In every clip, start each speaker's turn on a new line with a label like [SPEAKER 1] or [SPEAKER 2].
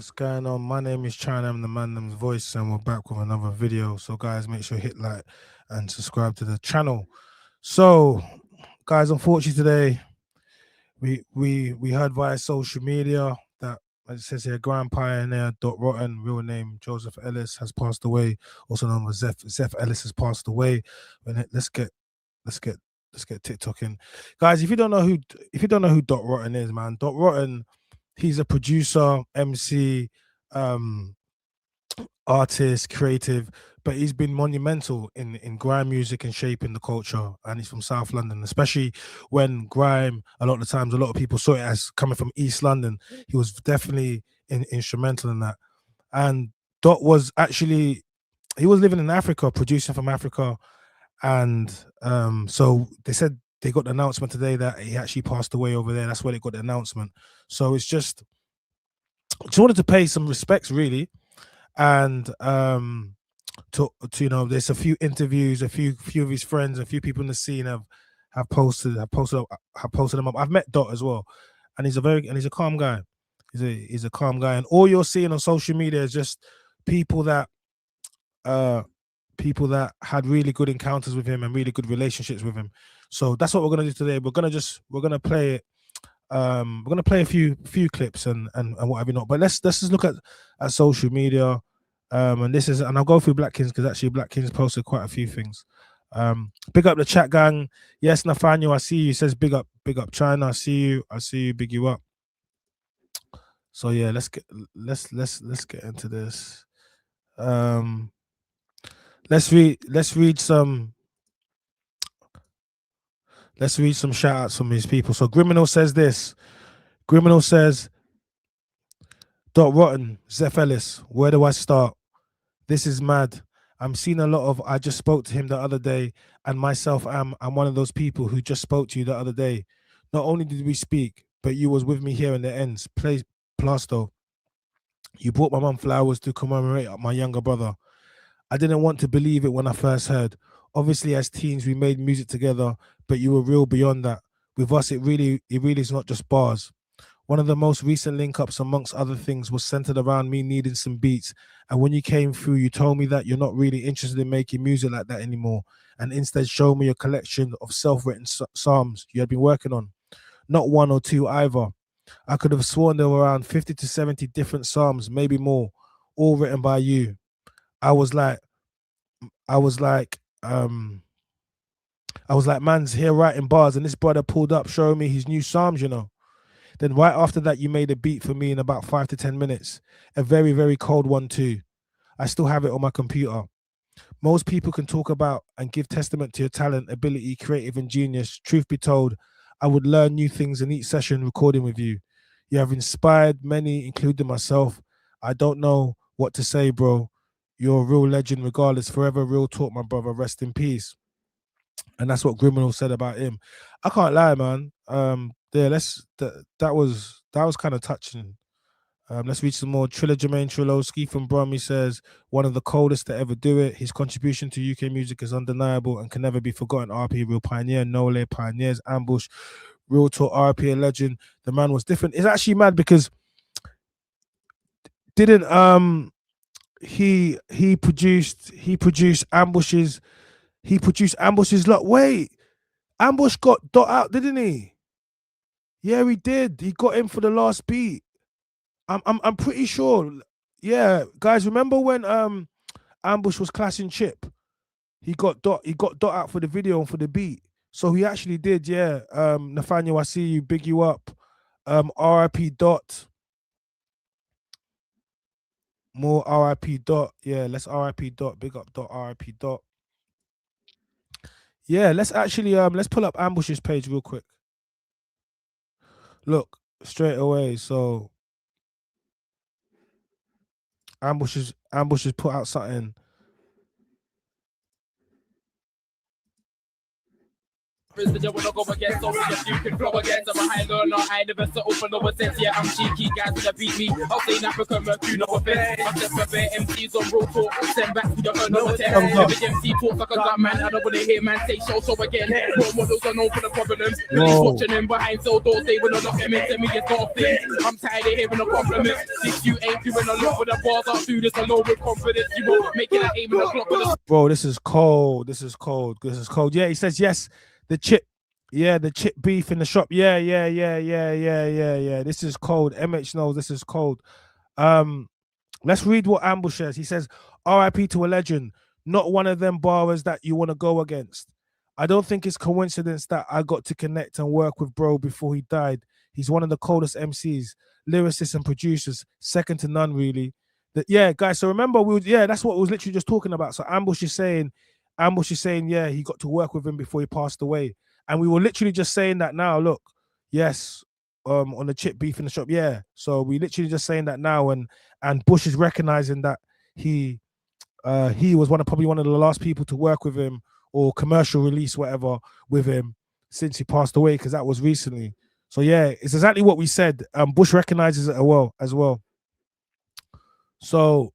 [SPEAKER 1] What's going on? My name is China, I'm the Mandom's voice, and we're back with another video. So guys, make sure you hit like and subscribe to the channel. So guys, unfortunately today we heard via social media that, as it says here, Grime pioneer DOTTEN, real name Joseph Ellis, has passed away, also known as ZEPH Ellis has passed away. Let's get TikToking. Guys, if you don't know who DOTTEN is, man, DOTTEN, he's a producer, MC, artist, creative, but he's been monumental in grime music and shaping the culture. And he's from South London, especially when grime, a lot of the times, a lot of people saw it as coming from East London. He was definitely instrumental in that. And Dot was actually, he was living in Africa, producing from Africa. And so they said they got the announcement today that he actually passed away over there. That's where they got the announcement. So it's just wanted to pay some respects, really. And to you know, there's a few interviews, a few of his friends, a few people in the scene have posted them up. I've met Dot as well, and he's a calm guy. He's a calm guy, and all you're seeing on social media is just people that had really good encounters with him and really good relationships with him. So that's what we're gonna do today. We're gonna play it. We're gonna play a few clips and whatever not. But let's just look at social media. And I'll go through Black Kings because actually Black Kings posted quite a few things. Big up the chat gang. Yes, Nathaniel, I see you. He says big up China. I see you, big you up. So yeah, let's get into this. Let's read some shout outs from these people. So Griminal says this. Griminal says, DOTTEN, ZEPH Ellis, where do I start? This is mad. I'm seeing a lot of, I just spoke to him the other day, and myself, I'm one of those people who just spoke to you the other day. Not only did we speak, but you was with me here in the ends. Plasto. You brought my mum flowers to commemorate my younger brother. I didn't want to believe it when I first heard. Obviously, as teens, we made music together, but you were real beyond that. With us, it really is not just bars. One of the most recent link-ups, amongst other things, was centered around me needing some beats. And when you came through, you told me that you're not really interested in making music like that anymore, and instead showed me a collection of self-written psalms you had been working on. Not one or two either. I could have sworn there were around 50 to 70 different psalms, maybe more, all written by you. I was like, man's here writing bars, and this brother pulled up showing me his new psalms, you know. Then right after that, you made a beat for me in about 5 to 10 minutes. A very, very cold one too. I still have it on my computer. Most people can talk about and give testament to your talent, ability, creative, and genius. Truth be told, I would learn new things in each session recording with you. You have inspired many, including myself. I don't know what to say, bro. You're a real legend regardless. Forever real talk, my brother. Rest in peace. And that's what Griminal said about him. I can't lie, man. Yeah, that was kind of touching. Let's read some more. Triller Jermaine Trilowski from Brum. He says, one of the coldest to ever do it. His contribution to UK music is undeniable and can never be forgotten. RP, real pioneer. Nole, pioneers. Ambush, real talk. RP, a legend. The man was different. It's actually mad because didn't he produced ambushes. He produced ambushes. Look, wait, Ambush got Dot out, didn't he? Yeah, he did. He got him for the last beat. I'm pretty sure. Yeah, guys, remember when Ambush was clashing Chip? He got Dot out for the video and for the beat. So he actually did, yeah. Nathaniel, I see you, big you up. RIP Dot. More RIP Dot. Yeah, let's RIP Dot. Big up Dot, RIP Dot. Yeah, let's actually let's pull up Ambush's page real quick. Look, straight away. So Ambushes put out something.
[SPEAKER 2] That you wanna go against, so yes, you can flow against. I'm a high learner, I never settle for no sense. Yeah, I'm cheeky, guys that beat me. I'll say in Africa, Mercury, no offense. I'm just for bare MCs on road talk. Send back to your own no attempt. Every MC talks like a gut man. I don't wanna hear man say so again. Role models are known for the problems. Police watching them behind cell doors, they wanna lock them into me. It's not a thing. I'm tired of hearing the compliments. If you ain't doing a lot for the bars, I'll do this alone with confidence. You won't make it an aim and a clock with a...
[SPEAKER 1] Bro, this is cold. This is cold. This is cold. Yeah, he says yes. The chip beef in the shop. Yeah. This is cold. MH knows this is cold. Let's read what Ambush says. He says, RIP to a legend, not one of them bars that you want to go against. I don't think it's coincidence that I got to connect and work with bro before he died. He's one of the coldest MCs, lyricists and producers, second to none, really. Yeah, guys, so remember, that's what we was literally just talking about. So Ambush is saying, yeah, he got to work with him before he passed away. And we were literally just saying that now. Look, yes, on the chip beef in the shop. Yeah. So we literally just saying that now, and Bush is recognizing that he was probably one of the last people to work with him or commercial release, whatever, with him since he passed away, because that was recently. So yeah, it's exactly what we said. Bush recognizes it as well. So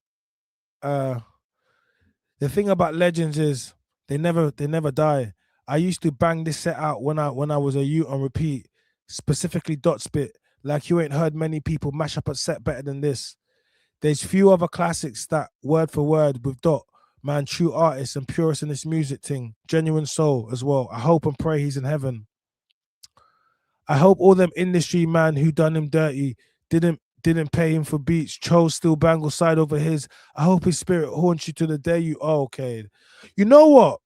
[SPEAKER 1] the thing about legends is they never die. I used to bang this set out when I was a youth on repeat, specifically Dot Spit. Like you ain't heard many people mash up a set better than this. There's few other classics that word for word with Dot, man, true artist and purist in this music thing, genuine soul as well. I hope and pray he's in heaven. I hope all them industry man who done him dirty didn't pay him for beats, chose still bangle side over his. I hope his spirit haunts you to the day you... Oh, okay. You know what?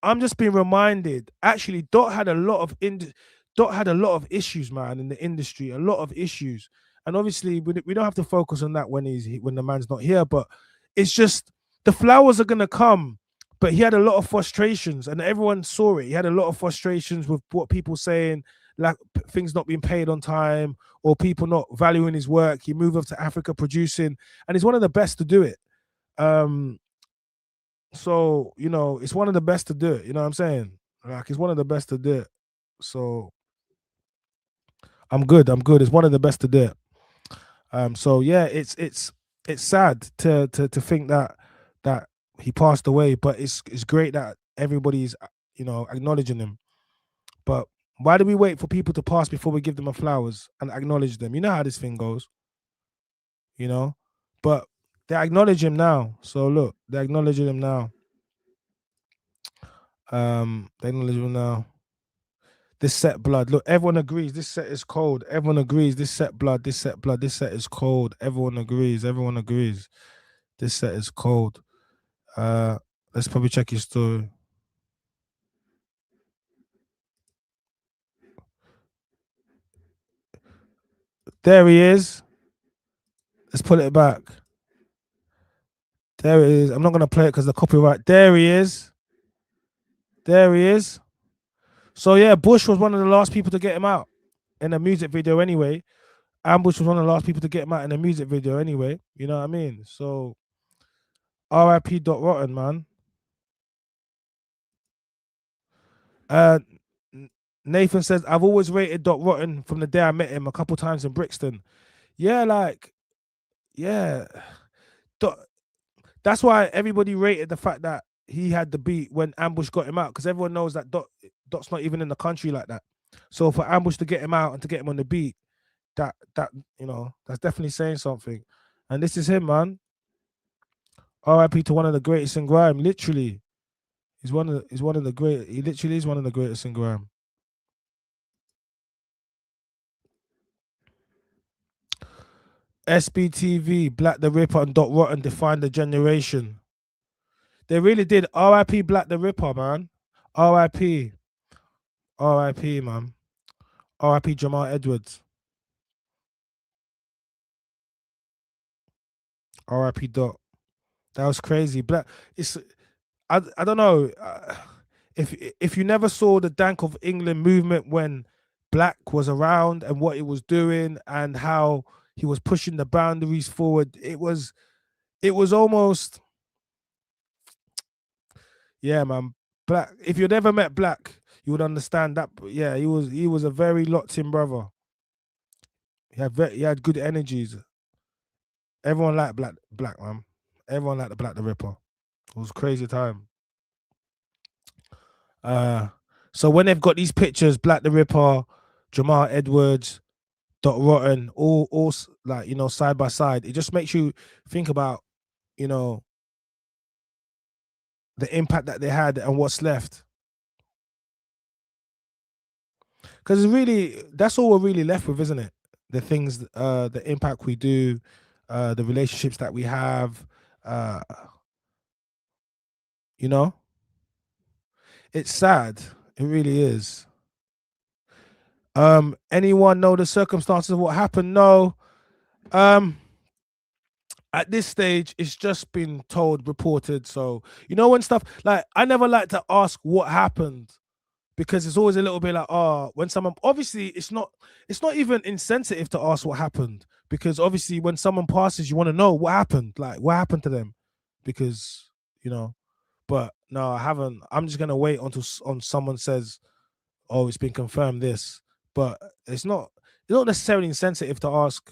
[SPEAKER 1] I'm just being reminded. Actually, Dot had a lot of issues, man, in the industry. A lot of issues, and obviously we don't have to focus on that when the man's not here. But it's just the flowers are gonna come. But he had a lot of frustrations, and everyone saw it. He had a lot of frustrations with what people saying, like things not being paid on time, or people not valuing his work. He moved up to Africa producing, and he's one of the best to do it. So, it's one of the best to do it. You know what I'm saying? Like, it's one of the best to do it. So, I'm good. It's one of the best to do it. So yeah, it's sad to think that he passed away, but it's great that everybody's acknowledging him. But why do we wait for people to pass before we give them a flowers and acknowledge them? You know how this thing goes. But they acknowledge him now. So look, they're acknowledging him now. They acknowledge him now. This set blood. Look, everyone agrees. This set is cold. Everyone agrees. This set blood. This set blood. This set is cold. Everyone agrees. Everyone agrees. This set is cold. Let's probably check his story. There he is. Let's pull it back. There it is. I'm not going to play it because the copyright. There he is. There he is. So yeah, Bush was one of the last people to get him out in a music video anyway. Ambush was one of the last people to get him out in a music video anyway. You know what I mean? So RIP .Rotten, man. Nathan says, I've always rated .Rotten from the day I met him a couple times in Brixton. Yeah, yeah. That's why everybody rated the fact that he had the beat when Ambush got him out, because everyone knows that Dot's not even in the country like that. So for Ambush to get him out and to get him on the beat, that's definitely saying something. And this is him, man. RIP to one of the greatest in grime. Literally, he's one of the great. He literally is one of the greatest in grime. SBTV, Black the Ripper, and .Rotten defined the generation. They really did. RIP Black the Ripper, man. RIP, man. RIP Jamal Edwards. RIP Dot. That was crazy. Black. I don't know. If you never saw the Dank of England movement when Black was around and what it was doing and how He was pushing the boundaries forward. It was almost, yeah, man. Black. If you'd ever met Black, you would understand that. Yeah, he was a very locked in brother. He had good energies. Everyone liked Black man. Everyone liked the Black the Ripper. It was a crazy time. Uh, so when they've got these pictures, Black the Ripper, Jamal Edwards, Dot Rotten, all like side by side, it just makes you think about you know the impact that they had and what's left. Because really, that's all we're really left with, isn't it? The things, the impact we do, the relationships that we have. Uh, you know, it's sad. It really is. Anyone know the circumstances of what happened? No. Um, at this stage, it's just been told, reported. So when stuff like I never like to ask what happened because it's always a little bit like, when someone obviously it's not even insensitive to ask what happened because obviously when someone passes, you want to know what happened, like what happened to them, because you know. But no, I haven't. I'm just gonna wait until someone says, "Oh, it's been confirmed." This, but it's not necessarily insensitive to ask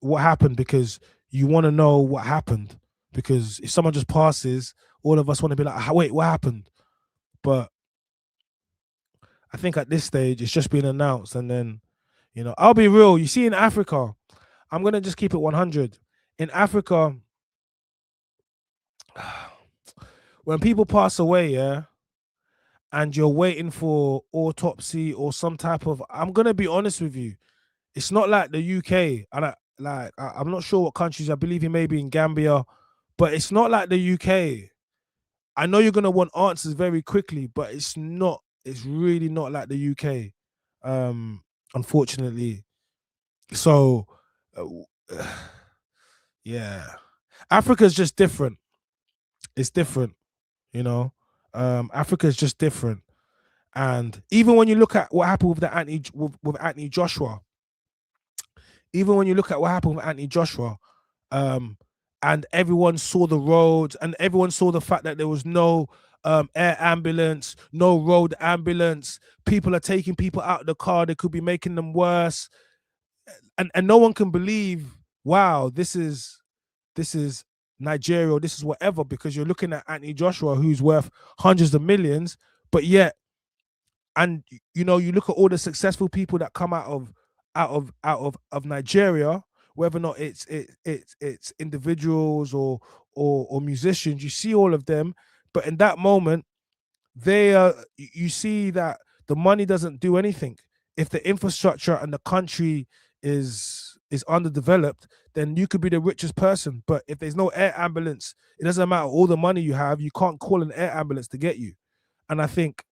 [SPEAKER 1] what happened because you want to know what happened. Because if someone just passes, all of us want to be like, "Wait, what happened?" But I think at this stage it's just been announced, and then I'll be real. You see, in Africa, I'm gonna just keep it 100. In Africa, when people pass away, yeah, and you're waiting for autopsy or some type of, I'm gonna be honest with you, it's not like the UK, and I'm not sure what countries. I believe he may be in Gambia, but it's not like the UK. I know you're gonna want answers very quickly, but it's not. It's really not like the UK, unfortunately. So, uh, yeah, Africa's just different. It's different, you know. Africa's just different, and even when you look at what happened with with Anthony Joshua, even when you look at what happened with Anthony Joshua, um, and everyone saw the roads, and everyone saw the fact that there was no air ambulance, no road ambulance. People are taking people out of the car. They could be making them worse, and no one can believe, wow, this is Nigeria, or this is whatever, because you're looking at Anthony Joshua, who's worth hundreds of millions, but yet, and you look at all the successful people that come out of Nigeria, whether or not it's individuals or musicians, you see all of them, but in that moment, you see that the money doesn't do anything. If the infrastructure and the country is underdeveloped, then you could be the richest person, but if there's no air ambulance, it doesn't matter all the money you have, you can't call an air ambulance to get you. And I think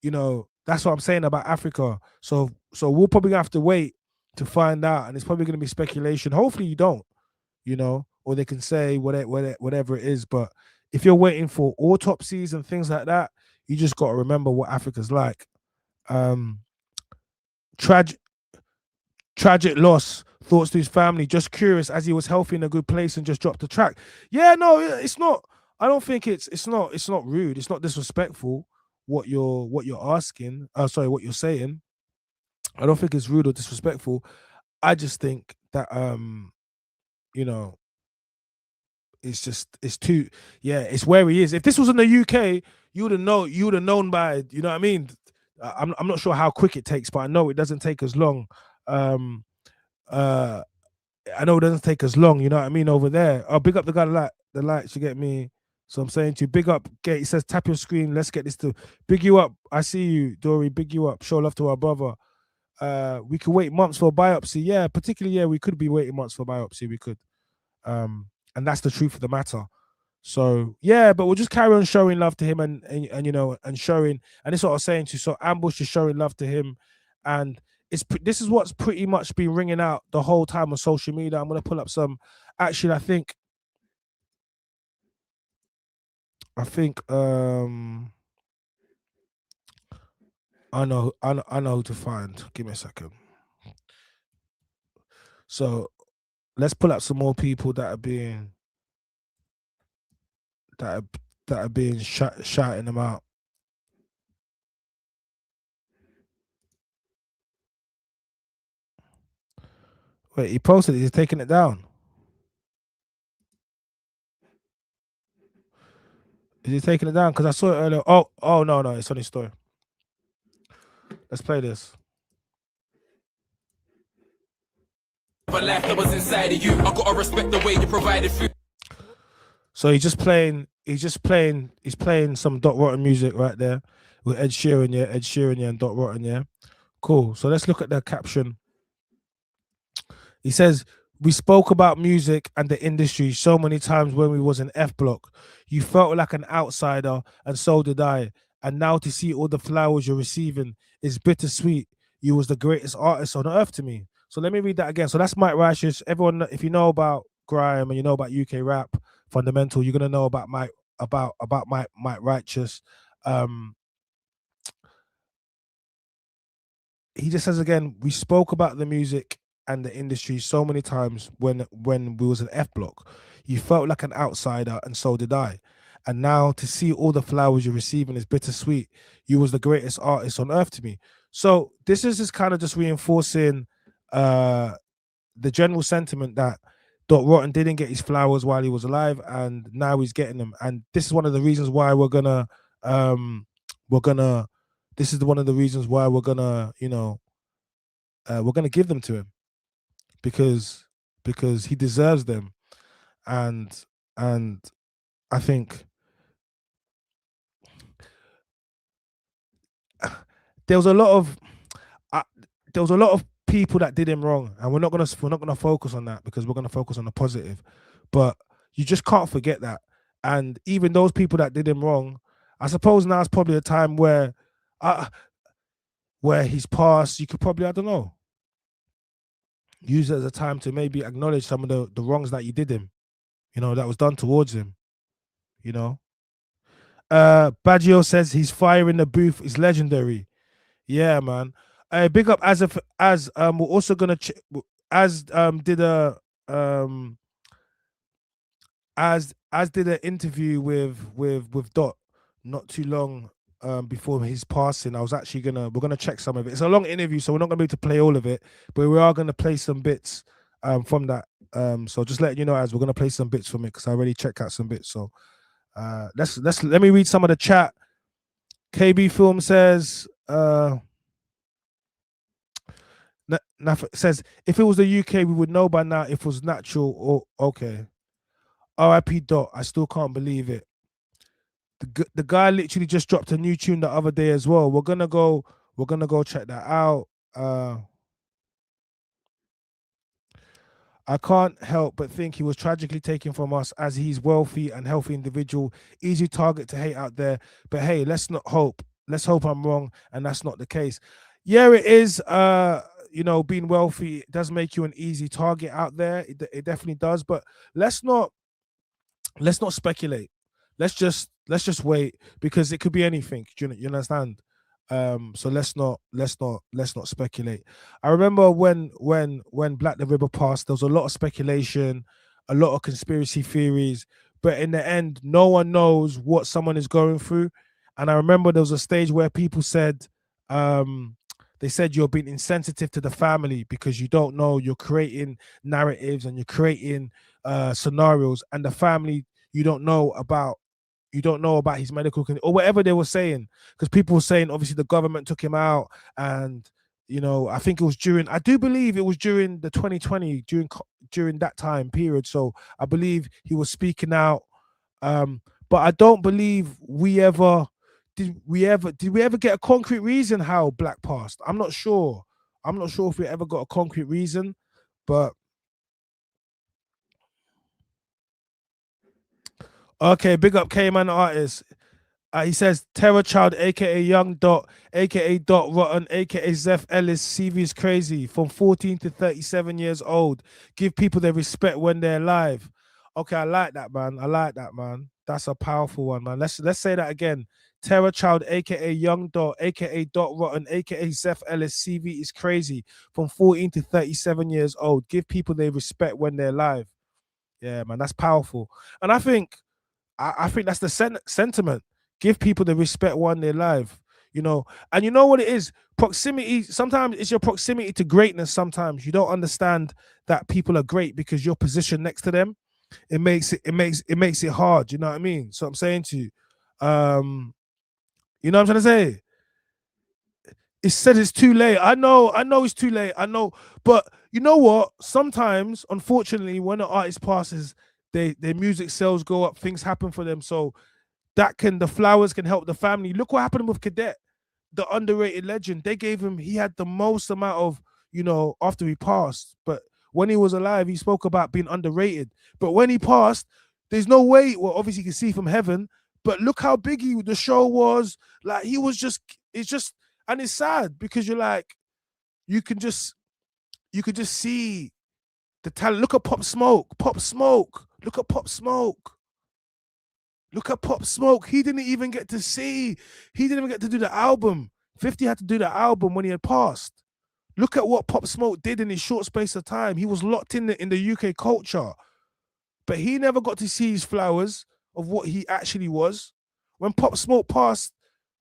[SPEAKER 1] that's what I'm saying about Africa. So we'll probably have to wait to find out, and it's probably going to be speculation. Hopefully you don't, or they can say whatever it is. But if you're waiting for autopsies and things like that, you just got to remember what Africa's like. um tragic tragic loss, thoughts to his family, just curious as he was healthy in a good place and just dropped the track. Yeah, no, it's not. I don't think it's not rude, it's not disrespectful what you're asking, sorry, what you're saying. I don't think it's rude or disrespectful. I just think that you know it's too, yeah, it's where he is. If this was in the UK, you would have known by, what I mean. I'm not sure how quick it takes, but I know it doesn't take as long. um uh I know it doesn't take as long, you know what I mean, over there. Oh, big up the guy that the lights, you get me. So I'm saying to you, big up, he says tap your screen, let's get this to big you up. I see you, Dory, big you up, show love to our brother. We could wait months for a biopsy. Yeah, particularly, yeah, we could be waiting months for biopsy. We could. And that's the truth of the matter. So yeah, but we'll just carry on showing love to him, and and showing, and this is what I was saying to you. So Ambush is showing love to him, and this is what's pretty much been ringing out the whole time on social media. I'm gonna pull up some. Actually, I think I know who to find. Give me a second. So let's pull up some more people that are being shouting them out. Wait, he posted it. He's taking it down. Is he taking it down? Because I saw it earlier. Oh no, it's on his story. Let's play this.
[SPEAKER 2] But life that was inside of you, I gotta respect the way you provided food.
[SPEAKER 1] So he's playing some Dot Rotten music right there with Ed Sheeran, yeah, and Dot Rotten, yeah. Cool. So let's look at the caption. He says, "We spoke about music and the industry so many times when we was in F Block. You felt like an outsider, and so did I. And now to see all the flowers you're receiving is bittersweet. You was the greatest artist on earth to me." So let me read that again. So that's Mike Righteous. Everyone, if you know about grime and you know about UK rap fundamental, you're gonna know about Mike Righteous. He just says again, we spoke about the music and the industry so many times when we was an F Block. You felt like an outsider, and so did I. And now to see all the flowers you're receiving is bittersweet. You was the greatest artist on earth to me. So this is just kind of just reinforcing the general sentiment that Dot Rotten didn't get his flowers while he was alive, and now he's getting them. And this is one of the reasons why we're gonna this is one of the reasons why we're gonna give them to him, because he deserves them. And I think there was a lot of people that did him wrong, and we're not gonna focus on that because we're gonna focus on the positive. But you just can't forget that. And even those people that did him wrong, I suppose now is probably a time where he's passed. You could probably, I don't know, use it as a time to maybe acknowledge some of the wrongs that you did him, that was done towards him. Baggio says his fire in the booth is legendary. Yeah, man. Big up as we're also gonna did a as did an interview with Dot not too long before his passing. I was actually we're gonna check some of it. It's a long interview, so we're not gonna be able to play all of it, but we are gonna play some bits from that. So just letting you know, as we're gonna play some bits from it because I already checked out some bits. So let me read some of the chat. KB Film says says if it was the UK, we would know by now if it was natural or okay. R.I.P. Dot. I still can't believe it. The guy literally just dropped a new tune the other day as well. We're gonna go check that out. I can't help but think he was tragically taken from us, as he's wealthy and healthy individual, easy target to hate out there. But hey, let's hope I'm wrong and that's not the case. Yeah, it is. Being wealthy does make you an easy target out there. It definitely does. But let's not speculate. Let's just wait, because it could be anything. Do you understand? So let's not speculate. I remember when Black the River passed, there was a lot of speculation, a lot of conspiracy theories, but in the end, no one knows what someone is going through. And I remember there was a stage where people said, they said you're being insensitive to the family because you don't know, you're creating narratives and you're creating scenarios, and the family you don't know about his medical condition or whatever they were saying, because people were saying obviously the government took him out, and I think it was I do believe it was during the 2020, during that time period. So I believe he was speaking out, but I don't believe did we ever get a concrete reason how Black passed. I'm not sure if we ever got a concrete reason, but okay, big up K-Man Artist. He says Terror Child, aka Young Dot, aka Dot Rotten, aka ZEPH ELLIS. CV is crazy. From 14 to 37 years old. Give people their respect when they're alive. Okay, I like that, man. That's a powerful one, man. Let's say that again. Terror Child, aka Young Dot, aka Dot Rotten, aka ZEPH Ellis. CV is crazy. From 14 to 37 years old. Give people their respect when they're live. Yeah, man, that's powerful. And I think that's the sentiment. Give people the respect when they're live. You know, and you know what it is? Proximity. Sometimes it's your proximity to greatness. Sometimes you don't understand that people are great because you're positioned next to them. It makes it hard. You know what I mean? So I'm saying to you, you know what I'm trying to say? It said it's too late. I know it's too late. I know, but you know what? Sometimes, unfortunately, when an artist passes, their music sales go up, things happen for them. So the flowers can help the family. Look what happened with Cadet, the underrated legend. They gave him, he had the most amount of, after he passed. But when he was alive, he spoke about being underrated. But when he passed, there's no way, well, obviously you can see from heaven, but look how big the show was. Like, he was and it's sad because you're like, you could just see the talent. Look at Pop Smoke. Look at Pop Smoke. Look at Pop Smoke. He didn't even get to do the album. 50 had to do the album when he had passed. Look at what Pop Smoke did in his short space of time. He was locked in the UK culture. But he never got to see his flowers of what he actually was. When Pop Smoke passed,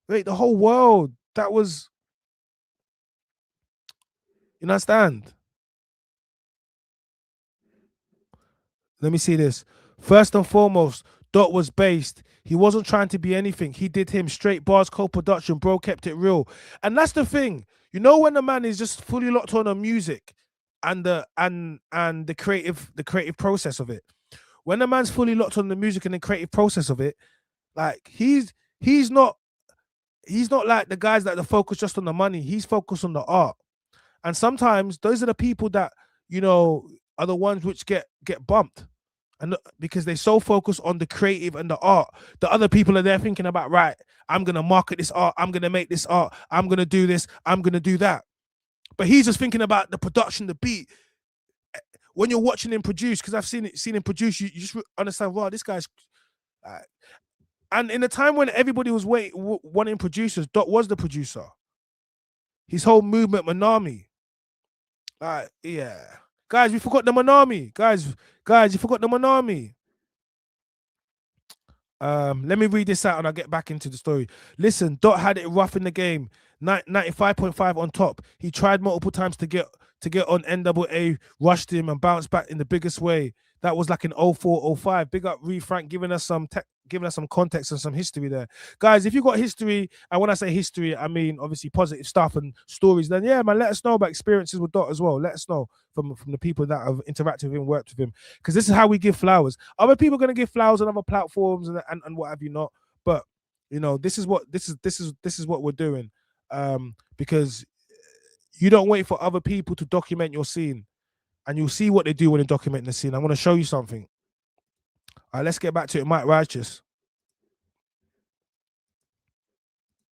[SPEAKER 1] the whole world, that was, you understand? Let me see this. First and foremost, Dot was based. He wasn't trying to be anything. He did him straight bars, co-production, bro, kept it real. And that's the thing. You know, when the man is just fully locked on music and the creative process of it. When the man's fully locked on the music and the creative process of it, like he's not like the guys that are focused just on the money. He's focused on the art. And sometimes those are the people that, are the ones which get bumped. And because they're so focused on the creative and the art, the other people are there thinking about, right, I'm going to market this art. I'm going to make this art. I'm going to do this. I'm going to do that. But he's just thinking about the production, the beat. When you're watching him produce, because I've seen him produce, you just understand, wow, this guy's... and in a time when everybody was wanting producers, Dot was the producer. His whole movement, Manami. Yeah. Guys, we forgot the Manami. Guys, you forgot the Manami. Let me read this out and I'll get back into the story. Listen, Dot had it rough in the game. 95.5 on top. He tried multiple times to get on NAA, rushed him and bounced back in the biggest way. That was like in 04, 05. Big up Reed Frank giving us some context and some history there. Guys, if you got history, and when I say history, I mean obviously positive stuff and stories, then yeah, man, let us know about experiences with Dot as well. Let us know from the people that have interacted with him, worked with him. Because this is how we give flowers. Other people are going to give flowers on other platforms and what have you not. But this is what we're doing. Because you don't wait for other people to document your scene. And you'll see what they do when they're documenting the scene. I'm going to show you something. All right, let's get back to it. Mike Righteous.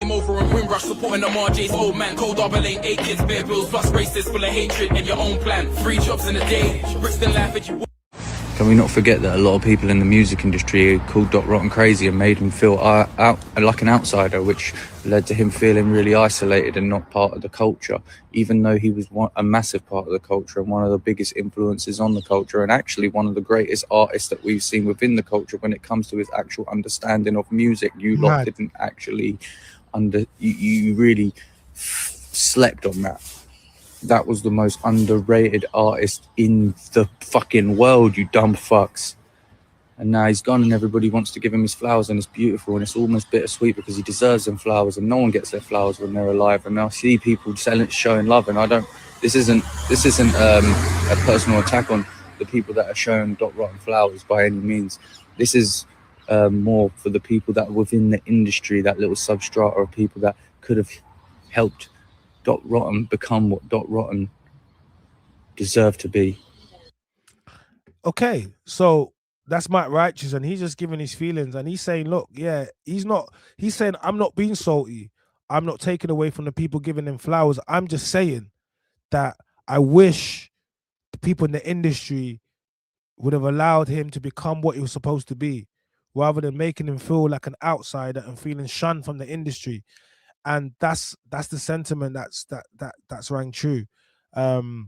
[SPEAKER 2] Over and Windrush supporting the RJ's old man. Cold double-8, 8 kids, bare bills, plus racist, full of hatred and your own plan. 3 jobs in a day, Brixton laugh at you.
[SPEAKER 3] Can we not forget that a lot of people in the music industry called Dot Rotten crazy and made him feel out like an outsider, which led to him feeling really isolated and not part of the culture, even though he was a massive part of the culture and one of the biggest influences on the culture, and actually one of the greatest artists that we've seen within the culture when it comes to his actual understanding of music. You lot didn't actually you really slept on that. That was the most underrated artist in the fucking world, you dumb fucks. And now he's gone and everybody wants to give him his flowers, and it's beautiful and it's almost bittersweet because he deserves them flowers, and no one gets their flowers when they're alive. And I see people showing love, and this isn't a personal attack on the people that are showing Dot Rotten flowers by any means. This is more for the people that are within the industry, that little substrata of people that could have helped Dot Rotten become what Dot Rotten deserved to be.
[SPEAKER 1] Okay, so that's Mike Righteous, and he's just giving his feelings, and he's saying, look, yeah, he's saying, I'm not being salty. I'm not taking away from the people giving him flowers. I'm just saying that I wish the people in the industry would have allowed him to become what he was supposed to be, rather than making him feel like an outsider and feeling shunned from the industry. And that's the sentiment that's rang true. Do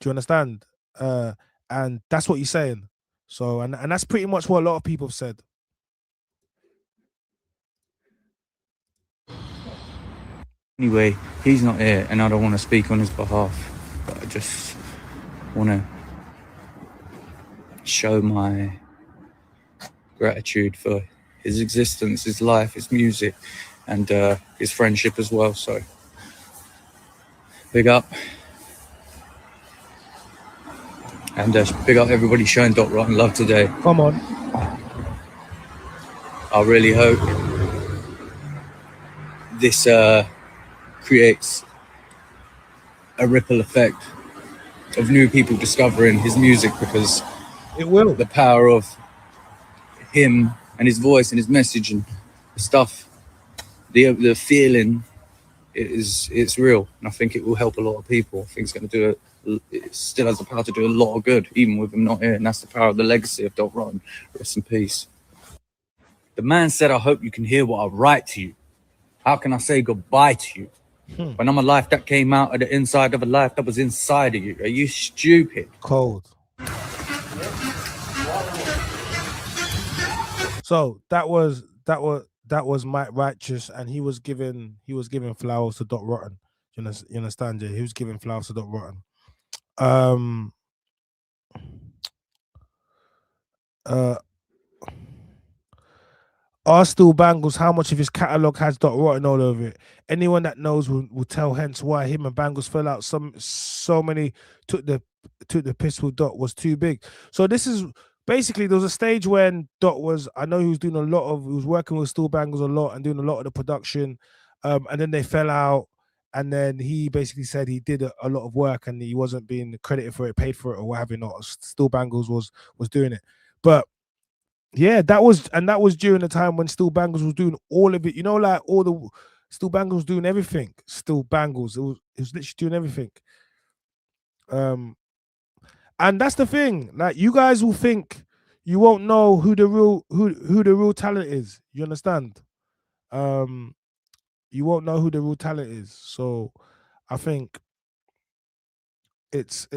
[SPEAKER 1] you understand? And that's what he's saying. So, and that's pretty much what a lot of people have said.
[SPEAKER 3] Anyway, he's not here, and I don't want to speak on his behalf, but I just want to show my gratitude for his existence, his life, his music, and his friendship as well. So, big up. And big up everybody showing DOTTEN love today.
[SPEAKER 1] Come on.
[SPEAKER 3] I really hope this creates a ripple effect of new people discovering his music, because
[SPEAKER 1] It will.
[SPEAKER 3] the power of him and his voice and his message and the stuff, the feeling, it's real, and I think it will help a lot of people. I think it's going to do it. It still has the power to do a lot of good, even with him not here, and that's the power of the legacy of DOTTEN. Rest in peace. The man said, "I hope you can hear what I write to you. How can I say goodbye to you when I'm a life that came out of the inside of a life that was inside of you? Are you stupid?"
[SPEAKER 1] Cold. So that was Mike Righteous, and he was giving flowers to DOTTEN. You understand? Yeah, he was giving flowers to DOTTEN. Are still Bangles, how much of his catalogue has DOTTEN all over it? Anyone that knows will tell, hence why him and Bangles fell out. So many took the piss with Dot was too big. So this is basically, there was a stage when Dot was, I know he was working with Still Bangles a lot and doing a lot of the production, and then they fell out, and then he basically said he did a lot of work and he wasn't being credited for it, paid for it, or what have you not. Still Bangles was doing it. But yeah, that was during the time when Still Bangles was doing all of it. You know, like all the Still Bangles was doing everything. Still Bangles, it was literally doing everything. And that's the thing. Like, you guys will think you won't know who the real talent is. You understand? You won't know who the real talent is. So I think it's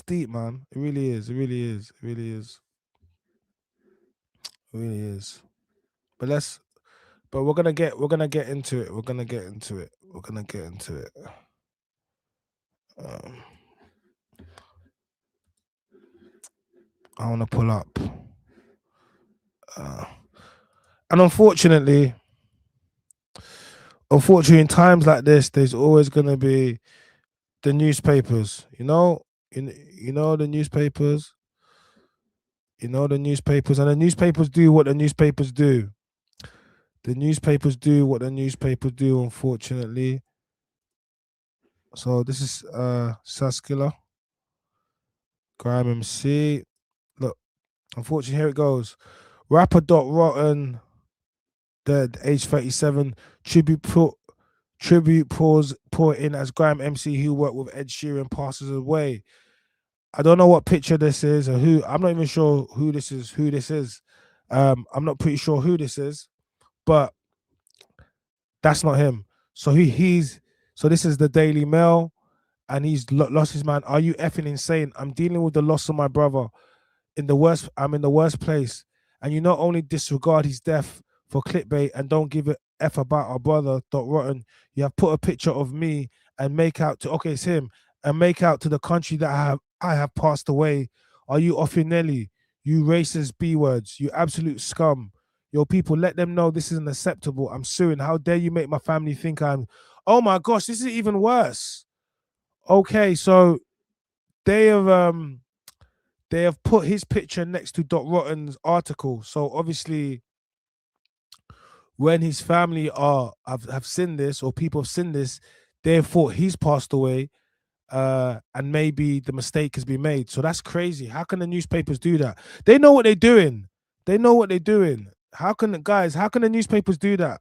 [SPEAKER 1] deep, man. It really is. It really is. It really is. It really is. But we're gonna get into it. We're gonna get into it. I want to pull up. And unfortunately, in times like this, there's always gonna be the newspapers. You know the newspapers. And the newspapers do what the newspapers do. The newspapers do what the newspapers do, unfortunately. So this is Saskilla, Grime MC. Look, unfortunately, here it goes. Rapper DOTTEN, dead, age 37. Tribute pour in as Grime MC who worked with Ed Sheeran passes away. I don't know what picture this is or who. I'm not even sure who this is. I'm not pretty sure who this is, but that's not him. So so this is the Daily Mail, and he's lost his man. Are you effing insane? I'm dealing with the loss of my brother. I'm in the worst place. And you not only disregard his death for clickbait and don't give a F about our brother, DOTTEN, you have put a picture of me and make out to, okay, it's him, and make out to the country that I have passed away. Are you off your Nelly? You racist B-words, you absolute scum. Yo, people, let them know this isn't acceptable. I'm suing. How dare you make my family think I'm... Oh my gosh, this is even worse. Okay, so they have put his picture next to DOTTEN's article. So obviously, when his family have seen this, or people have seen this, they thought he's passed away, and maybe the mistake has been made. So that's crazy. How can the newspapers do that? They know what they're doing. How can the newspapers do that?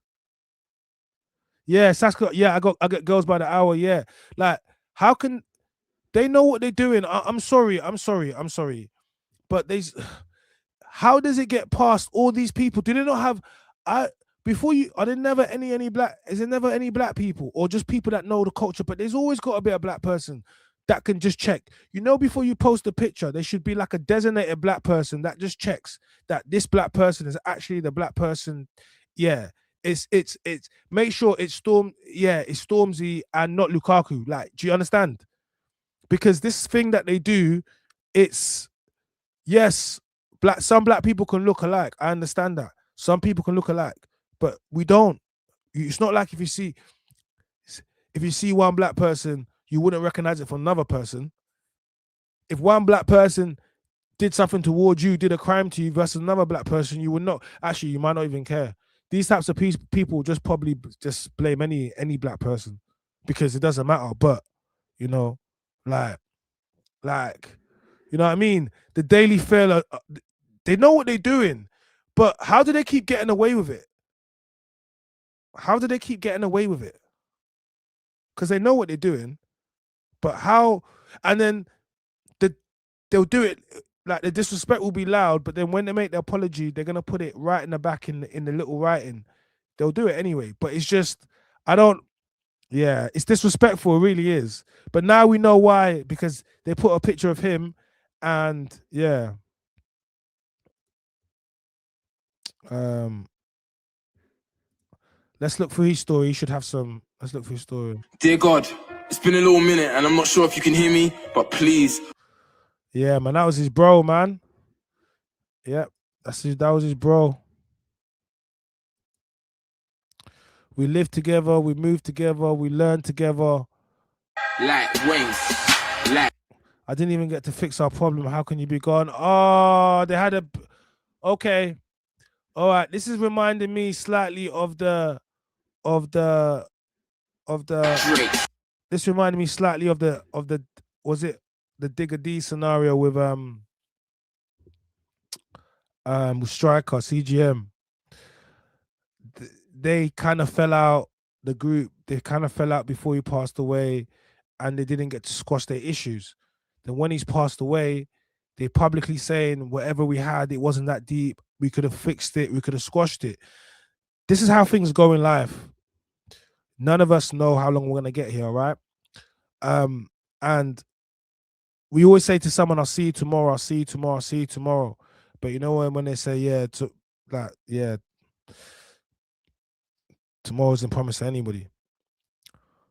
[SPEAKER 1] Yeah, Saskia. Yeah, I get girls by the hour. Yeah, like, how can they know what they're doing? I'm sorry, but How does it get past all these people? Do they not have? Are there never any black? Is there never any black people or just people that know the culture? But there's always got to be a black person that can just check. You know, before you post a picture, there should be like a designated black person that just checks that this black person is actually the black person. Yeah, it's make sure it's it's Stormzy and not Lukaku. Like, do you understand? Because this thing that they do, it's yes, some black people can look alike. I understand that. Some people can look alike, but we don't. It's not like if you see one black person, you wouldn't recognize it from another person. If one black person did something towards you, did a crime to you versus another black person, you would not. Actually, you might not even care. These types of people just probably just blame any black person because it doesn't matter. But you know, like, you know what I mean? The Daily Fair, they know what they're doing, but how do they keep getting away with it? How do they keep getting away with it? Because they know what they're doing, but how? And then they'll do it. Like, the disrespect will be loud, but then when they make the apology, they're gonna put it right in the back in the little writing. They'll do it anyway. But it's just, I don't. Yeah, it's disrespectful. It really is. But now we know why, because they put a picture of him, and yeah. Let's look through his story. He should have some. Let's look through his story.
[SPEAKER 4] Dear God, it's been a little minute, and I'm not sure if you can hear me, but please.
[SPEAKER 1] Yeah, man, that was his bro, man. Yep, that was his bro. We lived together, we moved together, we learned together.
[SPEAKER 4] Like wings, like.
[SPEAKER 1] I didn't even get to fix our problem. How can you be gone? Oh, they had a. Okay, all right. This is reminding me slightly of the. This reminded me slightly of the. Was it the Digger D scenario with Striker CGM? They kind of fell out. The group, they kind of fell out before he passed away, and they didn't get to squash their issues. Then when he's passed away, they publicly saying whatever we had, it wasn't that deep. We could have fixed it. We could have squashed it. This is how things go in life. None of us know how long we're gonna get here, right? And we always say to someone, "I'll see you tomorrow. I'll see you tomorrow. I'll see you tomorrow." But you know when they say, "Yeah," tomorrow isn't promised to anybody.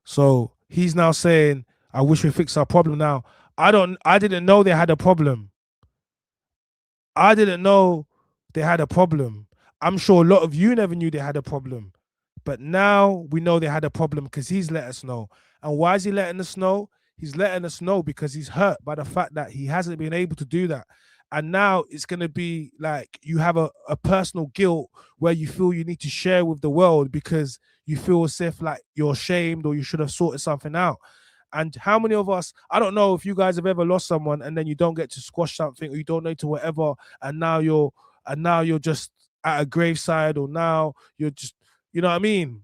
[SPEAKER 1] So he's now saying, "I wish we fixed our problem." Now, I didn't know they had a problem. I didn't know they had a problem. I'm sure a lot of you never knew they had a problem. But now we know they had a problem because he's let us know. And why is he letting us know? He's letting us know because he's hurt by the fact that he hasn't been able to do that. And now it's going to be like you have a personal guilt where you feel you need to share with the world because you feel as if like you're ashamed or you should have sorted something out. And how many of us, I don't know if you guys have ever lost someone and then you don't get to squash something or you don't know to whatever, and now you're just at a graveside, or now you're just, you know what I mean?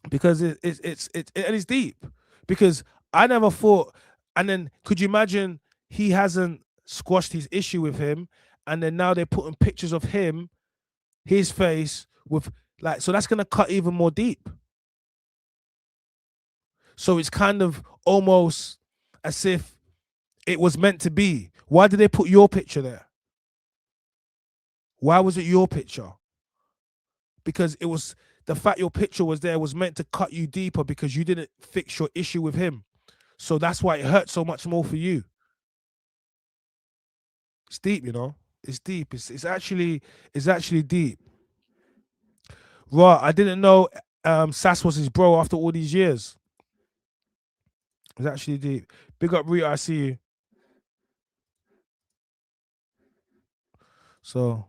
[SPEAKER 1] Because it's deep. Because I never thought, and then could you imagine he hasn't squashed his issue with him, and then now they're putting pictures of him, his face with like, so that's gonna cut even more deep. So it's kind of almost as if it was meant to be. Why did they put your picture there? Why was it your picture? Because it was the fact your picture was there was meant to cut you deeper because you didn't fix your issue with him. So that's why it hurt so much more for you. It's deep, you know. It's deep. It's actually deep. Right, I didn't know Sass was his bro after all these years. It's actually deep. Big up Rita, I see you. So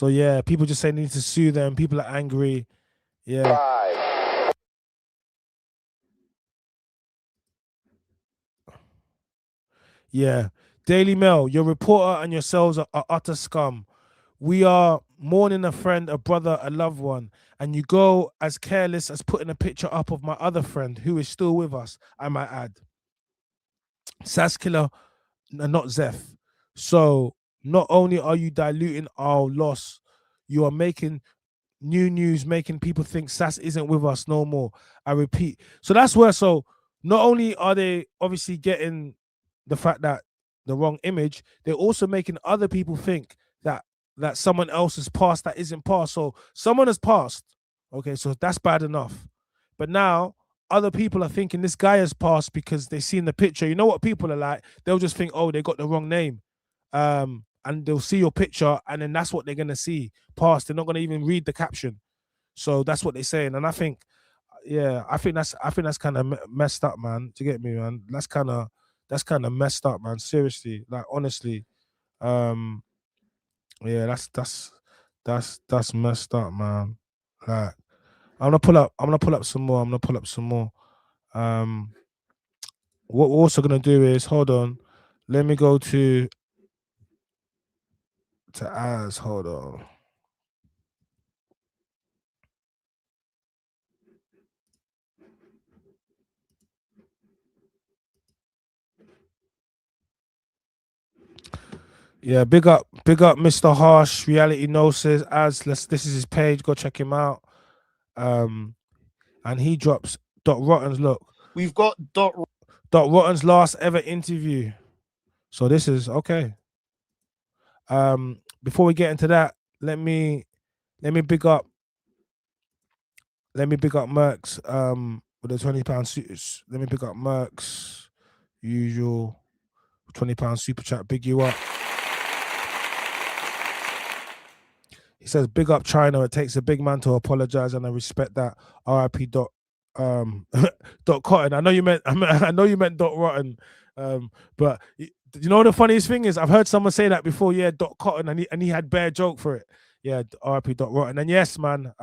[SPEAKER 1] yeah, people just say they need to sue them. People are angry. Yeah. Yeah. Daily Mail, your reporter and yourselves are utter scum. We are mourning a friend, a brother, a loved one, and you go as careless as putting a picture up of my other friend who is still with us, I might add. Sas Killer, not ZEPH. So not only are you diluting our loss, you are making new news, making people think Sas isn't with us no more. I repeat. So that's where, so not only are they obviously getting the fact that the wrong image, they're also making other people think that someone else has passed that isn't passed. So someone has passed. Okay, so that's bad enough. But now other people are thinking this guy has passed because they've seen the picture. You know what people are like? They'll just think, oh, they got the wrong name. And they'll see your picture, and then that's what they're gonna see. Passed. They're not gonna even read the caption. So that's what they're saying. And I think, yeah, I think that's kind of messed up, man. To get me, man. That's kind of messed up, man. Seriously, like honestly, yeah, that's messed up, man. Like, I'm gonna pull up some more. What we're also gonna do is, hold on, let me go to Az. Hold on. Yeah, big up, Mr. Harsh, Reality Gnosis. This is his page. Go check him out. And he drops Dot Rotten's. Look,
[SPEAKER 5] We've got Dot
[SPEAKER 1] Rotten's last ever interview. So this is okay. Before we get into that, let me big up Mercs with the £20 suits. Let me pick up Mercs, usual £20 super chat. Big you up. He says, big up China. It takes a big man to apologize, and I respect that. RIP Dot Dot Cotton. I know you meant Dot Rotten. But you know the funniest thing is, I've heard someone say that before. Yeah, Dot Cotton, and he had bare joke for it. Yeah, RIP Dot Rotten. And yes, man,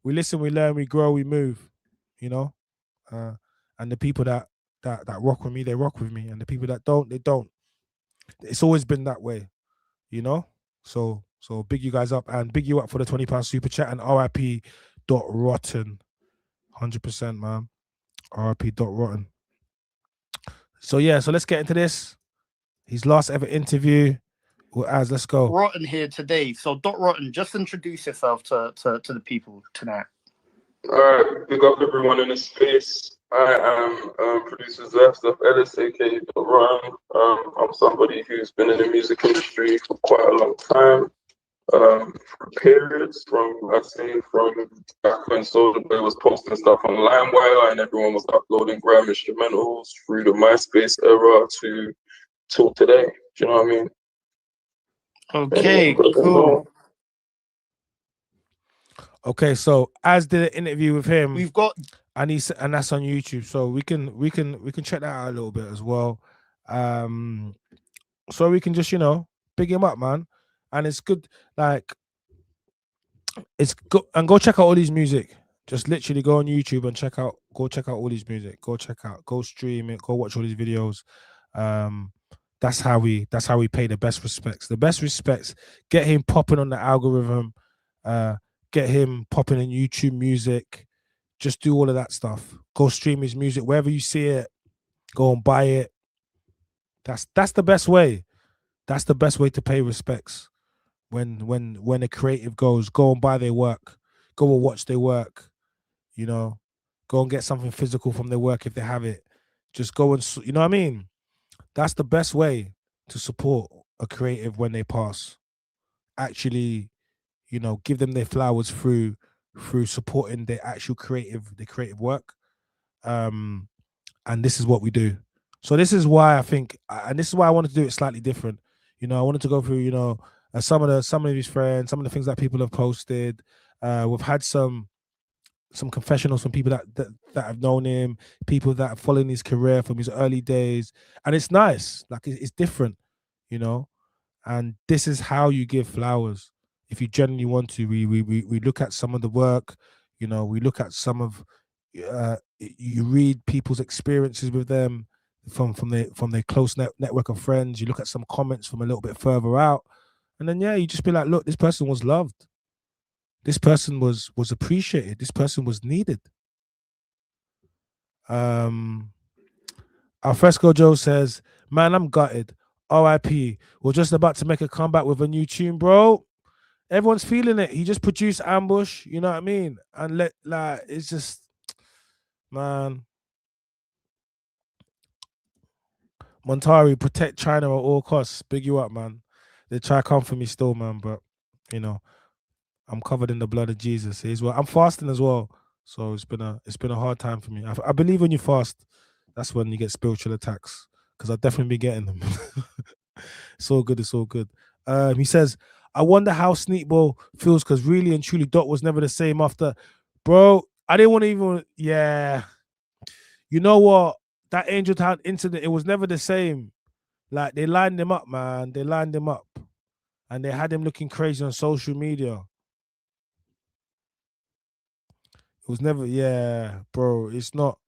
[SPEAKER 1] we listen, we learn, we grow, we move. You know, and the people that rock with me, they rock with me, and the people that don't, they don't. It's always been that way, you know. So big you guys up, and big you up for the £20 super chat, and RIP Dot Rotten, 100%, man. RIP Dot Rotten. So yeah, so let's get into this. His last ever interview with Az. Let's go.
[SPEAKER 5] Rotten here today. So Dot Rotten, just introduce yourself to the people tonight.
[SPEAKER 6] All right, big up everyone in the space. I am producer ZEPH of ELLIS, aka Dot Rotten. I'm somebody who's been in the music industry for quite a long time. For periods from back when Soulja Boy was posting stuff on LimeWire and everyone was uploading grime instrumentals through the MySpace era to till today. Do you know what I mean?
[SPEAKER 5] Okay, cool.
[SPEAKER 1] Okay, so Az did an interview with him.
[SPEAKER 5] We've got,
[SPEAKER 1] and that's on YouTube, so we can check that out a little bit as well. So we can just, you know, big him up, man. And it's good, like, it's good. And go check out all these music. Just literally go on YouTube and check out all these music. Go stream it, go watch all these videos. That's how we pay the best respects. The best respects, get him popping on the algorithm, get him popping in YouTube music. Just do all of that stuff. Go stream his music wherever you see it. Go and buy it. That's the best way. That's the best way to pay respects. When a creative goes, go and buy their work. Go and watch their work. You know, go and get something physical from their work if they have it. Just go and, you know what I mean? That's the best way to support a creative when they pass. Actually, you know, give them their flowers through supporting their actual creative work. And this is what we do. So this is why I think, and this is why I wanted to do it slightly different. You know, I wanted to go through, you know, some of his friends, some of the things that people have posted. We've had some confessionals from people that have known him, people that are following his career from his early days, and it's nice. Like, it's different, you know. And this is how you give flowers. If you genuinely want to, we look at some of the work, you know. We look at some of, you read people's experiences with them from their close network of friends. You look at some comments from a little bit further out, And then you just be like, look, this person was loved. This person was appreciated. This person was needed. Alfresco Joe says, man, I'm gutted. RIP. We're just about to make a comeback with a new tune, bro. Everyone's feeling it. He just produced Ambush, you know what I mean? And it's just, man. Montari, protect China at all costs. Big you up, man. They try to come for me still, man, but I'm covered in the blood of Jesus. I'm fasting as well, so it's been a hard time for me. I believe when you fast, that's when you get spiritual attacks, because I'll definitely be getting them. It's all good. It's all good. He says, I wonder how Sneakball feels, because really and truly, Dot was never the same after. Bro, I didn't want to even. Yeah, you know what? That Angel Town incident, it was never the same. Like, they lined him up, man. They lined him up, and they had him looking crazy on social media. It was never, yeah, bro. It's not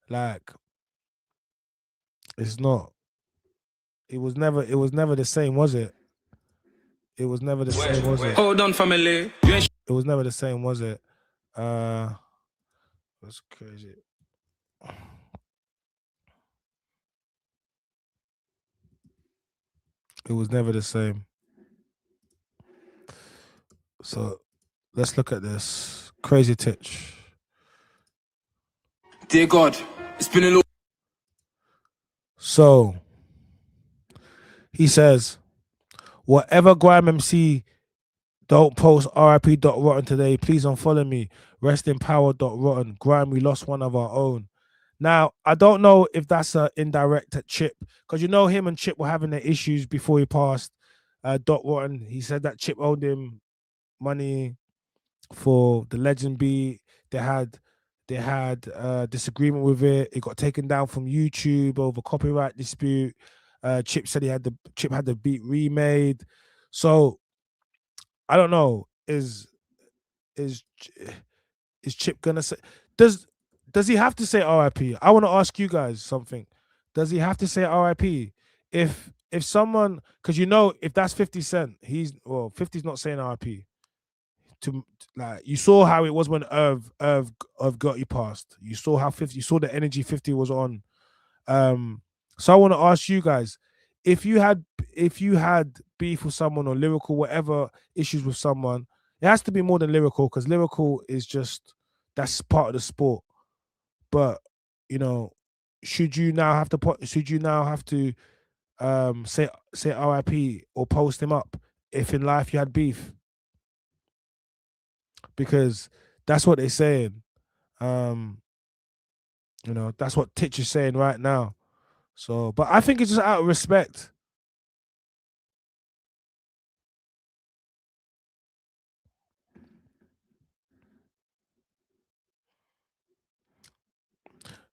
[SPEAKER 1] like, it's not. It was never the same, was it? It was never the same, was it?
[SPEAKER 4] Hold on, family.
[SPEAKER 1] It was never the same, was it? That's crazy. It was never the same. So let's look at this. Crazy Titch.
[SPEAKER 4] Dear God, it's been a little.
[SPEAKER 1] So he says, whatever Grime MC don't post RIP.rotten today, please unfollow me. Rest in power.rotten. Grime, we lost one of our own. Now, I don't know if that's an indirect at Chip, because him and Chip were having their issues before he passed. Dot Rotten, he said that Chip owed him money for the Legend beat. They had disagreement with it. It got taken down from YouTube over copyright dispute. Chip said Chip had the beat remade. So I don't know. Is Chip gonna say? Does he have to say RIP? I want to ask you guys something. Does he have to say RIP? If someone, because if that's 50 Cent, 50's not saying RIP. To like, you saw how it was when Irv got you passed. You saw how 50. You saw the energy 50 was on. So I want to ask you guys, if you had beef with someone or lyrical, whatever issues with someone, it has to be more than lyrical, because lyrical is just, that's part of the sport. But should you now have to say RIP or post him up if in life you had beef? Because that's what they're saying. That's what Titch is saying right now. So, but I think it's just out of respect.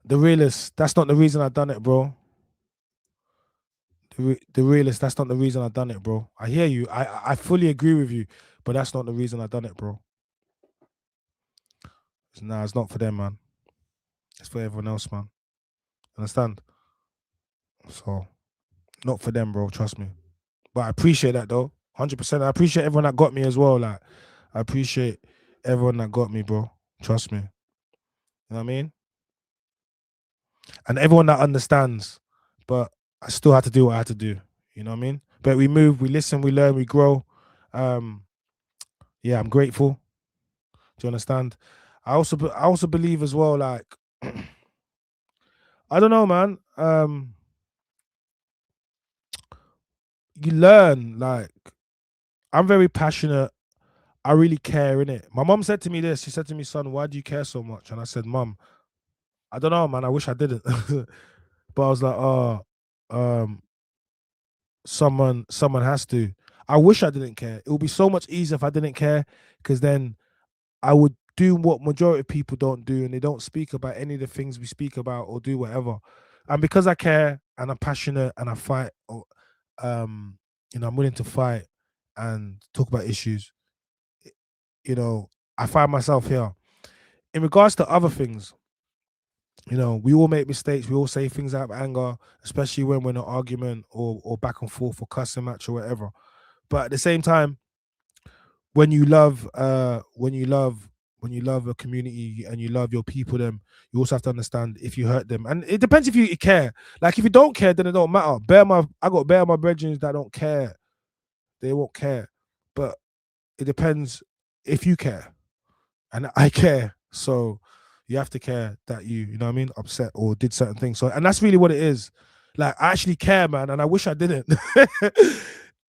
[SPEAKER 1] The realist, that's not the reason I done it, bro. The realist, that's not the reason I done it, bro. I hear you. I fully agree with you, but that's not the reason I done it, bro. Nah, it's not for them, man. It's for everyone else, man. Understand? So, not for them, bro. Trust me. But I appreciate that, though. 100%. I appreciate everyone that got me as well. Like, I appreciate everyone that got me, bro. Trust me. You know what I mean? And everyone that understands. But I still had to do what I had to do. You know what I mean? But we move, we listen, we learn, we grow. Yeah, I'm grateful. Do you understand? I also believe as well, like, I don't know, man. You learn, like, I'm very passionate. I really care, innit? My mom said to me this. She said to me, son, why do you care so much? And I said, Mom, I don't know, man. I wish I didn't. But I was like, someone has to. I wish I didn't care. It would be so much easier if I didn't care, because then I would do what majority of people don't do, and they don't speak about any of the things we speak about or do whatever. And because I care and I'm passionate and I fight, I'm willing to fight and talk about issues. I find myself here. In regards to other things, we all make mistakes. We all say things out of anger, especially when we're in an argument or back and forth or cussing match or whatever. But at the same time, when you love a community and you love your people, them, you also have to understand if you hurt them. And it depends if you care. Like if you don't care, then it don't matter. I got bear my brethren that don't care. They won't care. But it depends if you care. And I care. So you have to care that you know what I mean, upset or did certain things. So, and that's really what it is. Like I actually care, man, and I wish I didn't.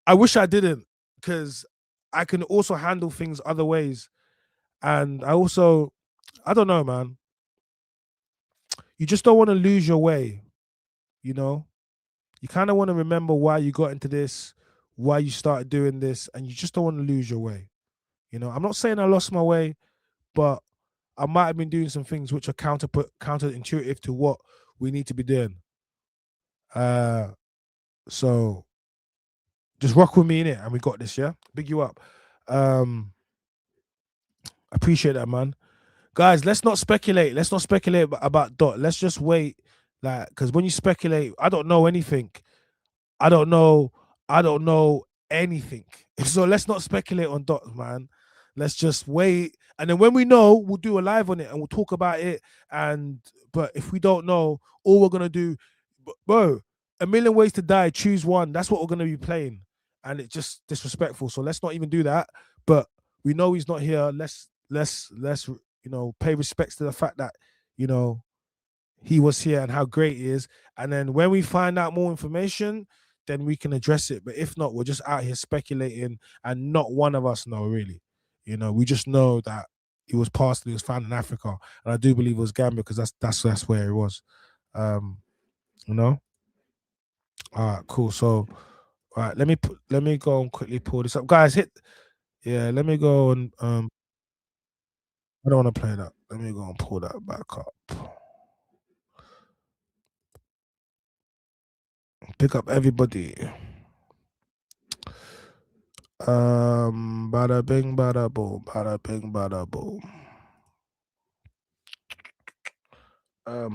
[SPEAKER 1] I wish I didn't, because I can also handle things other ways. And I don't know, man. You just don't want to lose your way, you know? You kind of want to remember why you got into this, why you started doing this, and you just don't want to lose your way. You know, I'm not saying I lost my way, but I might have been doing some things which are counterintuitive to what we need to be doing. So just rock with me in it, and we got this, yeah? Big you up. Appreciate that, man. Guys, let's not speculate. Let's not speculate about Dot. Let's just wait. Like, because when you speculate, I don't know anything. I don't know anything. So let's not speculate on Dot, man. Let's just wait. And then when we know, we'll do a live on it and we'll talk about it. But if we don't know, all we're gonna do, bro, A Million Ways to Die, choose one. That's what we're gonna be playing. And it's just disrespectful. So let's not even do that. But we know he's not here. Let's you know, pay respects to the fact that, you know, he was here and how great he is. And then when we find out more information, then we can address it. But if not, we're just out here speculating, and not one of us know really. You know, we just know that he was found in Africa, and I do believe it was Gambia, because that's where it was. You know. All right, cool. So, all right, let me go and quickly pull this up, guys. Let me go and I don't want to play that. Let me go and pull that back up. Pick up everybody. Bada bing, bada boom, bada bing, bada boom. I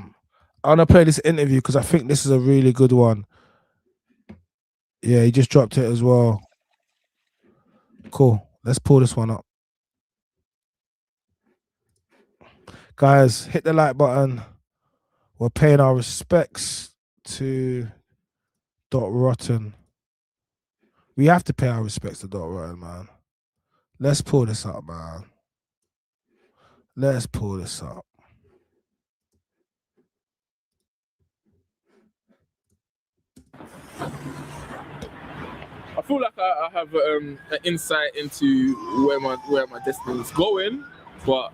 [SPEAKER 1] want to play this interview because I think this is a really good one. Yeah, he just dropped it as well. Cool. Let's pull this one up. Guys, hit the like button. We're paying our respects to DOTTEN. We have to pay our respects to DOTTEN, man. Let's pull this up, man. Let's pull this up.
[SPEAKER 2] I feel like I have an insight into where my destiny is going, but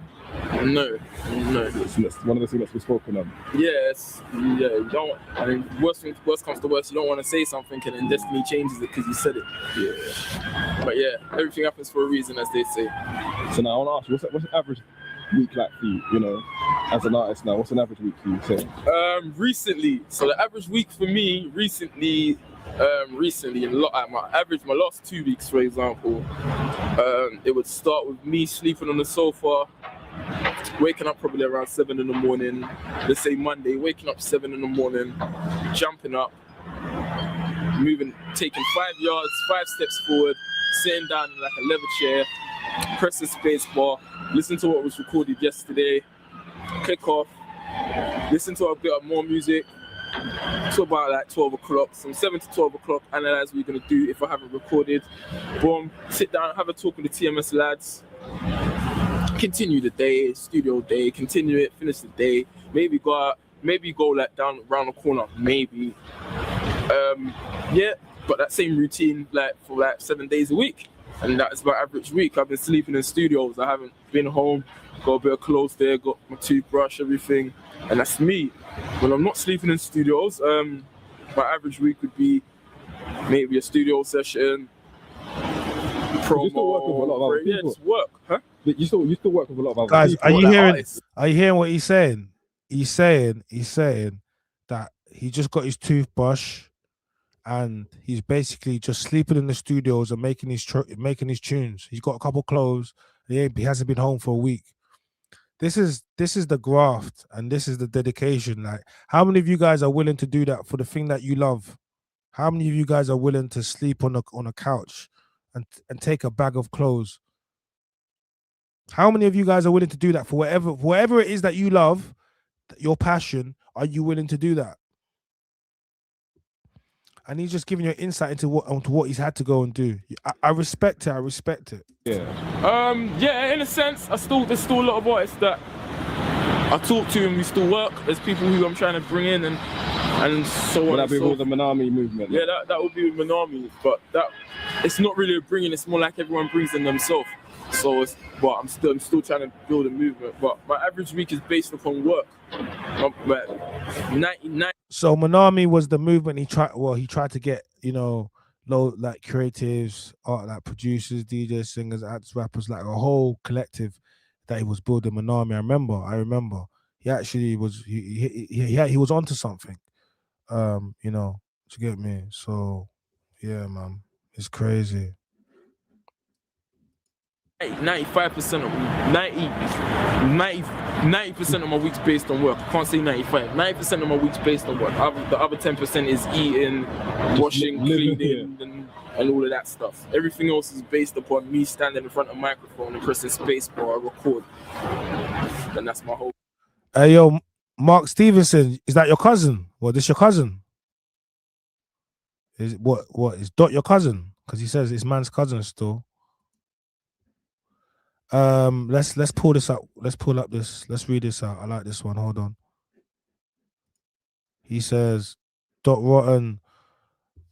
[SPEAKER 2] no.
[SPEAKER 7] It's one of the things that's been spoken of.
[SPEAKER 2] Yes, yeah. You don't. I mean, worst comes to worst, you don't want to say something, and then destiny changes it because you said it. Yeah. But yeah, everything happens for a reason, as they say.
[SPEAKER 7] So now I want to ask you, what's an average week like for you? You know, as an artist now, what's an average week for you? Say.
[SPEAKER 2] Recently, so the average week for me recently, my last 2 weeks, for example, it would start with me sleeping on the sofa, waking up probably around 7 in the morning. Let's say Monday, waking up 7 in the morning, jumping up, taking 5 steps forward, sitting down in like a leather chair, press the space bar, listen to what was recorded yesterday, click off, listen to a bit of more music, to about like 12 o'clock, from 7 to 12 o'clock, analyze what you're gonna do if I haven't recorded. Boom, sit down, have a talk with the TMS lads, continue the day, studio day, continue it, finish the day, maybe go like down around the corner, maybe. Yeah, but that same routine like for like 7 days a week. And that's my average week. I've been sleeping in studios. I haven't been home. Got a bit of clothes there, got my toothbrush, everything. And that's me. When I'm not sleeping in studios, my average week would be maybe a studio session, promo.
[SPEAKER 7] You still work with a lot of other people.
[SPEAKER 2] Yeah, just work, huh?
[SPEAKER 7] You still work with a lot of other
[SPEAKER 1] Guys,
[SPEAKER 7] people.
[SPEAKER 1] Are you hearing what he's saying? He's saying that he just got his toothbrush and he's basically just sleeping in the studios and making his tunes. He's got a couple clothes. He hasn't been home for a week. This is the graft and this is the dedication. Like, how many of you guys are willing to do that for the thing that you love? How many of you guys are willing to sleep on a couch and take a bag of clothes. How many of you guys are willing to do that for whatever it is that you love, your passion? Are you willing to do that? And he's just giving you an insight into what he's had to go and do. I respect it. I respect it.
[SPEAKER 6] Yeah, in a sense, there's still a lot of artists that I talk to and we still work. There's people who I'm trying to bring in and so on.
[SPEAKER 7] Would that be with the Manami movement?
[SPEAKER 6] Yeah, that would be with Manami, but it's not really a bringing. It's more like everyone brings in themselves. So I'm still trying to build a movement. But my average week is based upon work. 99.
[SPEAKER 1] So Manami was the movement he tried to get, low like creatives, like producers, DJs, singers, acts, rappers, like a whole collective that he was building Manami. I remember. He actually was he was onto something. To get me. So yeah, man. It's crazy.
[SPEAKER 6] 95% of 90% of my week's based on work. I can't say 95. 90% of my week's based on work. The other 10% is eating, washing, cleaning, and all of that stuff. Everything else is based upon me standing in front of a microphone and pressing space bar, record. And that's my whole.
[SPEAKER 1] Hey yo, Mark Stevenson, is that your cousin? Well, this your cousin? Is Dot your cousin? Because he says it's man's cousin still. Let's pull this up. Let's pull up this. Let's read this out. I like this one. Hold on. He says, Dot Rotten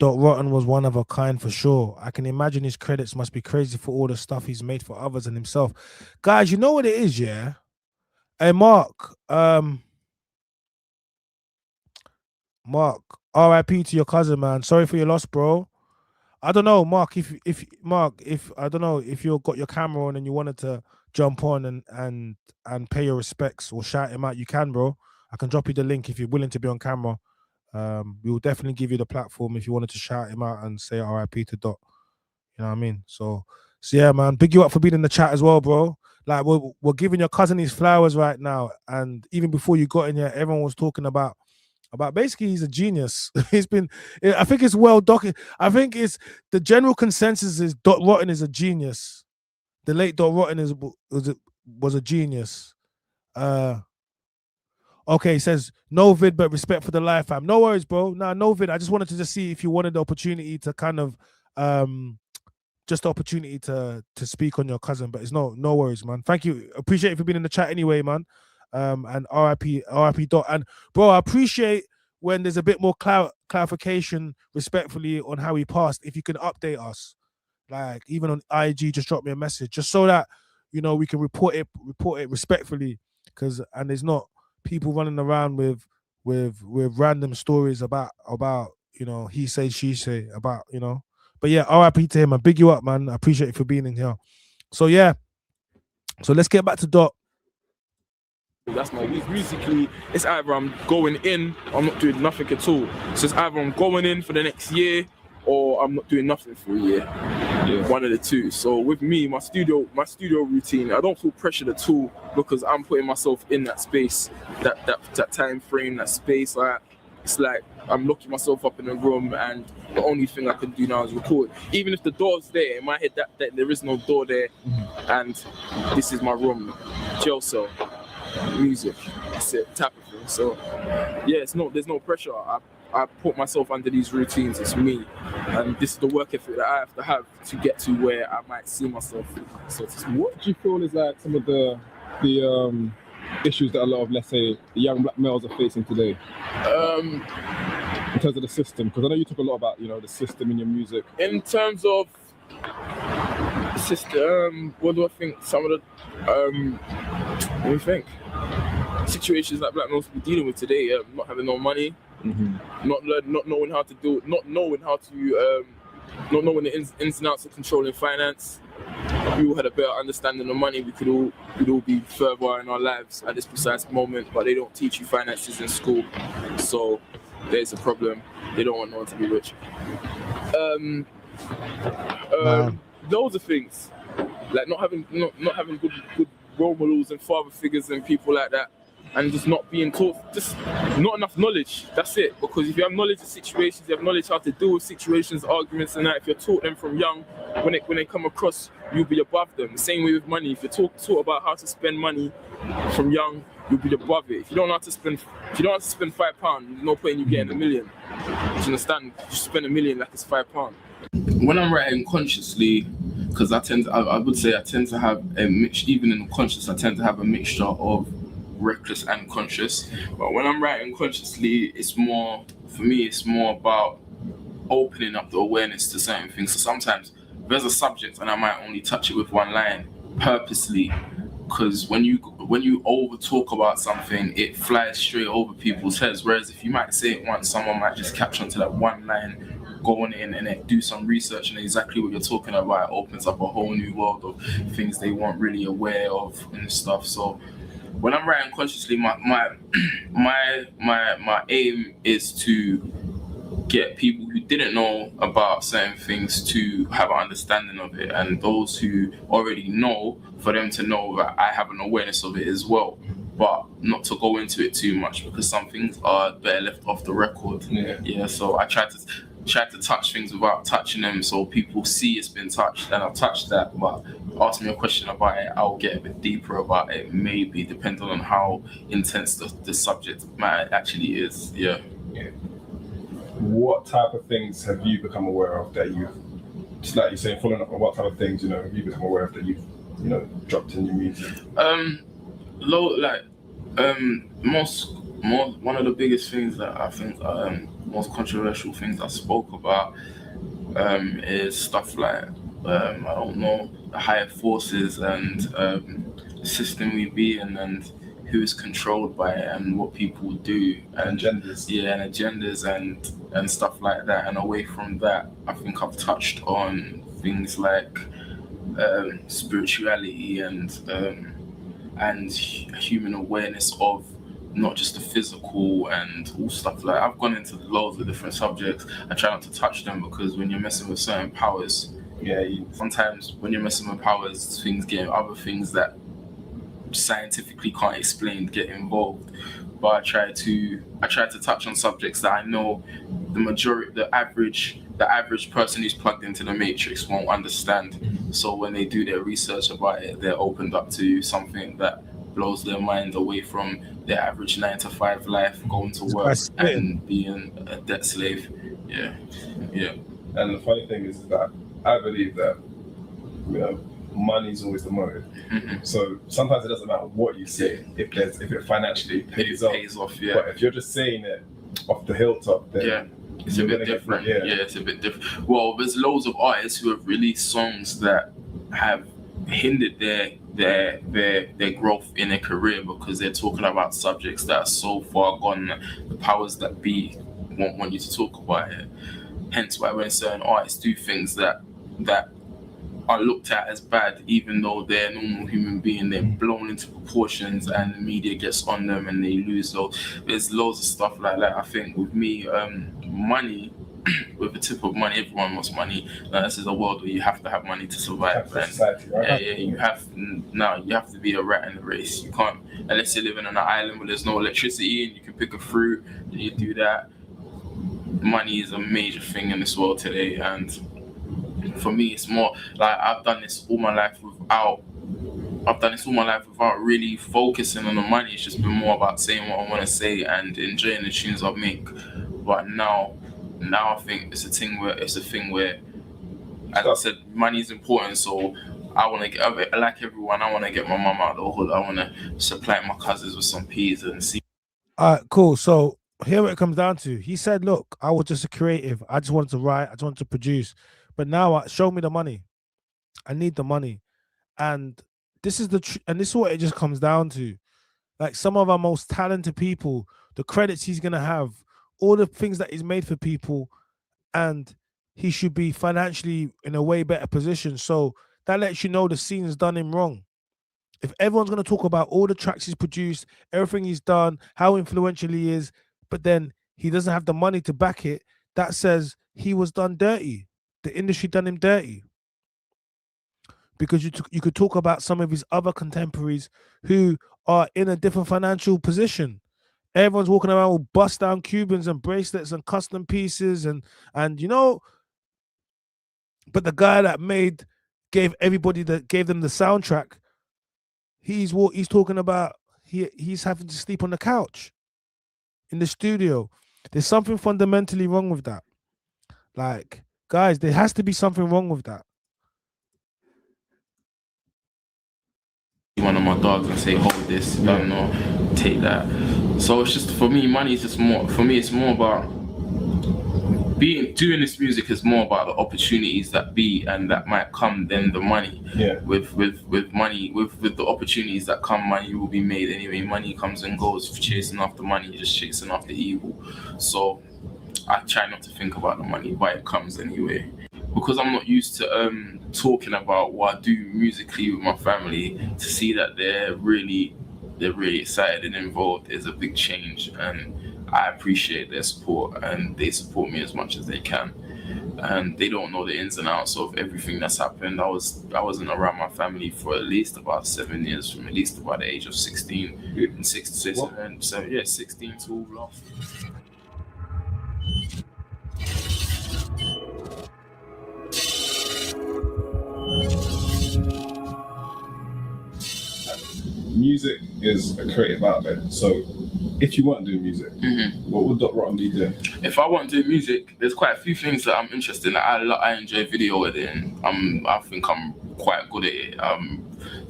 [SPEAKER 1] was one of a kind for sure. I can imagine his credits must be crazy for all the stuff he's made for others and himself. Guys, you know what it is, yeah? Hey, Mark, RIP to your cousin, man. Sorry for your loss, bro. I don't know, Mark, if I don't know if you've got your camera on and you wanted to jump on and pay your respects or shout him out, you can, bro. I can drop you the link if you're willing to be on camera. We will definitely give you the platform if you wanted to shout him out and say RIP to Dot. You know what I mean? So yeah, man, big you up for being in the chat as well, bro. Like we're giving your cousin his flowers right now. And even before you got in here, everyone was talking about basically he's a genius. I think it's well documented. I think it's the general consensus is Dot Rotten is a genius. The late Dot Rotten was a genius. Okay, he says no vid but respect for the life fam. No worries, bro. No vid. I just wanted to see if you wanted the opportunity to kind of just the opportunity to speak on your cousin, but it's no worries, man. Thank you. Appreciate it for being in the chat anyway, man. And RIP Dot. And bro, I appreciate when there's a bit more clarification respectfully on how he passed. If you can update us, like even on IG, just drop me a message, just so that we can report it respectfully. And there's not people running around with random stories about he say, she say about But yeah, RIP to him. I big you up, man. I appreciate you for being in here. So yeah, so let's get back to Dot.
[SPEAKER 6] That's my week. Musically, it's either I'm going in, or I'm not doing nothing at all. So it's either I'm going in for the next year, or I'm not doing nothing for a year. Yeah. One of the two. So with me, my studio routine, I don't feel pressured at all because I'm putting myself in that space, that time frame, that space. It's like I'm locking myself up in a room, and the only thing I can do now is record. Even if the door's there, in my head that there is no door there, and this is my room, jail cell. Music, that's it, type of thing. So yeah, there's no pressure. I put myself under these routines. It's me, and this is the work ethic that I have to have to get to where I might see myself. So
[SPEAKER 7] what do you feel is like some of the issues that a lot of, let's say, the young black males are facing today? In terms of the system, because I know you talk a lot about the system in your music.
[SPEAKER 6] In terms of the system, what do I think? Some of the what do you think? Situations that black males be dealing with today, not having no money, not knowing how to do, not knowing the ins and outs of controlling finance. If we all had a better understanding of money, we could all be further in our lives at this precise moment. But they don't teach you finances in school, so there's a problem. They don't want no one to be rich. Those are things like not having good role models and father figures and people like that. and just not being taught, just not enough knowledge. That's it. Because if you have knowledge of situations, you have knowledge how to deal with situations, arguments, and that. If you're taught them from young, when they come across, you'll be above them. The same way with money. If you're taught about how to spend money from young, you'll be above it. If you don't know how to spend, £5, there's no point in you getting $1 million. Do you understand? You spend $1 million like it's £5. When I'm writing consciously, because I would say I tend to have a mix. Even in conscious, I tend to have a mixture of reckless and conscious. But when I'm writing consciously, it's more about opening up the awareness to certain things. So sometimes there's a subject and I might only touch it with one line purposely, because when you over talk about something, it flies straight over people's heads. Whereas if you might say it once, someone might just catch onto that one line, go on in and then do some research and exactly what you're talking about. It opens up a whole new world of things they weren't really aware of and stuff. So when I'm writing consciously, my aim is to get people who didn't know about certain things to have an understanding of it, and those who already know, for them to know that I have an awareness of it as well, but not to go into it too much, because some things are better left off the record. Yeah, so I try to touch things without touching them, so people see it's been touched, and I'll touch that. But ask me a question about it, I'll get a bit deeper about it, maybe, depending on how intense the subject matter actually is. Yeah.
[SPEAKER 7] What type of things have you become aware of that you've, just like you're saying, following up on what type of things, have you become aware of that you've, dropped in your music?
[SPEAKER 6] One of the biggest things that I think most controversial things I spoke about is stuff like I don't know, the higher forces and the system we be in, and who is controlled by it, and what people do, and
[SPEAKER 7] agendas.
[SPEAKER 6] And agendas and stuff like that. And away from that, I think I've touched on things like spirituality and human awareness of not just the physical and all stuff. Like, I've gone into loads of different subjects. I try not to touch them, because when you're messing with certain powers, sometimes when you're messing with powers, other things that scientifically can't explain get involved. But I try to touch on subjects that I know the average person who's plugged into the matrix won't understand. So when they do their research about it, they're opened up to something that blows their mind away from their average 9-to-5 life, going to work and being a debt slave. Yeah.
[SPEAKER 7] And the funny thing is that I believe that money is always the motive.
[SPEAKER 6] Mm-hmm.
[SPEAKER 7] So sometimes it doesn't matter what you say if it financially pays off.
[SPEAKER 6] Yeah.
[SPEAKER 7] But if you're just saying it off the hilltop, then
[SPEAKER 6] it's a bit different. It's a bit different. Well, there's loads of artists who have released songs that have hindered their growth in their career, because they're talking about subjects that are so far gone, the powers that be won't want you to talk about it. Hence why when certain artists do things that are looked at as bad, even though they're a normal human being, they're blown into proportions and the media gets on them and they lose. So there's loads of stuff like that. I think with me, money, with the tip of money, everyone wants money. This is a world where you have to have money to survive.
[SPEAKER 7] Society, right?
[SPEAKER 6] You have to be a rat in the race. You can't, unless you're living on an island where there's no electricity and you can pick a fruit and you do that. Money is a major thing in this world today, and for me, it's more like I've done this all my life without really focusing on the money. It's just been more about saying what I want to say and enjoying the tunes I make. But now I think it's a thing where, as I said, money is important. So I want to get, like everyone, I want to get my mum out of the hood. I want to supply my cousins with some peas and see.
[SPEAKER 1] All right, cool. So here what it comes down to. He said, look, I was just a creative. I just wanted to write. I just wanted to produce. But now, show me the money. I need the money. And this is and this is what it just comes down to. Like, some of our most talented people, the credits he's going to have, all the things that he's made for people, and he should be financially in a way better position. So that lets you know the scene's done him wrong. If everyone's going to talk about all the tracks he's produced, everything he's done, how influential he is, but then he doesn't have the money to back it, that says he was done dirty. The industry done him dirty. because you could talk about some of his other contemporaries who are in a different financial position. Everyone's walking around with bust down Cubans and bracelets and custom pieces and but the guy that gave them the soundtrack, he's talking about he's having to sleep on the couch in the studio. There's something fundamentally wrong with that. Like, guys, there has to be something wrong with that.
[SPEAKER 8] One of my dogs and say, hold this, take that. So it's just, for me, money is just more, for me it's more about doing this music is more about the opportunities that might come than the money.
[SPEAKER 7] Yeah.
[SPEAKER 8] With money, with the opportunities that come, money will be made anyway. Money comes and goes. Chasing after money, just chasing after evil. So I try not to think about the money, but it comes anyway. Because I'm not used to talking about what I do musically with my family, to see that they're really excited and involved is a big change, and I appreciate their support, and they support me as much as they can. And they don't know the ins and outs of everything that's happened. I wasn't around my family for at least about 7 years, from at least about the age of 16, and 16 to all off.
[SPEAKER 7] Music is a creative outlet. So if you weren't doing music, what would DOTTEN be doing?
[SPEAKER 8] If I weren't doing music, there's quite a few things that I'm interested in. I enjoy video editing. I think I'm quite good at it.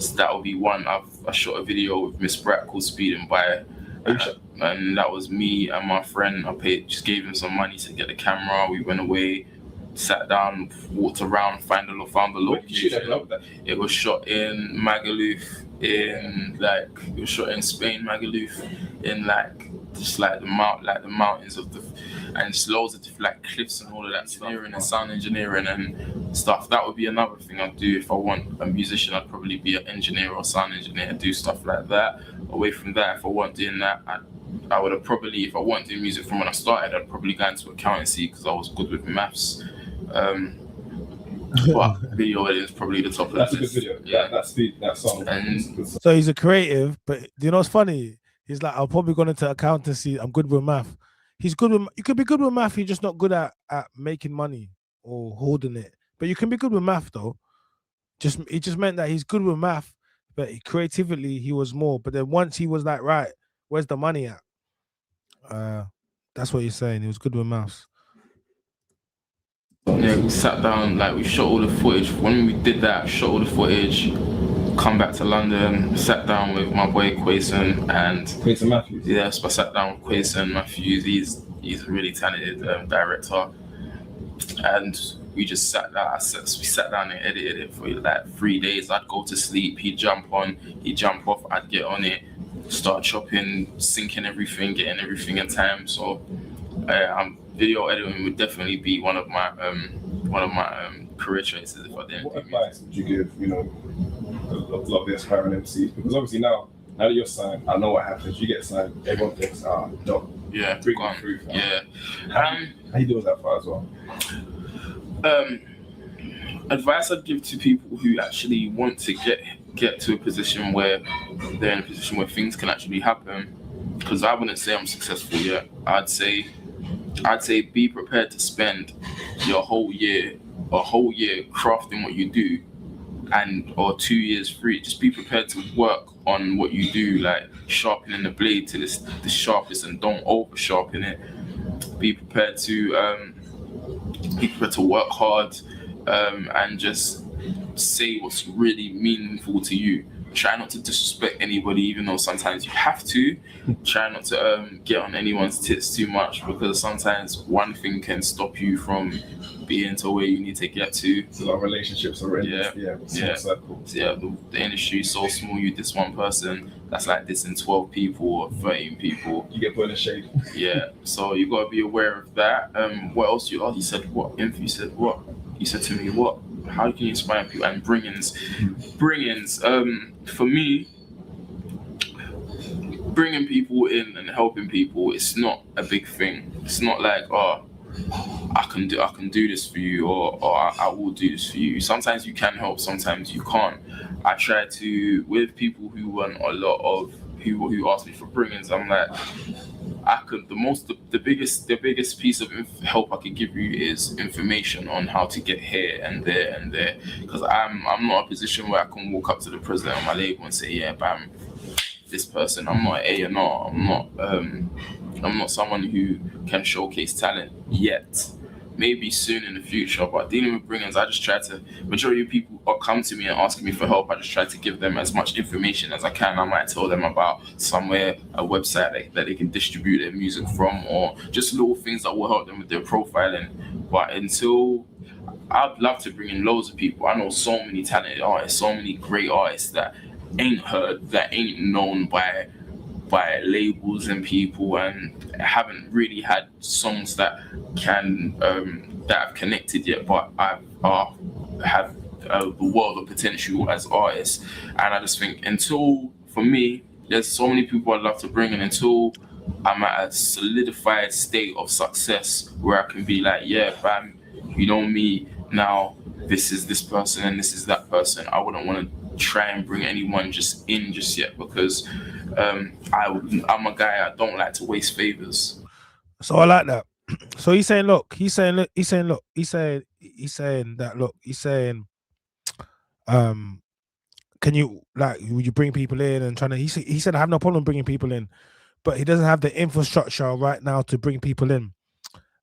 [SPEAKER 8] So that would be one. I shot a video with Miss Brat called Speeding By. And that was me and my friend. Just gave him some money to get the camera. We went away, sat down, walked around, found the location. It was shot in Magaluf, it was shot in Spain, Magaluf, in the mountains and just loads of like cliffs and all of that engineering and sound engineering and stuff. That would be another thing I'd do. If I want a musician, I'd probably be an engineer or sound engineer, do stuff like that. Away from that, if I weren't doing that, I would have probably, if I weren't doing music from when I started, I'd probably go into accountancy because I was good with maths. But video editing is probably the top of
[SPEAKER 7] That's
[SPEAKER 8] the
[SPEAKER 7] a
[SPEAKER 8] list.
[SPEAKER 7] good video.
[SPEAKER 8] Yeah.
[SPEAKER 7] That song.
[SPEAKER 1] So he's a creative, but you know what's funny? He's like, I'll probably go into accountancy. I'm good with math. He's good with. You could be good with math. You're just not good at making money or holding it. But you can be good with math though. It just meant that he's good with math, but creatively he was more. But then once he was like, right, where's the money at? That's what you're saying. He was good with maths.
[SPEAKER 8] Yeah, we sat down, we shot all the footage. When we did that, shot all the footage, come back to London, sat down with my boy Quayson and
[SPEAKER 7] Quayson Matthews.
[SPEAKER 8] Yes, I sat down with Quayson Matthews. He's a really talented director, and we just sat down. We sat down and edited it for 3 days. I'd go to sleep, he'd jump on, he'd jump off, I'd get on it, start chopping, syncing everything, getting everything in time. So video editing would definitely be one of my career choices if I didn't.
[SPEAKER 7] What advice would you give, a lot of the aspiring MCs? Because obviously now that you're signed, I know what happens. You get signed, everyone thinks, dope.
[SPEAKER 8] Yeah,
[SPEAKER 7] bring me through.
[SPEAKER 8] Yeah.
[SPEAKER 7] How you deal with that part as well?
[SPEAKER 8] Advice I'd give to people who actually want to get to a position where they're in a position where things can actually happen, because I wouldn't say I'm successful yet. I'd say be prepared to spend a whole year crafting what you do, or 2 years free. Just be prepared to work on what you do, like sharpening the blade to the sharpest, and don't over sharpen it. Be prepared to work hard, and just say what's really meaningful to you. Try not to disrespect anybody, even though sometimes you have to. Try not to get on anyone's tits too much, because sometimes one thing can stop you from being to where you need to get to.
[SPEAKER 7] It's a lot of relationships already.
[SPEAKER 8] Yeah. The industry is so small. You diss one person, that's like dissing 12 people or 13 people.
[SPEAKER 7] You get put in a shade.
[SPEAKER 8] Yeah, so you gotta be aware of that. What else? He said what? You said what? You said to me what? How can you inspire people? And bring-ins. For me, bringing people in and helping people, it's not a big thing. It's not like, I can do this for you, or I will do this for you. Sometimes you can help, sometimes you can't. I try to, with people who want a lot of people who ask me for bringings, I'm like, the biggest piece of help I can give you is information on how to get here and there, because I'm not in a position where I can walk up to the president of my label and say, yeah, bam, this person. I'm not an A&R. I'm not someone who can showcase talent yet. Maybe soon in the future, but dealing with bringings, I just try to, majority of people come to me and asking me for help, I just try to give them as much information as I can. I might tell them about somewhere, a website that they can distribute their music from, or just little things that will help them with their profiling. But I'd love to bring in loads of people. I know so many talented artists, so many great artists that ain't heard, that ain't known by labels and people, and haven't really had songs that have connected yet, but have the world of potential as artists. And I just think for me, there's so many people I'd love to bring in until I'm at a solidified state of success where I can be like, yeah, fam, you know me now, this is this person and this is that person. I wouldn't want to try and bring anyone just yet, because I'm a guy, I don't like to waste favors.
[SPEAKER 1] So I like that. So he's saying that, can you, like, would you bring people in and he said I have no problem bringing people in, but he doesn't have the infrastructure right now to bring people in.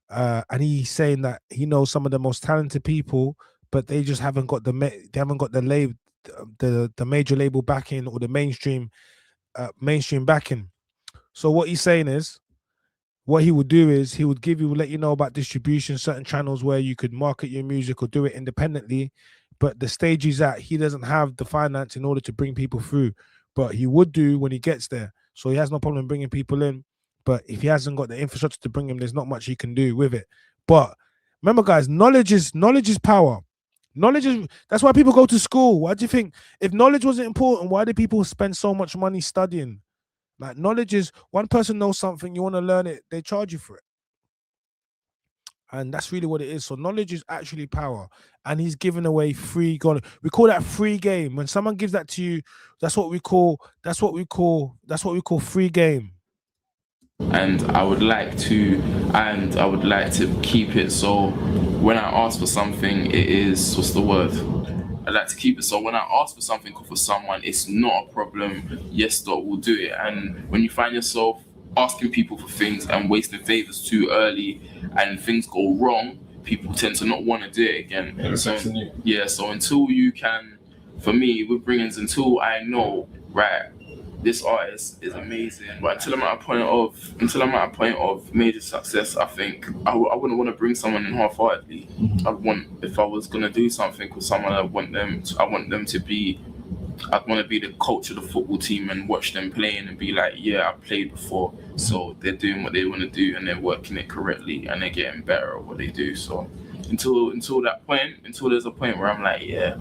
[SPEAKER 1] And he's saying that he knows some of the most talented people, but they just haven't got the major label backing or the mainstream backing. So what he's saying is, what he would do is he would let you know about distribution, certain channels where you could market your music or do it independently. But the stage he's at, he doesn't have the finance in order to bring people through. But he would do when he gets there. So he has no problem bringing people in. But if he hasn't got the infrastructure to bring him, there's not much he can do with it. But remember, guys, knowledge is power. That's why people go to school. Why do you think, if knowledge wasn't important, why do people spend so much money studying? Like, knowledge is, one person knows something, you want to learn it, they charge you for it. And that's really what it is. So knowledge is actually power. And he's giving away free gold. We call that free game. When someone gives that to you, that's what we call free game.
[SPEAKER 8] And I would like to keep it so when I ask for something, it is, I'd like to keep it so when I ask for something for someone, it's not a problem. Yes, Dot will do it. And when you find yourself asking people for things and wasting favors too early and things go wrong, people tend to not want to do it again. So until you can, for me, with bringings, until I know, right, this artist is amazing, but until I'm at a point of major success, I think I wouldn't want to bring someone in half-heartedly. If I was gonna do something with someone, I'd want to be the coach of the football team and watch them playing and be like, yeah, I played before, so they're doing what they want to do and they're working it correctly and they're getting better at what they do. So until there's a point where I'm like, yeah,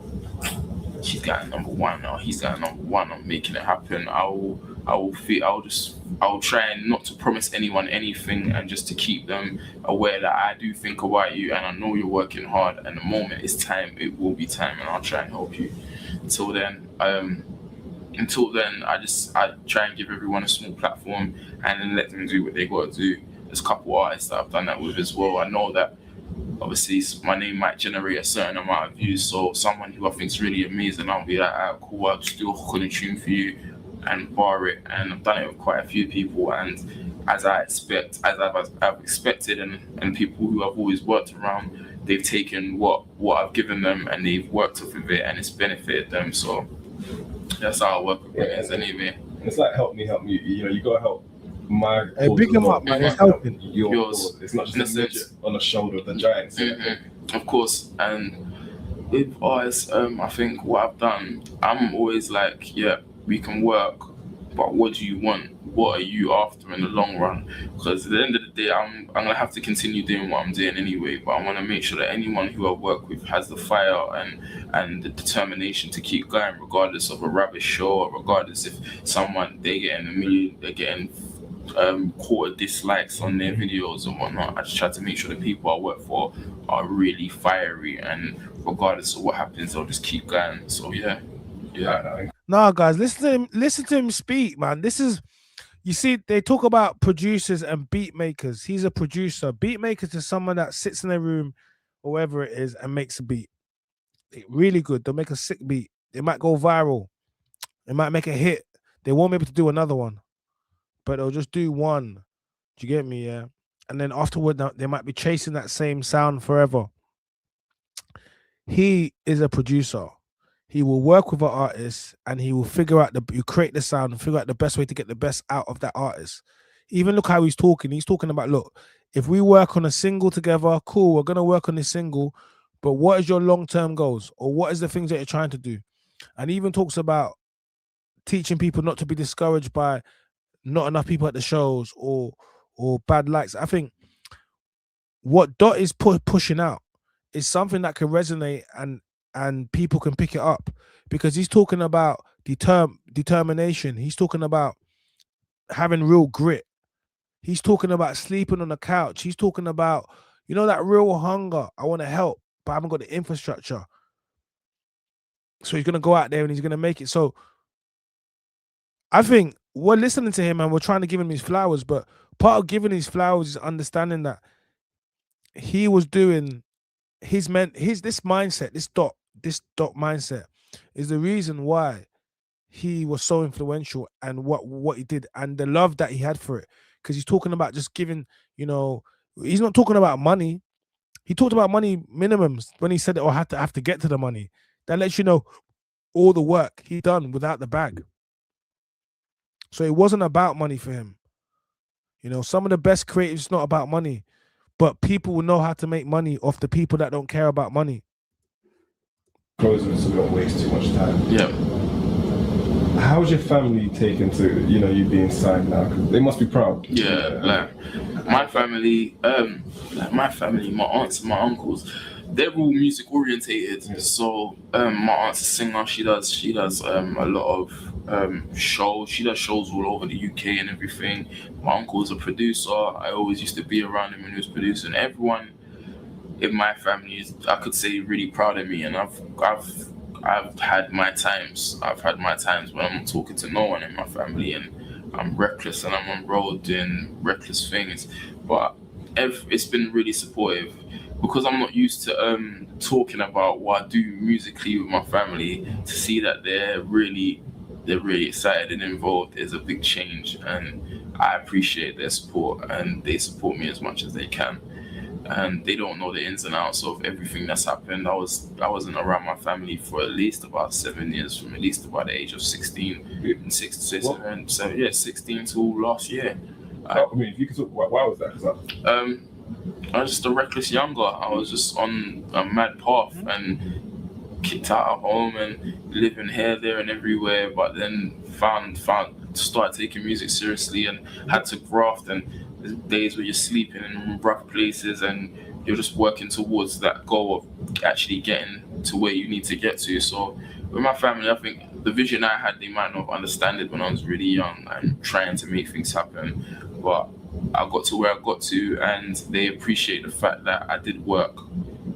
[SPEAKER 8] she's got number one or he's got number one, I'm making it happen, I'll try and not to promise anyone anything, and just to keep them aware that I do think about you and I know you're working hard, and the moment it's time, it will be time, and I'll try and help you. Until then, I try and give everyone a small platform and then let them do what they got to do. There's a couple artists that I've done that with as well. I know that obviously my name might generate a certain amount of views, so someone who I think is really amazing, I'll be like, ah, cool, I'll just do a hook on a tune for you and bar it. And I've done it with quite a few people, and as I've expected, and people who I've always worked around, they've taken what I've given them and they've worked off of it and it's benefited them. So that's how I work with bringings anyway.
[SPEAKER 7] It's like help me, you know, you gotta help my
[SPEAKER 1] big them up, man. It's helping
[SPEAKER 7] yours. It's not just a midget on the shoulder of the giants.
[SPEAKER 8] Of course. And with artists, I think what I've done, I'm always like, yeah, we can work, but what do you want? What are you after in the long run? Because at the end of the day, I'm gonna have to continue doing what I'm doing anyway, but I want to make sure that anyone who I work with has the fire and the determination to keep going, regardless of a rubbish show, or regardless if someone, they're getting 1 million, they're getting quarter dislikes on their videos and whatnot. I just try to make sure the people I work for are really fiery, and regardless of what happens, they'll just keep going. So yeah.
[SPEAKER 1] Nah, guys, listen to him speak, man. This is, you see, they talk about producers and beat makers. He's a producer. Beat makers is someone that sits in their room or wherever it is and makes a beat. Really good. They'll make a sick beat. They might go viral. They might make a hit. They won't be able to do another one, but they'll just do one. Do you get me? Yeah. And then afterward, they might be chasing that same sound forever. He is a producer. He will work with an artist and he will figure out you create the sound and figure out the best way to get the best out of that artist. Even look how he's talking. He's talking about, look, if we work on a single together, cool, we're going to work on this single, but what is your long-term goals? Or what is the things that you're trying to do? And he even talks about teaching people not to be discouraged by not enough people at the shows or bad likes. I think what Dot is pushing out is something that can resonate and people can pick it up, because he's talking about determination. He's talking about having real grit. He's talking about sleeping on the couch. He's talking about, you know, that real hunger. I want to help, but I haven't got the infrastructure. So he's going to go out there and he's going to make it. So I think we're listening to him and we're trying to give him his flowers, but part of giving his flowers is understanding that he was doing this mindset, this dot mindset is the reason why he was so influential and what he did and the love that he had for it. Because he's talking about just giving, you know, he's not talking about money. He talked about money minimums when he said it, or have to get to the money. That lets you know all the work he done without the bag. So it wasn't about money for him. You know, some of the best creatives, not about money, but people will know how to make money off the people that don't care about money.
[SPEAKER 7] Closing so we don't waste too much time.
[SPEAKER 8] Yeah.
[SPEAKER 7] How's your family taken to, you know, you being signed now? 'Cause they must be proud.
[SPEAKER 8] Yeah, like my family, my aunts and my uncles, they're all music orientated. Yeah. So my aunt's a singer. She does a lot of shows. She does shows all over the UK and everything. My uncle's a producer. I always used to be around him when he was producing. Everyone in my family is, I could say, really proud of me, and I've had my times. I've had my times when I'm not talking to no one in my family and I'm reckless and I'm on road doing reckless things. But it's been really supportive because I'm not used to talking about what I do musically with my family. To see that they're really excited and involved is a big change, and I appreciate their support, and they support me as much as they can. And they don't know the ins and outs of everything that's happened. I wasn't around my family for at least about 7 years, from at least about the age of 16, 16 till last year.
[SPEAKER 7] I mean, if you could talk, why was that?
[SPEAKER 8] I was just a reckless younger. I was just on a mad path and kicked out of home and living here, there, and everywhere. But then started taking music seriously and had to graft. And there's days where you're sleeping in rough places and you're just working towards that goal of actually getting to where you need to get to. So with my family, I think the vision I had, they might not understand it when I was really young and trying to make things happen. But I got to where I got to, and they appreciate the fact that I did work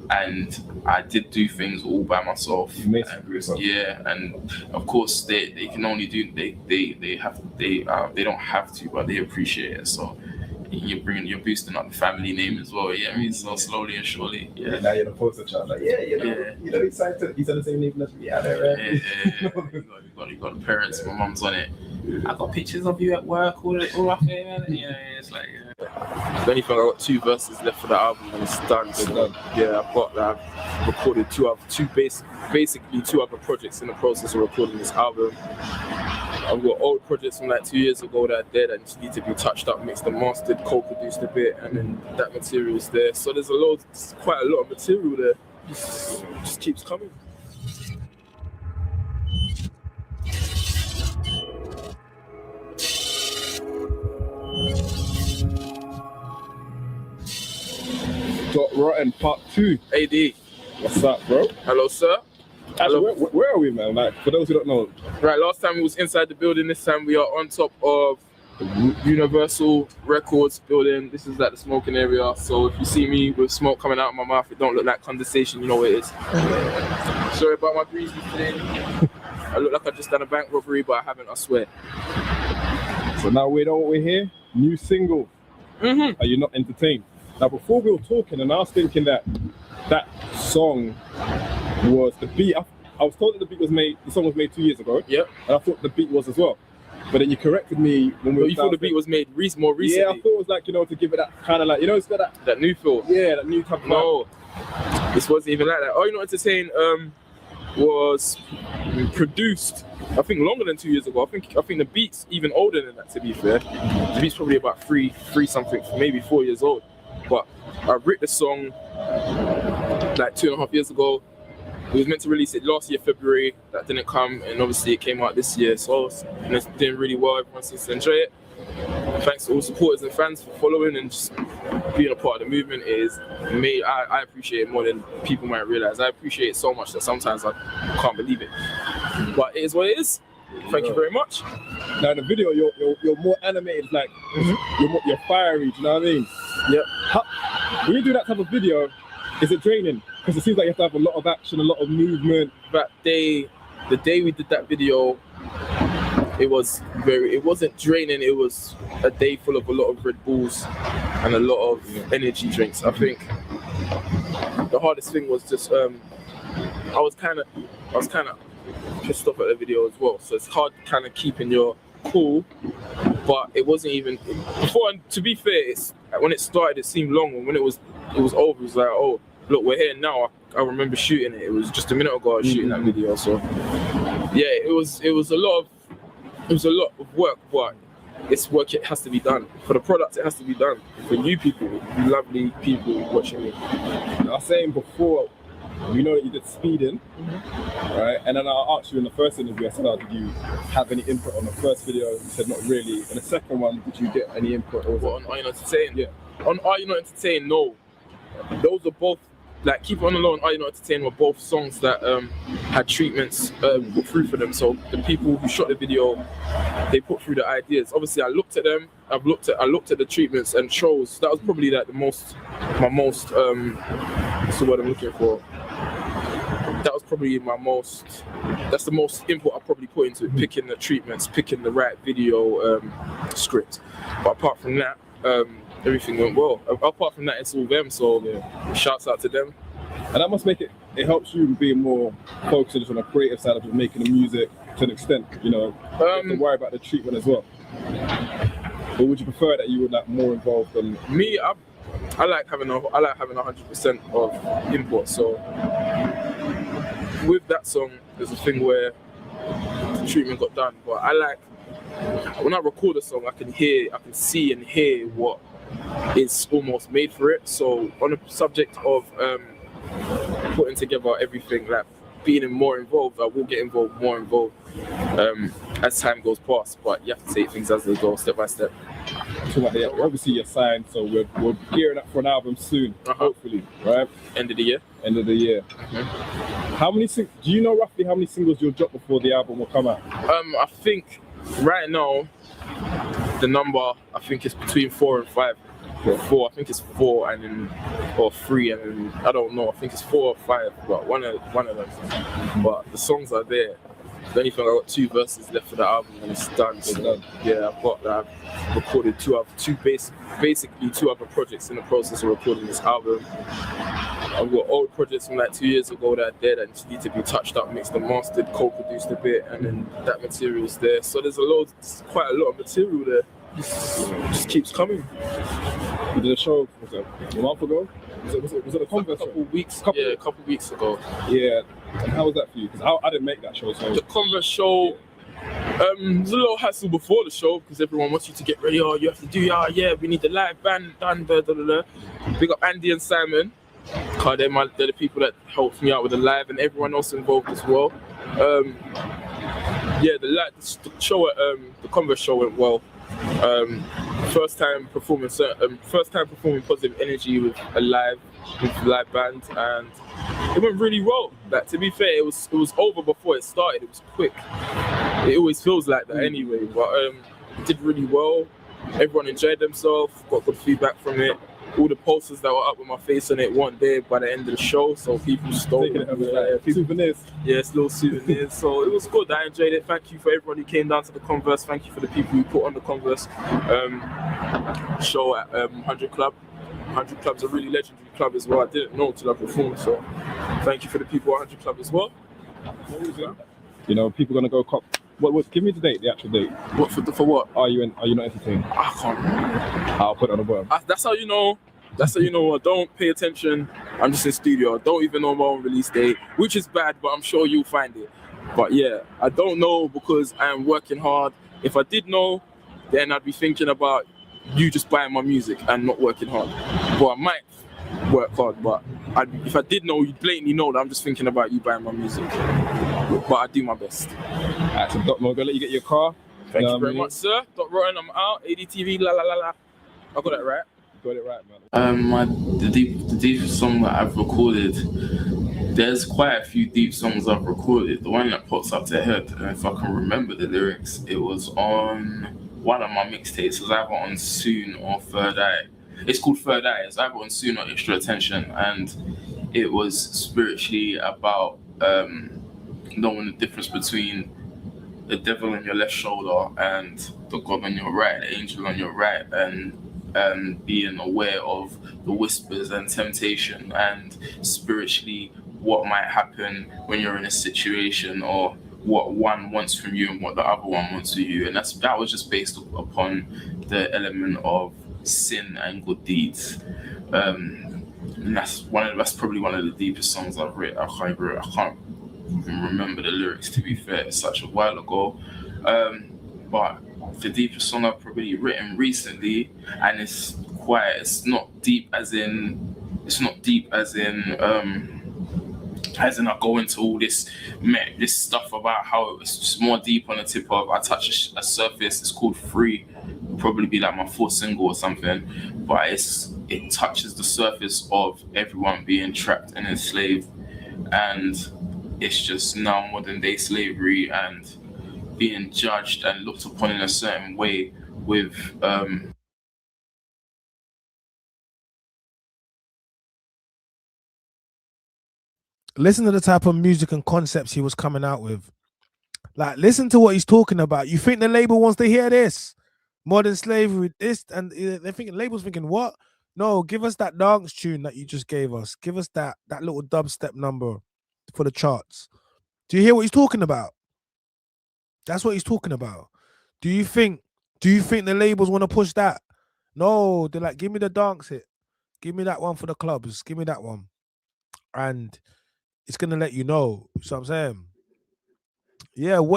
[SPEAKER 8] and I did do things all by myself.
[SPEAKER 7] You made it yourself.
[SPEAKER 8] Yeah, and of course they can only do they don't have to, but they appreciate it. So you're boosting up the family name as well. Yeah, I mean, so slowly and surely. Yeah.
[SPEAKER 7] Now you're the poster child. Like, you know, he's said the same name as me.
[SPEAKER 8] Yeah. You got the parents. My mum's on it. I got pictures of you at work. All up there, man. Yeah, it's like.
[SPEAKER 6] If anything, I got 2 verses left for the album and it's done. So, yeah, I've recorded basically two other projects in the process of recording this album. I've got old projects from like 2 years ago that are dead and just need to be touched up, mixed and mastered, co-produced a bit, and then that material is there. So there's quite a lot of material there. Just keeps coming.
[SPEAKER 7] DOTTEN Part 2.
[SPEAKER 8] AD.
[SPEAKER 7] What's up, bro?
[SPEAKER 8] Hello, sir.
[SPEAKER 7] Actually, where are we, man? Like, for those who don't know.
[SPEAKER 8] Right, last time we was inside the building. This time we are on top of the Universal Records building. This is like the smoking area. So if you see me with smoke coming out of my mouth, it don't look like condensation. You know what it is. Sorry about my breezy today. I look like I just done a bank robbery, but I haven't. I swear.
[SPEAKER 7] So now we know what we're here. New single. Are You Not Entertained? Now before we were talking, and I was thinking that song was the beat. I was told that the song was made 2 years ago.
[SPEAKER 8] Yep.
[SPEAKER 7] And I thought the beat was as well. But then you corrected me when we were.
[SPEAKER 8] You thought the beat was made more recently?
[SPEAKER 7] Yeah, I thought it was like, you know, to give it that kind of like, you know, it's got
[SPEAKER 8] that new feel.
[SPEAKER 7] Yeah, that new type of
[SPEAKER 8] No, this wasn't even like that. Oh, You Not Entertained was produced, I think, longer than 2 years ago. I think the beat's even older than that, to be fair. The beat's probably about three something, maybe 4 years old. But I wrote the song like 2.5 years ago. We was meant to release it last year, February. That didn't come, and obviously it came out this year. So it's doing really well. Everyone seems to enjoy it. Thanks to all supporters and fans for following and just being a part of the movement. I appreciate it more than people might realize. I appreciate it so much that sometimes I can't believe it. But it is what it is. Thank you very much.
[SPEAKER 7] Now in the video, you're more animated, like you're fiery. Do you know what I mean?
[SPEAKER 8] Yep.
[SPEAKER 7] When you do that type of video, is it draining? Because it seems like you have to have a lot of action, a lot of movement.
[SPEAKER 8] The day we did that video, it wasn't draining. It was a day full of a lot of Red Bulls and a lot of energy drinks. I think the hardest thing was just I was kind of pissed off at the video as well. So it's hard kind of keeping your cool, but it wasn't even before. To be fair, when it started, it seemed long, and when it was over, it was like, oh, look, we're here now. I remember shooting it. It was just a minute ago I was shooting that video. So yeah, it was a lot of work, but it's work. It has to be done for the product. It has to be done for you people, you lovely people watching me.
[SPEAKER 7] I was saying before, you know that you did Speeding, right? And then I asked you in the first interview, I said, did you have any input on the first video? You said not really. In the second one, did you get any input?
[SPEAKER 8] On Are You Not Entertained?
[SPEAKER 7] Yeah.
[SPEAKER 8] On Are You Not Entertained? No. Those are both, like, Keep It On the Low and Are You Not Entertained were both songs that had treatments put through for them. So the people who shot the video, they put through the ideas. Obviously, I looked at them. I looked at the treatments and shows. That was probably like what's the word I'm looking for? That was probably that's the most input I probably put into it, picking the treatments, picking the right video script. But apart from that, everything went well. Apart from that, it's all them, so shouts out to them.
[SPEAKER 7] And that must make it helps you being more focused on the creative side of just making the music to an extent, you know, you have to worry about the treatment as well. Or would you prefer that you were like more involved than
[SPEAKER 8] me? I like having 100% of input. So with that song, there's a thing where the treatment got done, but I like when I record a song, I can see and hear what is almost made for it. So on the subject of putting together everything, like being more involved, I will get more involved as time goes past. But you have to take things as they go, step by step.
[SPEAKER 7] So obviously you're signed, so we're gearing up for an album soon, hopefully, right?
[SPEAKER 8] End of the year.
[SPEAKER 7] How many do you know roughly how many singles you'll drop before the album will come out?
[SPEAKER 8] I think right now the number I think is between 4 and 5. I think it's 4 and then or 3 and then I don't know. I think it's 4 or 5, but one of them. But the songs are there. The only thing, I got 2 verses left for the album and it's done. So yeah, I've recorded basically 2 other projects in the process of recording this album. I've got old projects from like 2 years ago that are there that just need to be touched up, mixed and mastered, co-produced a bit, and then that material is there. So there's quite a lot of material there. Just keeps coming.
[SPEAKER 7] You did a show, was it a month ago? Was it a Converse show?
[SPEAKER 8] A couple weeks ago.
[SPEAKER 7] Yeah. And how was that for you? Because I didn't make that show. So.
[SPEAKER 8] The Converse show, there's a little hassle before the show because everyone wants you to get ready. Oh, you have to do, we need the live band done. Big up Andy and Simon. They're the people that helped me out with the live and everyone else involved as well. The show at the Converse show went well. First time performing Positive Energy with a live band, and it went really well. Like, to be fair, it was over before it started. It was quick. It always feels like that anyway. But
[SPEAKER 6] did really well. Everyone enjoyed themselves, got good feedback from it. All the posters that were up with my face on it weren't there by the end of the show, so people stole them.
[SPEAKER 7] Souvenirs.
[SPEAKER 6] Yes, little souvenirs. So it was good. I enjoyed it. Thank you for everyone who came down to the Converse. Thank you for the people who put on the Converse show at 100 Club. 100 Club's a really legendary club as well. I didn't know until I performed, so thank you for the people at 100 Club as well. What was that?
[SPEAKER 7] You know, people gonna go cop. What? Give me the date, the actual date.
[SPEAKER 6] What for what?
[SPEAKER 7] Are you not entertained?
[SPEAKER 6] I can't remember.
[SPEAKER 7] I'll put it on the bottom.
[SPEAKER 6] That's how you know. That's how you know. I don't pay attention. I'm just in studio. I don't even know my own release date, which is bad, but I'm sure you'll find it. But yeah, I don't know because I am working hard. If I did know, then I'd be thinking about you just buying my music and not working hard. But I might work hard, but if I did know, you'd blatantly know that I'm just thinking about you buying my music. But I do my best.
[SPEAKER 7] Alright, so Doc, I'm gonna let you get your car.
[SPEAKER 6] Thank you very much, sir. Dot Rotten, I'm out. ADTV, la la la la. I got that right.
[SPEAKER 7] Got it right, man.
[SPEAKER 8] The deepest song that I've recorded, there's quite a few deep songs I've recorded. The one that pops up to head, and if I can remember the lyrics, it was on one of my mixtapes. It was either on Soon or Third Eye. It's called Third Eye. It's either on Soon or Extra Attention, and it was spiritually about knowing the difference between the devil on your left shoulder and the God on your right, the angel on your right, and being aware of the whispers and temptation and spiritually what might happen when you're in a situation or what one wants from you and what the other one wants from you. And that was just based upon the element of sin and good deeds. And that's probably one of the deepest songs I've written. I can't even remember the lyrics, to be fair. It's such a while ago. But the deepest song I've probably written recently, and it's not deep as in I go into all this stuff about how it's just more deep on the tip of I touch a surface. It's called Free. It'll probably be like my fourth single or something, but it touches the surface of everyone being trapped and enslaved, and it's just now modern day slavery and being judged and looked upon in a certain way with
[SPEAKER 1] Listen to the type of music and concepts he was coming out with. Like, listen to what he's talking about. You think the label wants to hear this? Modern slavery, this, and they're thinking, label's thinking, what? No, give us that dance tune that you just gave us. Give us that little dubstep number for the charts. Do you hear what he's talking about? That's what he's talking about. Do you think the labels want to push that? No, they're like, give me the dance hit. Give me that one for the clubs. Give me that one. And it's gonna let you know. So I'm saying, JL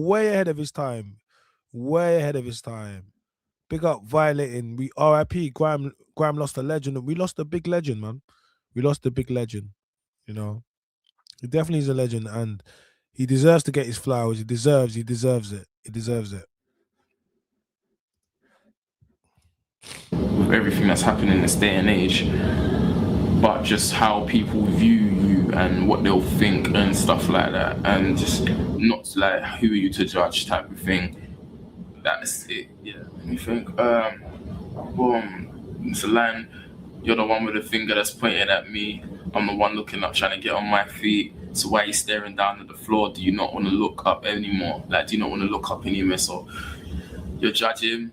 [SPEAKER 1] way ahead of his time. Way ahead of his time. Big up Violating. We RIP. Grime lost a legend. We lost a big legend, man. We lost a big legend. You know, he definitely is a legend, and he deserves to get his flowers. He deserves it. He deserves it.
[SPEAKER 8] With everything that's happening in this day and age, but just how people view you and what they'll think and stuff like that, and just not like who are you to judge type of thing. That's it. Yeah. Let me think. Boom. It's a line. You're the one with the finger that's pointed at me. I'm the one looking up, trying to get on my feet. So why are you staring down at the floor? Do you not want to look up anymore? Like, do you not want to look up anymore? So you're judging.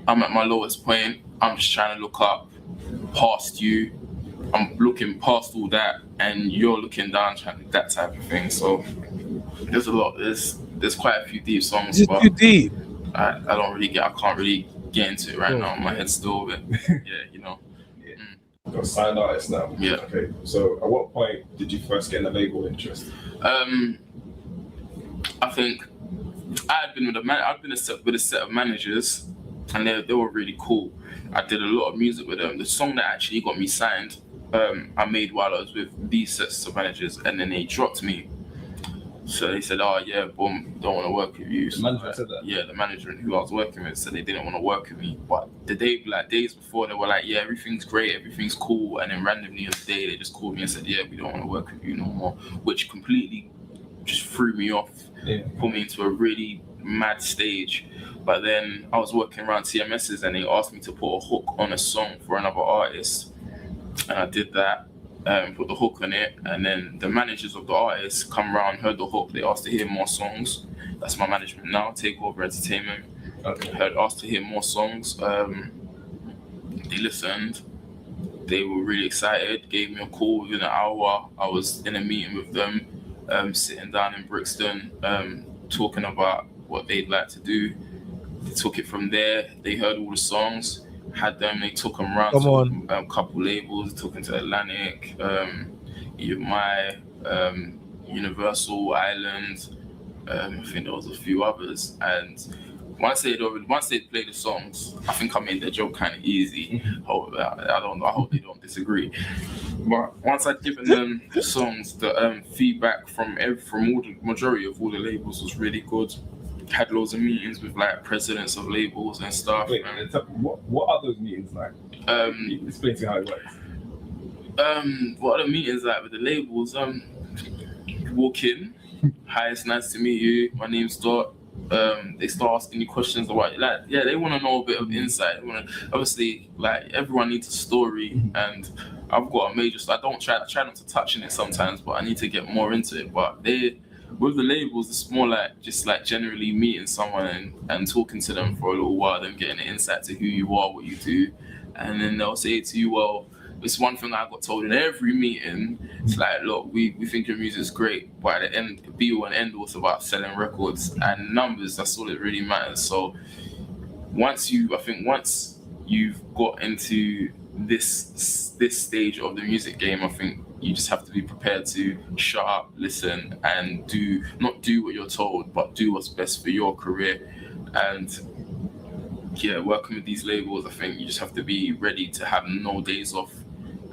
[SPEAKER 8] I'm at my lowest point. I'm just trying to look up past you. I'm looking past all that, and you're looking down, trying to that type of thing. So there's a lot. There's quite a few deep songs,
[SPEAKER 1] It's
[SPEAKER 8] but
[SPEAKER 1] too deep.
[SPEAKER 8] I can't really get into it right now. My head's still a bit, you know.
[SPEAKER 7] Got a signed artist now.
[SPEAKER 8] Yeah.
[SPEAKER 7] Okay. So at what point did you first get the label interest?
[SPEAKER 8] I think I'd been with a set of managers, and they were really cool. I did a lot of music with them. The song that actually got me signed, I made while I was with these sets of managers, and then they dropped me. So they said, "Oh yeah, boom, don't want to work with you."
[SPEAKER 7] The manager said that?
[SPEAKER 8] Yeah, the manager who I was working with said they didn't want to work with me. But days before, they were like, "Yeah, everything's great, everything's cool," and then randomly on the day, they just called me and said, "Yeah, we don't want to work with you no more," which completely just threw me off.
[SPEAKER 7] Yeah.
[SPEAKER 8] Put me into a really mad stage. But then I was working around TMS's and they asked me to put a hook on a song for another artist. And I did that, put the hook on it. And then the managers of the artists come around, heard the hook. They asked to hear more songs. That's my management now, Takeover Entertainment. Asked to hear more songs. They listened. They were really excited, gave me a call within an hour. I was in a meeting with them, sitting down in Brixton, talking about what they'd like to do. They took it from there. They heard all the songs, they took them around to a couple labels, took them to Atlantic, EMI, Universal Island, I think there was a few others. And once they played the songs, I think I made their job kind of easy. I don't know. I hope they don't disagree. But once I'd given them the songs, the feedback from all the majority of all the labels was really good. Had loads of meetings with like presidents of labels and stuff.
[SPEAKER 7] Wait, what are those meetings like? Explain to me how it works.
[SPEAKER 8] What are the meetings like with the labels? You walk in, hi, it's nice to meet you. My name's Dot. They start asking you questions about they want to know a bit of insight. Obviously, like everyone needs a story, and I've got a major. So I try not to touch on it sometimes, but I need to get more into it. But with the labels, it's more like just like generally meeting someone and talking to them for a little while, then getting an insight to who you are, what you do, and then they'll say to you, well, it's one thing I got told in every meeting. It's like, look, we think your music's great, but at the end, be all and end all, it's about selling records and numbers. That's all it really matters. So once you've got into this stage of the music game, I think you just have to be prepared to shut up, listen, and not do what you're told, but do what's best for your career. And yeah, working with these labels, I think you just have to be ready to have no days off.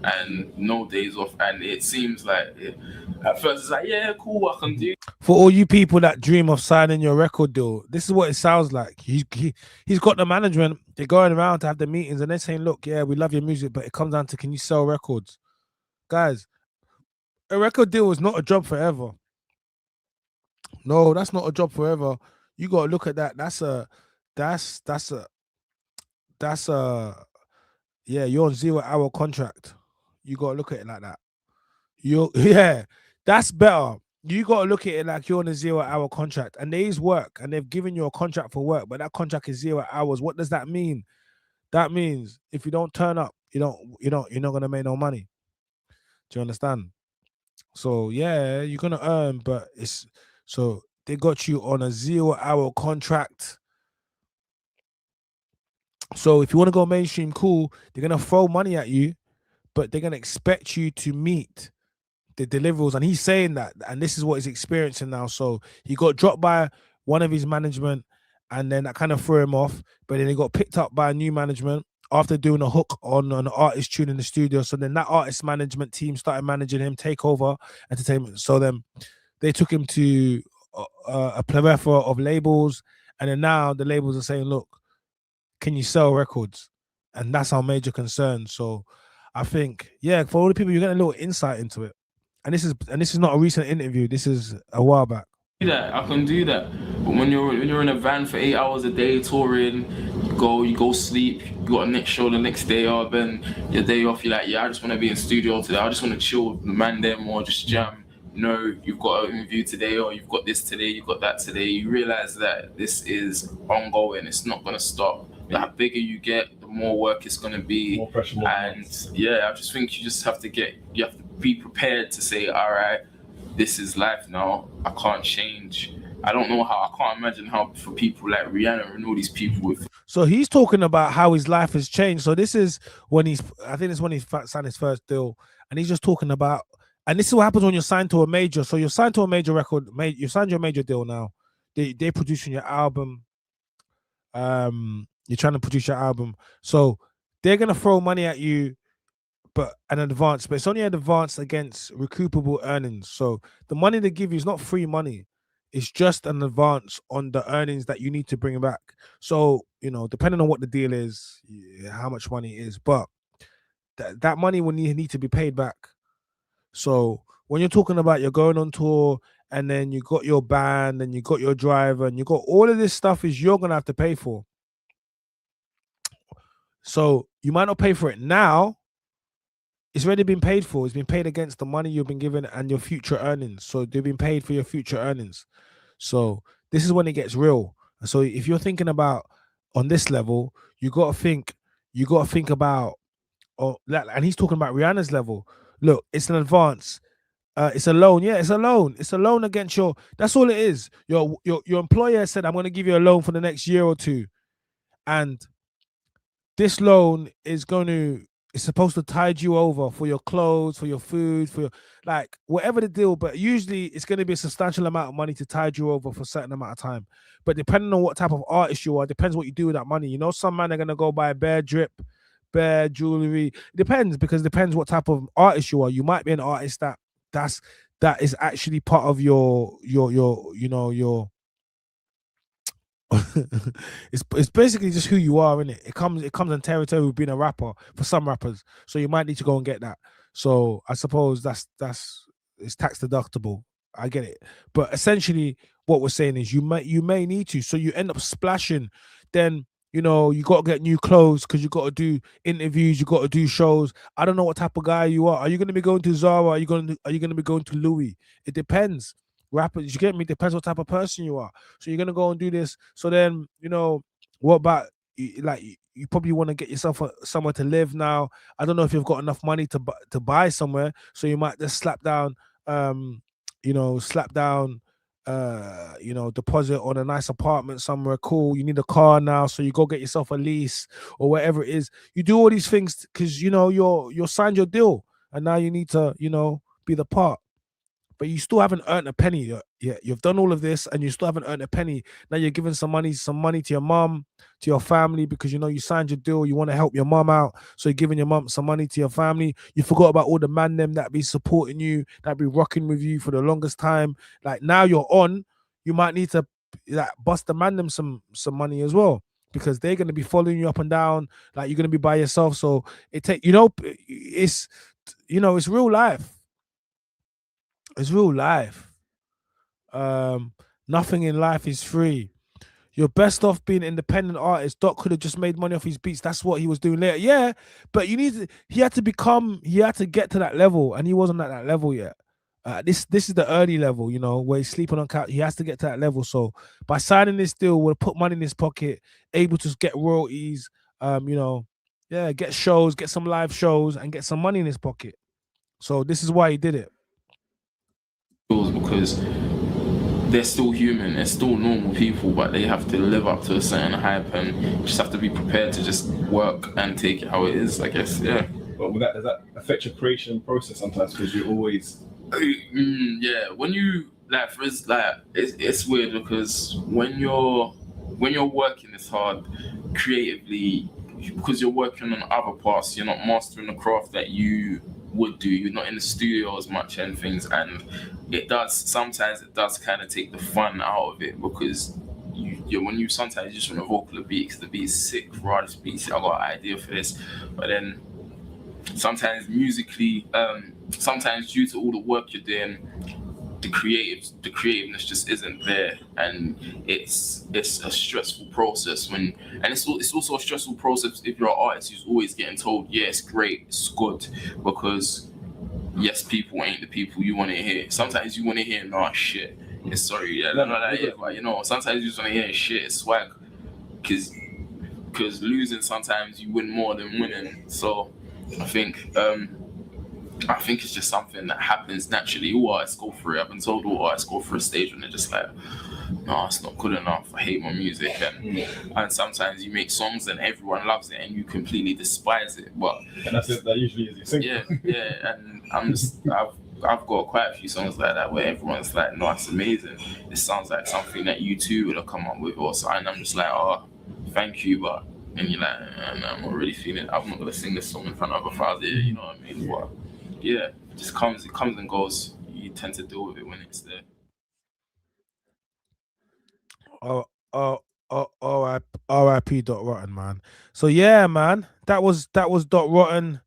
[SPEAKER 8] And it seems like at first it's like, yeah, cool, I can do.
[SPEAKER 1] For all you people that dream of signing your record deal, this is what it sounds like. He's got the management. They're going around to have the meetings and they're saying, look, yeah, we love your music, but it comes down to, can you sell records? Guys, a record deal is not a job forever. No, that's not a job forever. You got to look at that. You're on 0 hour contract. You got to look at it like that. That's better. You got to look at it like you're on a 0 hour contract and there is work and they've given you a contract for work, but that contract is 0 hours. What does that mean? That means if you don't turn up, you're not going to make no money. Do you understand? So yeah, you're going to earn, but they got you on a 0 hour contract. So if you want to go mainstream, cool, they're going to throw money at you, but they're going to expect you to meet the deliverables. And he's saying that, and this is what he's experiencing now. So he got dropped by one of his management, and then that kind of threw him off. But then he got picked up by a new management after doing a hook on an artist tune in the studio. So then that artist management team started managing him, Takeover Entertainment. So then they took him to a plethora of labels. And then now the labels are saying, look, can you sell records? And that's our major concern. So I think, yeah, for all the people, you're getting a little insight into it. And this is not a recent interview. This is a while back.
[SPEAKER 8] I can do that. But when you're in a van for 8 hours a day touring, you go sleep, you got a next show the next day, or then your day off, you're like, yeah, I just want to be in studio today. I just want to chill with the man there more, just jam. You've got an interview today, or you've got this today, you've got that today. You realize that this is ongoing. It's not going to stop. The bigger you get, the more work it's going to be.
[SPEAKER 7] More pressure,
[SPEAKER 8] I just think you just have to be prepared to say, all right, this is life now. I can't change. I can't imagine how for people like Rihanna and all these people with.
[SPEAKER 1] So he's talking about how his life has changed. So this is when he signed his first deal, and he's just talking about, and this is what happens when you're signed to a major. So you're signed to a major record, you signed your major deal now. They're producing your album. You're trying to produce your album. So they're gonna throw money at you, but an advance, but it's only an advance against recoupable earnings. So the money they give you is not free money. It's just an advance on the earnings that you need to bring back. So, depending on what the deal is, how much money it is, but that money will need to be paid back. So when you're talking about you're going on tour and then you got your band, and you got your driver, and you got all of this stuff is you're gonna have to pay for. So you might not pay for it now. It's already been paid for. It's been paid against the money you've been given and your future earnings. So they've been paid for your future earnings. So this is when it gets real. So if you're thinking about on this level, you got to think about, and he's talking about Rihanna's level. Look, it's an advance. It's a loan. Yeah, it's a loan. It's a loan against your. That's all it is. Your employer said, I'm going to give you a loan for the next year or two, and this loan is it's supposed to tide you over for your clothes, for your food, for your, like, whatever the deal. But usually it's going to be a substantial amount of money to tide you over for a certain amount of time. But depending on what type of artist you are, depends what you do with that money. You know, some men are going to go buy bare drip, bare jewelry. It depends, because it depends what type of artist you are. You might be an artist that is actually part of your it's basically just who you are, innit? It comes in territory with being a rapper for some rappers. So you might need to go and get that. So I suppose that's it's tax deductible. I get it. But essentially what we're saying is you may need to. So you end up splashing. Then, you know, you got to get new clothes because you got to do interviews, you got to do shows. I don't know what type of guy you are. Are you going to be going to Zara? Are you going to be going to Louis? It depends. Rappers, you get me? Depends what type of person you are. So you're gonna go and do this. So then, you know, what about, like, you probably want to get yourself somewhere to live now. I don't know if you've got enough money to buy somewhere. So you might just slap down, deposit on a nice apartment somewhere cool. You need a car now, so you go get yourself a lease or whatever it is. You do all these things because you know you're signed your deal, and now you need to, you know, be the part. But you still haven't earned a penny yet. You've done all of this and you still haven't earned a penny. Now you're giving some money to your mom, to your family, because you know you signed your deal. You want to help your mom out. So you're giving your mom some money to your family. You forgot about all the man them that be supporting you, that be rocking with you for the longest time. Like, now you're on, you might need to, like, bust the man them some money as well, because they're going to be following you up and down. Like, you're going to be by yourself. So it's real life. It's real life. Nothing in life is free. You're best off being an independent artist. Doc could have just made money off his beats. That's what he was doing later. Yeah, but he had to get to that level, and he wasn't at that level yet. This is the early level, you know, where he's sleeping on couch. He has to get to that level. So by signing this deal, we'll put money in his pocket, able to get royalties, get shows, get some live shows, and get some money in his pocket. So this is why he did it.
[SPEAKER 8] Because they're still human, they're still normal people, but they have to live up to a certain hype, and you just have to be prepared to just work and take it how it is, I guess. Yeah.
[SPEAKER 7] But does that affect your creation process sometimes? Because you always
[SPEAKER 8] yeah, when you it's weird, because when you're working this hard creatively, because you're working on other parts, you're not mastering the craft that you would do. You're not in the studio as much and things, and sometimes it does kind of take the fun out of it, because when you sometimes just want to vocal a beat because the beat is sick, raw, this beat, I got an idea for this, but then sometimes musically, sometimes due to all the work you're doing, the creativeness just isn't there, and it's a stressful process it's also a stressful process if you're an artist who's always getting told, yeah, it's great, it's good, because yes, people ain't the people you want to hear. Sometimes you want to hear, nah, shit, it's sorry, yeah, but you know, sometimes you just want to hear shit, it's swag, because losing, sometimes you win more than winning. So I think it's just something that happens naturally. All artists go through it. I've been told all artists go through a stage when they're just like, no, it's not good enough, I hate my music, and sometimes you make songs and everyone loves it and you completely despise it. But
[SPEAKER 7] and that's it, that usually is your single.
[SPEAKER 8] Yeah, and I've got quite a few songs like that where everyone's like, no, it's amazing, it sounds like something that you too would have come up with, or something. I'm just like, oh, thank you, but and you're like, I'm not really feeling it. I'm not gonna sing this song in front of 1,000, you know what I mean? But yeah, it comes and goes. You tend to deal with it when it's there.
[SPEAKER 1] R.I.P. DOTTEN, man. So yeah, man, that was DOTTEN.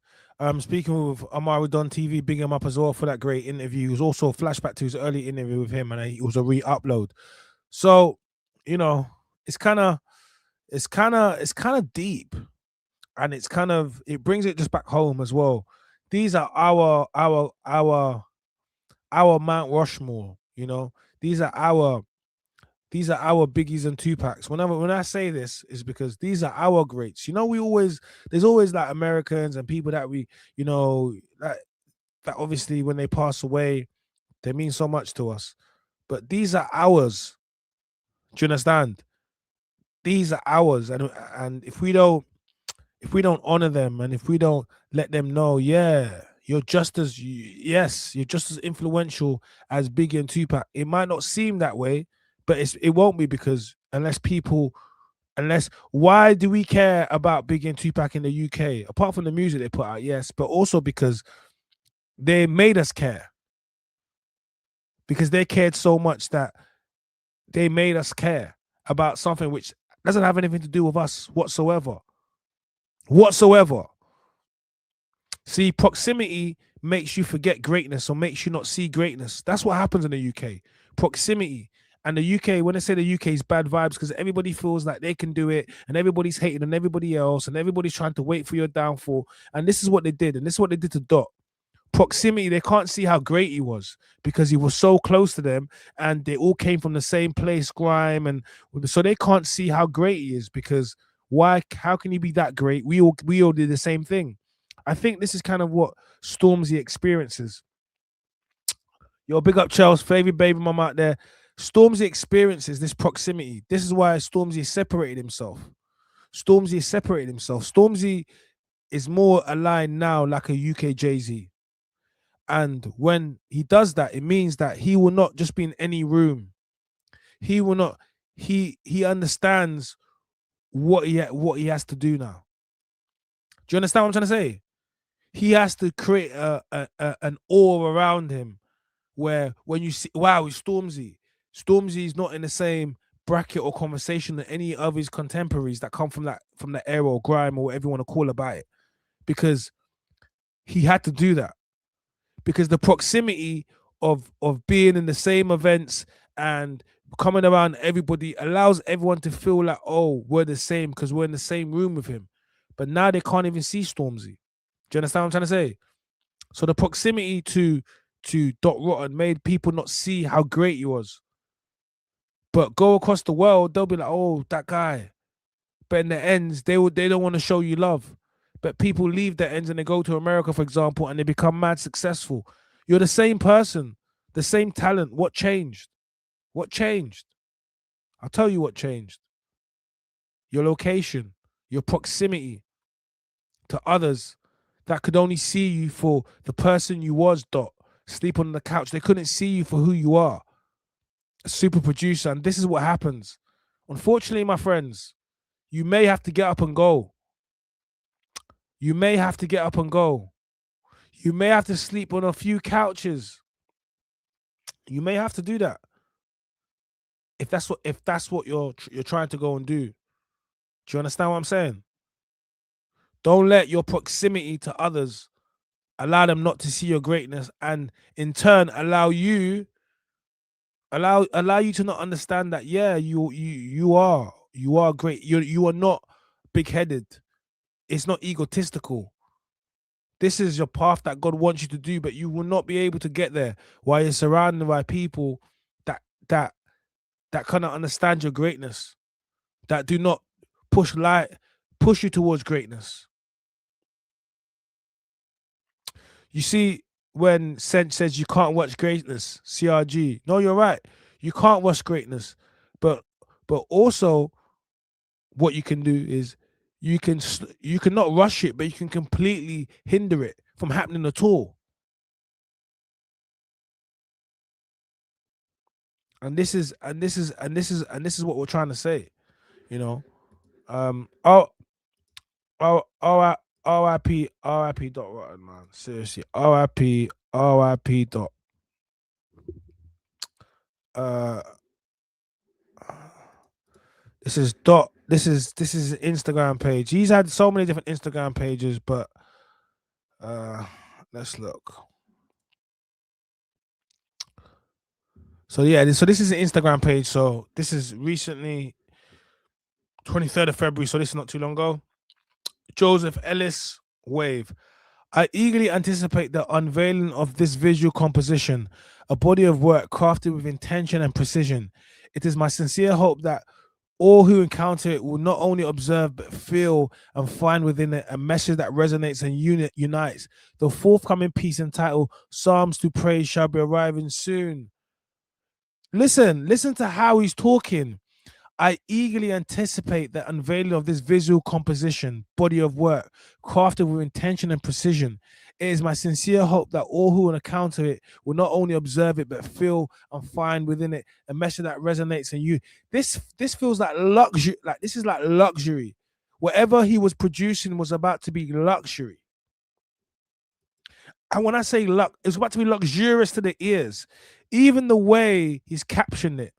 [SPEAKER 1] Speaking with Amari Don TV, big him up as well for that great interview. It was also a flashback to his early interview with him, and it was a re-upload. So, you know, it's kind of deep, and it brings it just back home as well. These are our Mount Rushmore. You know, these are our Biggies and Tupacs. When I say this, is because these are our greats. You know, there's always like Americans and people that we, you know, that obviously when they pass away, they mean so much to us. But these are ours. Do you understand? These are ours, and if we don't honor them, and if we don't let them know, yeah, you're just as influential as Biggie and Tupac. It might not seem that way, but it won't be, because why do we care about Biggie and Tupac in the UK? Apart from the music they put out, yes, but also because they made us care. Because they cared so much that they made us care about something which doesn't have anything to do with us whatsoever. See, proximity makes you forget greatness, or makes you not see greatness. That's what happens in the UK. Proximity. And the UK, when I say the UK is bad vibes, because everybody feels like they can do it, and everybody's hating on everybody else, and everybody's trying to wait for your downfall. And this is what they did. And this is what they did to Dot. Proximity, they can't see how great he was because he was so close to them, and they all came from the same place, Grime, and so they can't see how great he is, because why? How can he be that great? We all did the same thing. I think this is kind of what Stormzy experiences. Yo, big up Charles, favorite baby mama out there. Stormzy experiences this proximity. This is why Stormzy separated himself. Stormzy is more aligned now like a UK Jay-Z. And when he does that, it means that he will not just be in any room. He will not. He understands what he has to do now. Do you understand what I'm trying to say? He has to create an aura around him, where when you see, wow, it's Stormzy. Stormzy is not in the same bracket or conversation that any of his contemporaries that come from that era, or grime, or whatever you want to call about it, because he had to do that. Because the proximity of being in the same events and coming around everybody allows everyone to feel like, oh, we're the same because we're in the same room with him. But now they can't even see Stormzy. Do you understand what I'm trying to say? So the proximity to Dot Rotten made people not see how great he was. But go across the world, they'll be like, oh, that guy. But in the ends, they don't want to show you love. But people leave the ends and they go to America, for example, and they become mad successful. You're the same person, the same talent. What changed? What changed? I'll tell you what changed. Your location, your proximity to others that could only see you for the person you was, Dot. Sleep on the couch. They couldn't see you for who you are. A super producer. And this is what happens. Unfortunately, my friends, you may have to get up and go. You may have to get up and go. You may have to sleep on a few couches. You may have to do that. If that's what you're trying to go and do. Do you understand what I'm saying? Don't let your proximity to others allow them not to see your greatness, and in turn allow you to not understand that, yeah, you are great. You are not big-headed. It's not egotistical. This is your path that God wants you to do, but you will not be able to get there while you're surrounded by people that cannot understand your greatness, that do not push you towards greatness. You see, when Sench says you can't watch greatness, CRG, no, you're right. You can't watch greatness, but also what you can do is you can not rush it, but you can completely hinder it from happening at all. And this is what we're trying to say, you know. RIP Dot Rotten, man. Seriously, RIP Dot. This is Dot. This is his Instagram page. He's had so many different Instagram pages, but Let's look. So yeah, so this is an Instagram page. So this is recently 23rd of February. So this is not too long ago. Joseph Ellis Wave. I eagerly anticipate the unveiling of this visual composition, a body of work crafted with intention and precision. It is my sincere hope that all who encounter it will not only observe but feel and find within it a message that resonates and unites. The forthcoming piece entitled Psalms to Praise shall be arriving soon. Listen to how he's talking. I eagerly anticipate the unveiling of this visual composition, body of work, crafted with intention and precision. It is my sincere hope that all who will encounter it will not only observe it, but feel and find within it a message that resonates in you. This feels like luxury. Like this is like luxury. Whatever he was producing was about to be luxury. And when I say it's about to be luxurious to the ears. Even the way he's captioned it,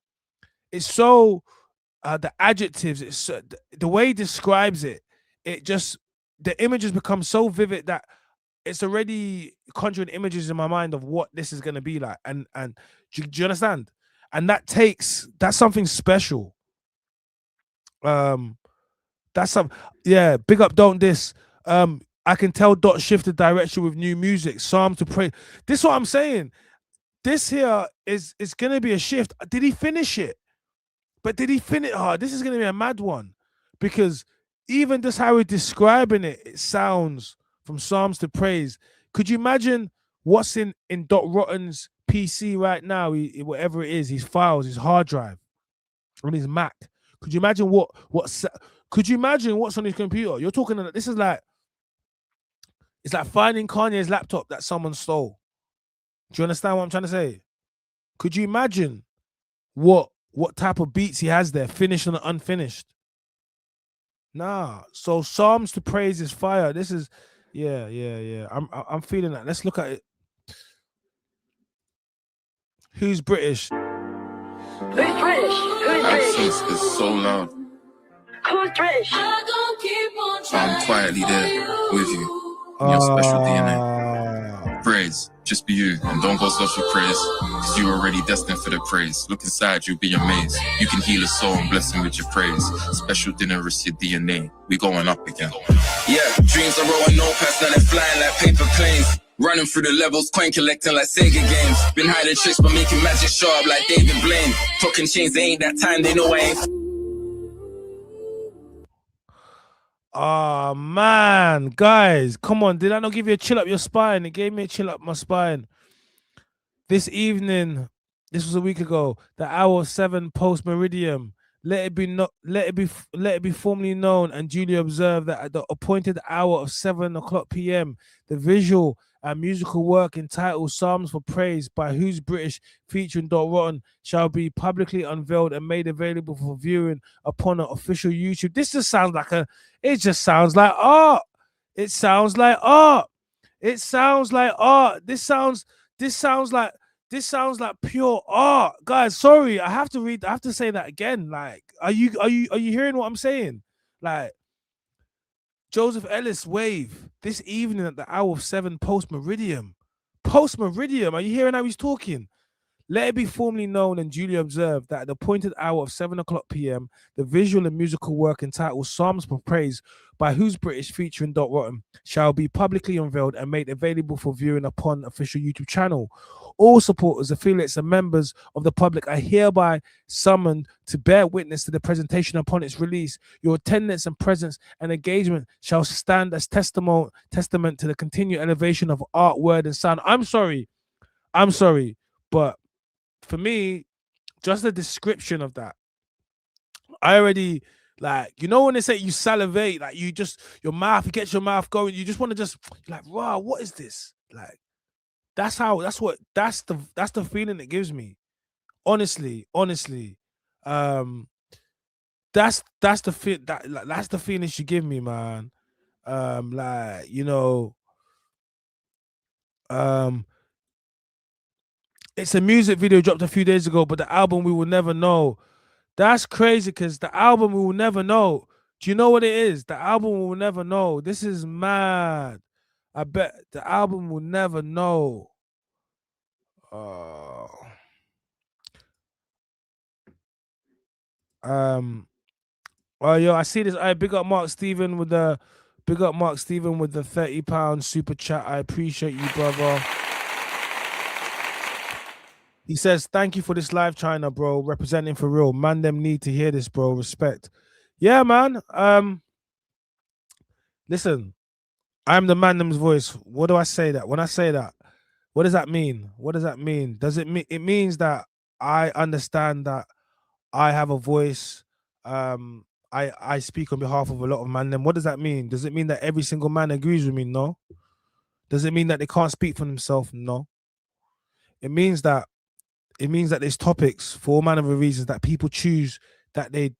[SPEAKER 1] it's so. The adjectives, it's the way he describes it. It just the images become so vivid that it's already conjuring images in my mind of what this is going to be like. And do you understand? And that's something special. That's some big up, don't diss. I can tell Dot shifted direction with new music. Psalm to pray. This is what I'm saying. This here is gonna be a shift. Did he finish it? But did he finish? Oh, this is gonna be a mad one, because even just how he's describing it, it sounds from Psalms to Praise. Could you imagine what's in Dot Rotten's PC right now? Whatever it is, his files, his hard drive, on his Mac. Could you imagine Could you imagine what's on his computer? You're talking. This is like, it's like finding Kanye's laptop that someone stole. Do you understand what I'm trying to say? Could you imagine what type of beats he has there, finished and unfinished? Nah. So Psalms to Praise is fire. This is, yeah. I'm feeling that. Let's look at it. Who's British?
[SPEAKER 9] Who's British? Who's
[SPEAKER 8] Accents is so loud.
[SPEAKER 9] Who's British?
[SPEAKER 8] I'm quietly there with you in your special DNA. Praise, just be you, and don't go search for praise, cause you're already destined for the praise. Look inside, you'll be amazed. You can heal a soul and bless him with your praise. Special dinner is your DNA. We going up again.
[SPEAKER 4] Yeah, dreams are rolling notepads, now they're flying like paper planes. Running through the levels, coin collecting like Sega games. Been hiding tricks but making magic show up like David Blaine. Talking chains, they ain't that time, they know I ain't.
[SPEAKER 1] Oh man, guys, come on. Did I not give you a chill up your spine? It gave me a chill up my spine. This evening, this was a week ago, the hour of 7 post meridian. Let it be formally known and duly observed that at the appointed hour of 7 o'clock p.m., the visual and musical work entitled Psalms for Praise by Who's British featuring Dot Rotten shall be publicly unveiled and made available for viewing upon an official YouTube. This just sounds like it just sounds like art. It sounds like art. It sounds like art. This sounds like pure art. Guys, sorry, I have to say that again. Like, are you hearing what I'm saying? Like, Joseph Ellis Wave this evening at the hour of 7 post meridian. Post meridian, are you hearing how he's talking? Let it be formally known and duly observed that at the appointed hour of 7 o'clock p.m., the visual and musical work entitled Psalms for Praise by Who's British featuring Dot Rotten shall be publicly unveiled and made available for viewing upon official YouTube channel. All supporters, affiliates, and members of the public are hereby summoned to bear witness to the presentation upon its release. Your attendance and presence and engagement shall stand as testament to the continued elevation of art, word, and sound. I'm sorry, but for me, just the description of that, I already, like, you know when they say you salivate, like you gets your mouth going, you just want to just, like, wow, what is this? Like, that's the feeling it gives me. Honestly. That's the feeling she give me, man. Like, you know, it's a music video dropped a few days ago, but the album we will never know. That's crazy, because the album we will never know. Do you know what it is? The album we will never know. This is mad. I bet the album will never know. Oh, yo, I see this. I big up Mark Steven with the £30 super chat. I appreciate you, brother. He says, thank you for this live, China, bro. Representing for real. Man, them need to hear this, bro. Respect. Yeah, man. Listen, I'm the man them's voice. What do I say that? When I say that, what does that mean? What does that mean? Does it mean it means that I understand that I have a voice? I speak on behalf of a lot of man them. What does that mean? Does it mean that every single man agrees with me? No. Does it mean that they can't speak for themselves? No. It means that there's topics for all manner of reasons that people choose that they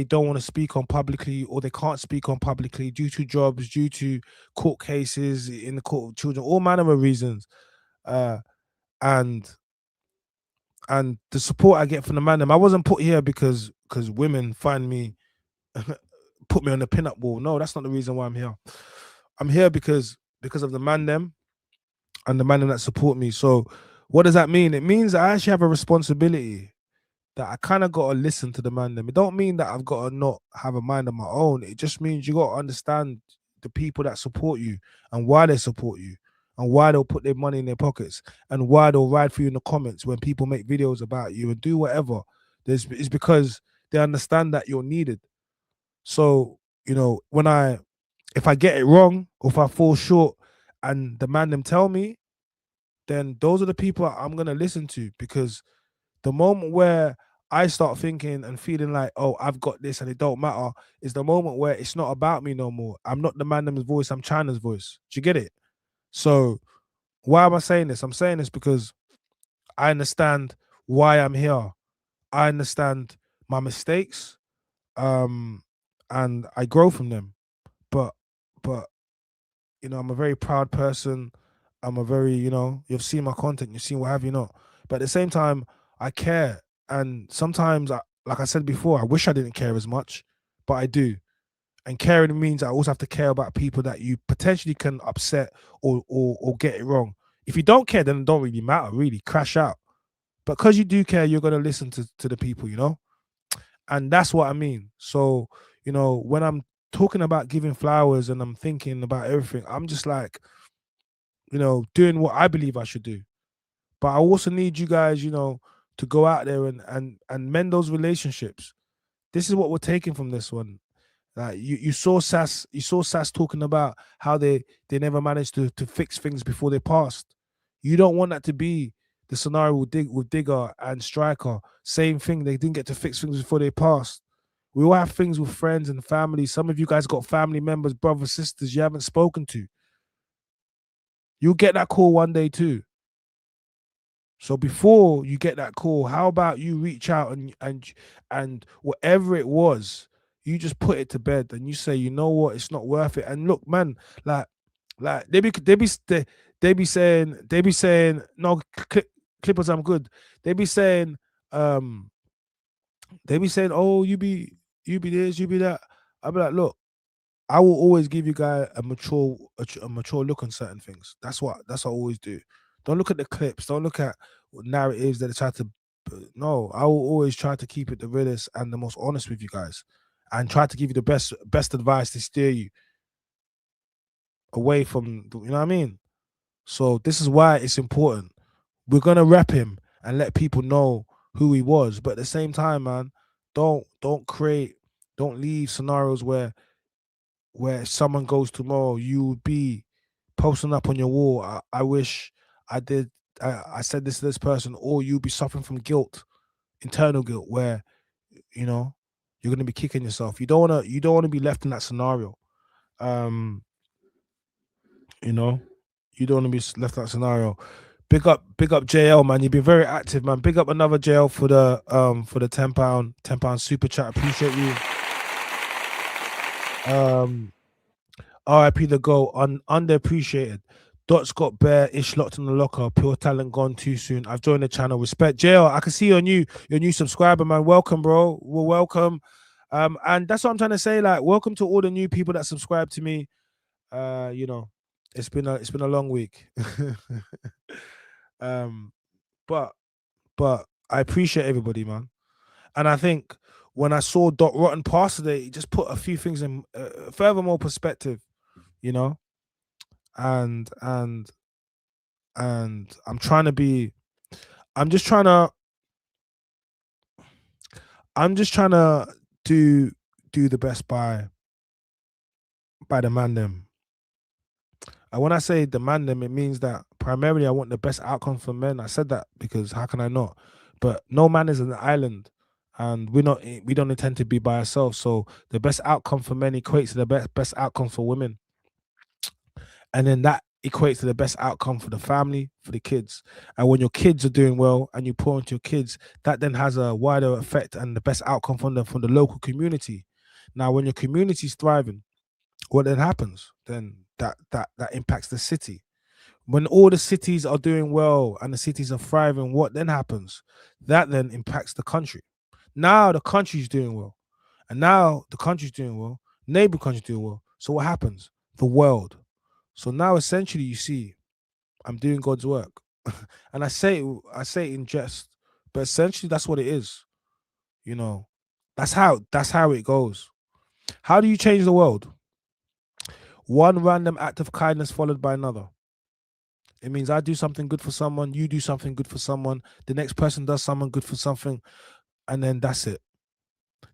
[SPEAKER 1] don't want to speak on publicly, or they can't speak on publicly due to jobs, due to court cases in the court of children, all manner of reasons. And the support I get from the man them, I wasn't put here because women find me, put me on the pin-up wall. No, that's not the reason why I'm here. I'm here because of the man them and the man them that support me. So what does that mean? It means I actually have a responsibility that I kind of got to listen to the man them. It don't mean that I've got to not have a mind of my own. It just means you got to understand the people that support you and why they support you and why they'll put their money in their pockets and why they'll ride for you in the comments when people make videos about you and do whatever. It's because they understand that you're needed. So, you know, if I get it wrong or if I fall short and the man them tell me, then those are the people I'm going to listen to, because the moment where I start thinking and feeling like, oh, I've got this and it don't matter, is the moment where it's not about me no more. I'm not the man them's voice, I'm China's voice. Do you get it? So why am I saying this? I'm saying this because I understand why I'm here. I understand my mistakes, and I grow from them. But you know, I'm a very proud person. I'm a very, you know, you've seen my content, you've seen what have you not. But at the same time, I care. And sometimes, like I said before, I wish I didn't care as much, but I do. And caring means I also have to care about people that you potentially can upset or get it wrong. If you don't care, then it don't really matter, really. Crash out. But because you do care, you're going to listen to the people, you know? And that's what I mean. So, you know, when I'm talking about giving flowers and I'm thinking about everything, I'm just like, you know, doing what I believe I should do. But I also need you guys, you know, to go out there and mend those relationships. This is what we're taking from this one. Like you saw Sass talking about how they never managed to fix things before they passed. You don't want that to be the scenario with Digger and Striker. Same thing. They didn't get to fix things before they passed. We all have things with friends and family. Some of you guys got family members, brothers, sisters you haven't spoken to. You'll get that call one day too. So before you get that call, how about you reach out and whatever it was, you just put it to bed and you say, you know what, it's not worth it. And look, man, like they be saying no, Clippers, I'm good. They be saying oh, you be this, you be that. I'll be like, look, I will always give you guys a mature look on certain things. That's what I always do. Don't look at the clips. Don't look at narratives that they try to. No, I will always try to keep it the realest and the most honest with you guys, and try to give you the best advice to steer you away from. You know what I mean? So this is why it's important. We're gonna rep him and let people know who he was, but at the same time, man, don't leave scenarios where if someone goes tomorrow, you would be posting up on your wall, I wish I did, I said this to this person, or you'll be suffering from guilt, internal guilt, where, you know, you're going to be kicking yourself. You don't want to be left in that scenario. You know, you don't want to be left in that scenario. Big up JL, man. You've been very active, man. Big up another JL for the £10 super chat. Appreciate you. RIP the goal, underappreciated. Dot's got bare ish locked in the locker. Pure talent gone too soon. I've joined the channel. Respect. JL, I can see you're new subscriber, man. Welcome, bro. Well, welcome. And that's what I'm trying to say. Like, welcome to all the new people that subscribe to me. You know, It's been a long week. But I appreciate everybody, man. And I think when I saw Dot Rotten pass today, it just put a few things in furthermore perspective, you know. And I'm trying to be. I'm just trying to do the best by the man them. And when I say demand them, it means that primarily I want the best outcome for men. I said that because how can I not? But no man is an island, and we don't intend to be by ourselves. So the best outcome for men equates to the best outcome for women, and then that equates to the best outcome for the family, for the kids. And when your kids are doing well, and you pour into your kids, that then has a wider effect and the best outcome from the local community. Now, when your community is thriving, what then happens? Then that impacts the city. When all the cities are doing well and the cities are thriving, what then happens? That then impacts the country. Now the country's doing well. And now the country's doing well. Neighbor country's doing well. So what happens? The world. So now essentially you see, I'm doing God's work. And I say it in jest, but essentially that's what it is. You know, that's how it goes. How do you change the world? One random act of kindness followed by another. It means I do something good for someone, you do something good for someone, the next person does something good for something, and then that's it.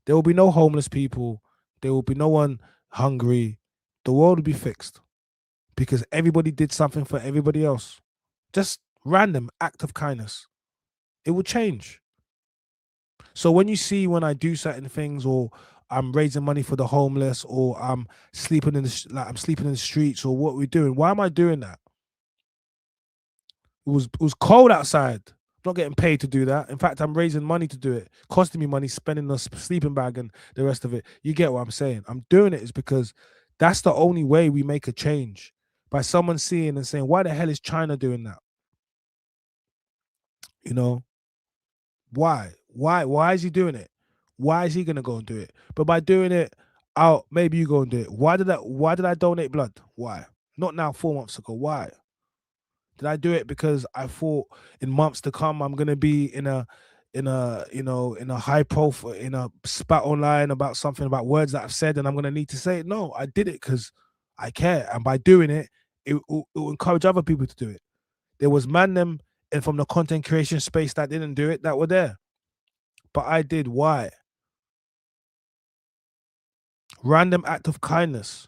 [SPEAKER 1] There will be no homeless people. There will be no one hungry. The world will be fixed because everybody did something for everybody else. Just random act of kindness. It will change. So when you see when I do certain things, or I'm raising money for the homeless, or I'm sleeping in the streets, or what we're doing, why am I doing that? It was cold outside. I'm not getting paid to do that. In fact, I'm raising money to do it, costing me money, spending the sleeping bag and the rest of it. You get what I'm saying? I'm doing it is because that's the only way we make a change, by someone seeing and saying, why the hell is China doing that? You know, why is he doing it? Why is he gonna go and do it? But by doing it, maybe you go and do it. Why did I donate blood? Why? Not now, 4 months ago. Why? Did I do it because I thought in months to come I'm gonna be in a high profile, in a spat online about something, about words that I've said, and I'm gonna need to say it? No, I did it because I care, and by doing it, it will encourage other people to do it. There was them and from the content creation space that didn't do it, that were there, but I did. Why? Random act of kindness.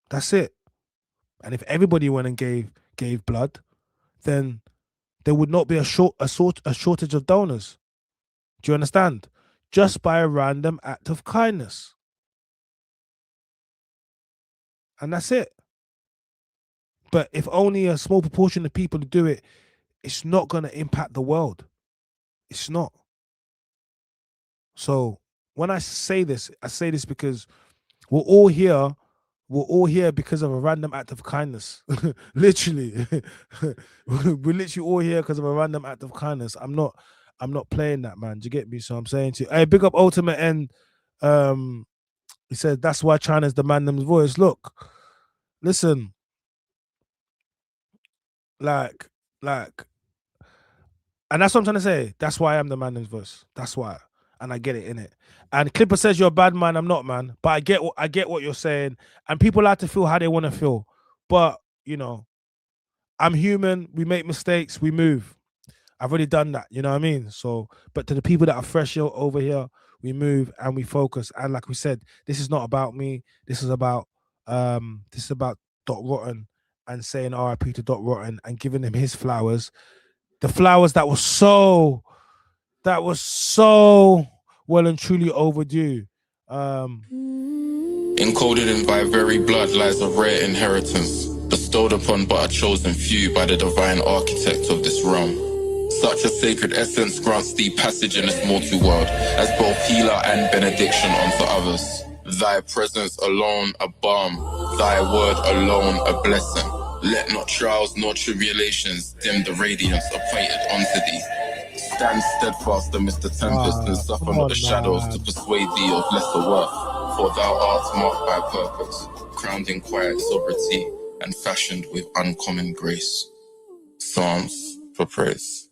[SPEAKER 1] That's it. And if everybody went and gave blood, then there would not be a shortage of donors. Do you understand? Just by a random act of kindness. And that's it. But if only a small proportion of people do it, it's not going to impact the world. It's not. So when I say this because we're all here because of a random act of kindness. Literally. We're literally all here because of a random act of kindness. I'm not playing that, man. Do you get me? So I'm saying to you, hey, big up Ultimate End. He said that's why China's the man them's voice. Look, listen. Like, and that's what I'm trying to say. That's why I'm the man them's voice. That's why. And I get it, innit? And Clipper says you're a bad man. I'm not, man. But I get what you're saying. And people like to feel how they want to feel. But, you know, I'm human. We make mistakes. We move. I've already done that. You know what I mean? So, but to the people that are fresh over here, we move and we focus. And like we said, this is not about me. This is about Dot Rotten, and saying RIP to Dot Rotten and giving him his flowers. The flowers that was so well and truly overdue.
[SPEAKER 4] Encoded in thy very blood lies a rare inheritance, bestowed upon but a chosen few by the divine architect of this realm. Such a sacred essence grants thee passage in this mortal world, as both healer and benediction unto others. Thy presence alone a balm, thy word alone a blessing. Let not trials nor tribulations dim the radiance appointed unto thee. Stand steadfast amidst the tempest and suffer not the shadows to persuade thee of lesser worth, for thou art marked by purpose. crowned in quiet sovereignty and fashioned with uncommon grace. Psalms for praise.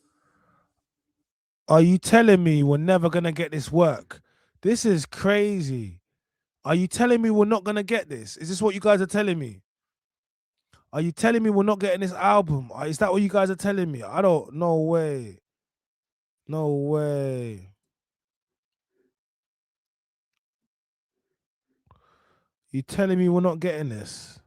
[SPEAKER 1] Are you telling me we're never gonna get this work? This is crazy. Are you telling me we're not gonna get this? Is this what you guys are telling me? Are you telling me we're not getting this album? Is that what you guys are telling me? I don't. No way. No way. You telling me we're not getting this?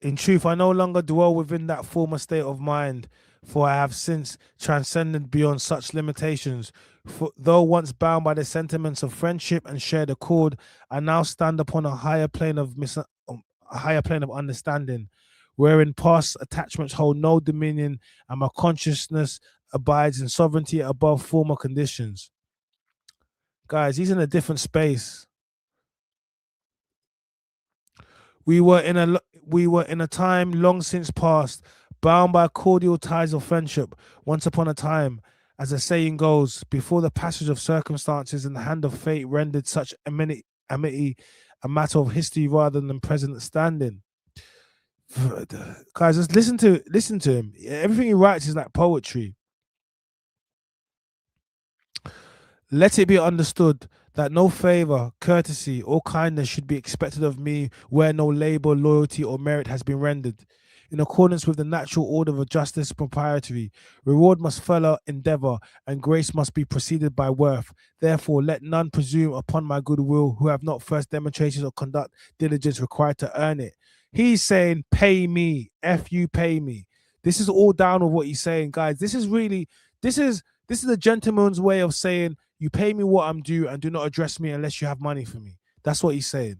[SPEAKER 1] In truth, I no longer dwell within that former state of mind, for I have since transcended beyond such limitations. For though once bound by the sentiments of friendship and shared accord, I now stand upon a higher plane of understanding, wherein past attachments hold no dominion, and my consciousness abides in sovereignty above former conditions. Guys, he's in a different space. We were in a time long since past, bound by cordial ties of friendship. Once upon a time, as the saying goes, before the passage of circumstances and the hand of fate rendered such amity a matter of history rather than present standing. Guys, just listen to him. Everything he writes is like poetry. Let it be understood that no favor, courtesy, or kindness should be expected of me where no labor, loyalty, or merit has been rendered. In accordance with the natural order of justice proprietary, reward must follow endeavor, and grace must be preceded by worth. Therefore, let none presume upon my goodwill who have not first demonstrated or conduct diligence required to earn it. He's saying, pay me, F you, pay me. This is all down with what he's saying, guys. This is a gentleman's way of saying, you pay me what I'm due and do not address me unless you have money for me. That's what he's saying.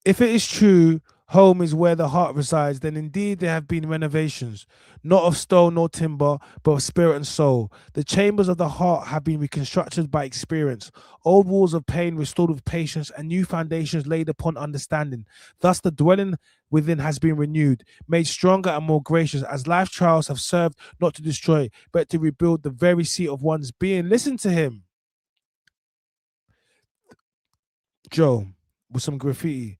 [SPEAKER 1] If it is true, home is where the heart resides, then indeed there have been renovations, not of stone nor timber, but of spirit and soul. The chambers of the heart have been reconstructed by experience, old walls of pain restored with patience, and new foundations laid upon understanding. Thus the dwelling within has been renewed, made stronger and more gracious, as life trials have served not to destroy, but to rebuild the very seat of one's being. Listen to him. Joe, with some graffiti.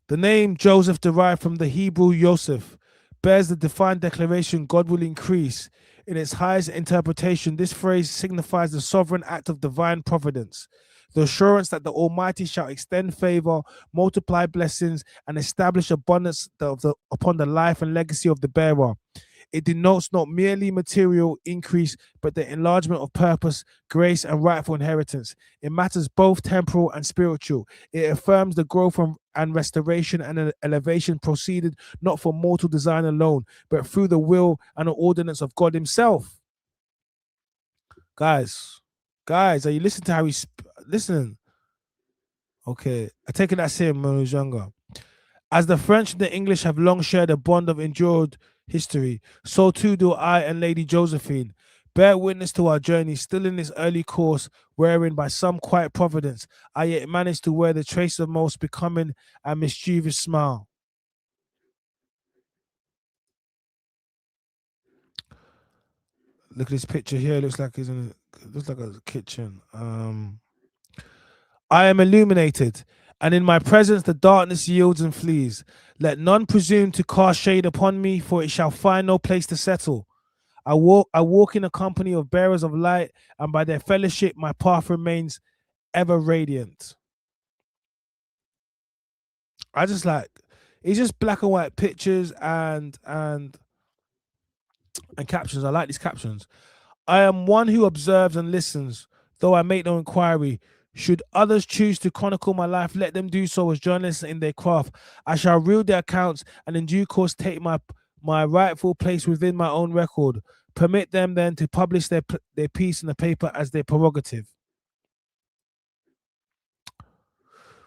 [SPEAKER 1] The name Joseph, derived from the Hebrew Yosef, bears the defined declaration God will increase. In its highest interpretation, this phrase signifies the sovereign act of divine providence, the assurance that the Almighty shall extend favor, multiply blessings, and establish abundance upon the life and legacy of the bearer. It denotes not merely material increase, but the enlargement of purpose, grace, and rightful inheritance. It matters both temporal and spiritual. It affirms the growth and restoration and elevation proceeded not from mortal design alone, but through the will and the ordinance of God himself. Guys, are you listening to how he's listening? Okay, I take it that's him when he was younger. As the French and the English have long shared a bond of endured history, so too do I and Lady Josephine. Bear witness to our journey, still in this early course, wherein by some quiet providence I yet managed to wear the trace of most becoming and mischievous smile. Look at this picture here. It looks like a kitchen. I am illuminated, and in my presence the darkness yields and flees. Let none presume to cast shade upon me, for it shall find no place to settle. I walk in a company of bearers of light, and by their fellowship my path remains ever radiant. I just like, it's just black and white pictures and captions. I like these captions. I am one who observes and listens, though I make no inquiry. Should others choose to chronicle my life, let them do so as journalists in their craft. I shall read their accounts and in due course take my rightful place within my own record. Permit them then to publish their piece in the paper as their prerogative.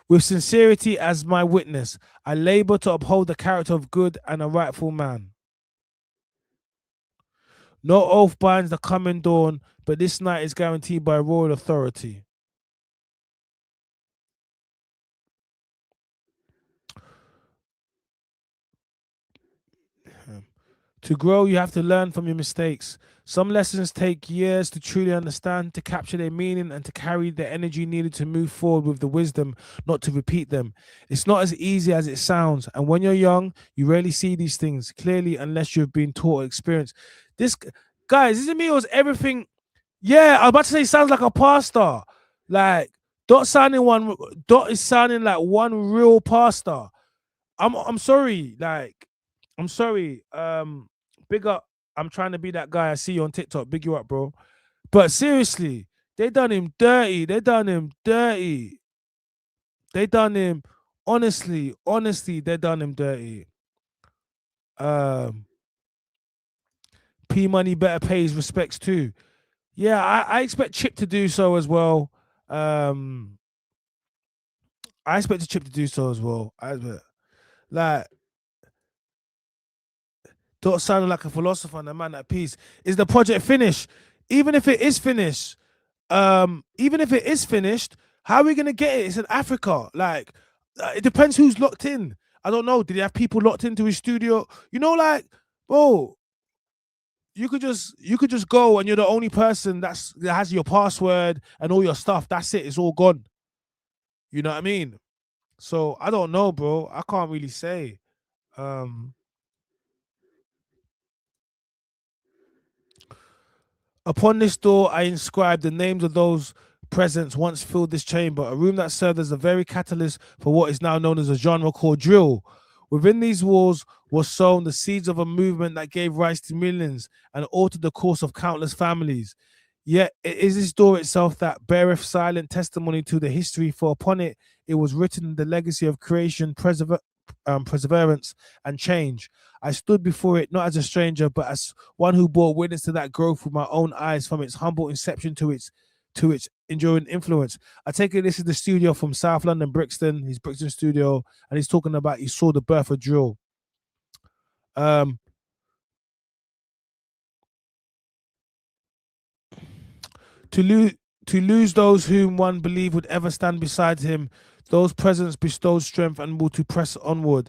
[SPEAKER 1] With sincerity as my witness, I labor to uphold the character of good and a rightful man. No oath binds the coming dawn, but this night is guaranteed by royal authority. To grow, you have to learn from your mistakes. Some lessons take years to truly understand, to capture their meaning, and to carry the energy needed to move forward with the wisdom, not to repeat them. It's not as easy as it sounds. And when you're young, you rarely see these things clearly unless you've been taught or experienced. This, guys, isn't me? Was everything. Yeah, I was about to say, he sounds like a pastor. Like, Dot is sounding like one real pastor. I'm sorry. Like, I'm sorry. Big up. I'm trying to be that guy. I see you on TikTok. Big you up, bro. But seriously, they done him dirty. They done him dirty. They done him. Honestly, they done him dirty. P Money better pay his respects too. Yeah, I expect Chip to do so as well. I expect Chip to do so as well. Like, Dot sounded like a philosopher and a man at peace. Is the project finished? Even if it is finished, how are we gonna get it? It's in Africa. Like, it depends who's locked in. I don't know. Did he have people locked into his studio? You know, like, bro, you could just go and you're the only person that has your password and all your stuff. That's it. It's all gone. You know what I mean? So I don't know, bro. I can't really say. Upon this door, I inscribed the names of those presents once filled this chamber, a room that served as the very catalyst for what is now known as a genre called drill. Within these walls was sown the seeds of a movement that gave rise to millions and altered the course of countless families. Yet it is this door itself that beareth silent testimony to the history, for upon it was written the legacy of creation, perseverance, and change. I stood before it not as a stranger, but as one who bore witness to that growth with my own eyes, from its humble inception to its enduring influence. I take it this is the studio from South London, Brixton, his Brixton studio, and he's talking about he saw the birth of drill. To lose those whom one believed would ever stand beside him, those presents bestowed strength and will to press onward,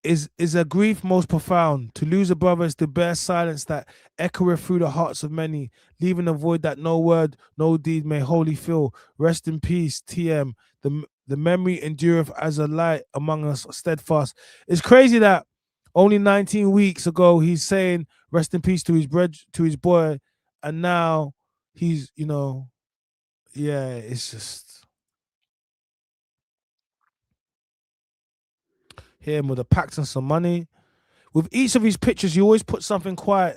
[SPEAKER 1] is a grief most profound. To lose a brother is to bear silence that echoeth through the hearts of many, leaving a void that no word, no deed may wholly fill. Rest in peace, TM. The memory endureth as a light among us, steadfast. It's crazy that only 19 weeks ago he's saying rest in peace to his boy, and now he's, yeah, it's just him with the packs and some money. With each of his pictures, you always put something quite.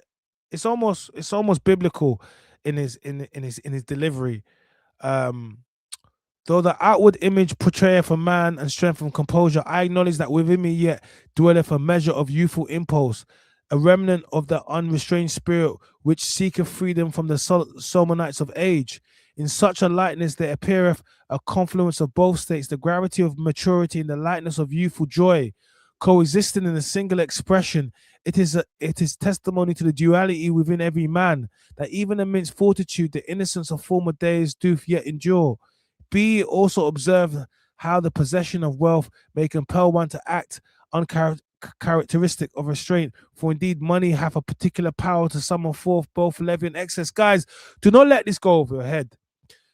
[SPEAKER 1] It's almost biblical in his delivery. Though the outward image portrayeth a man and strength and composure, I acknowledge that within me yet dwelleth a measure of youthful impulse, a remnant of the unrestrained spirit which seeketh freedom from the Solomonites of age. In such a likeness there appeareth a confluence of both states, the gravity of maturity and the lightness of youthful joy, coexisting in a single expression. It is testimony to the duality within every man, that even amidst fortitude, the innocence of former days doth yet endure. Be also observed how the possession of wealth may compel one to act uncharacteristic of restraint, for indeed money hath a particular power to summon forth both levy and excess. Guys, do not let this go over your head.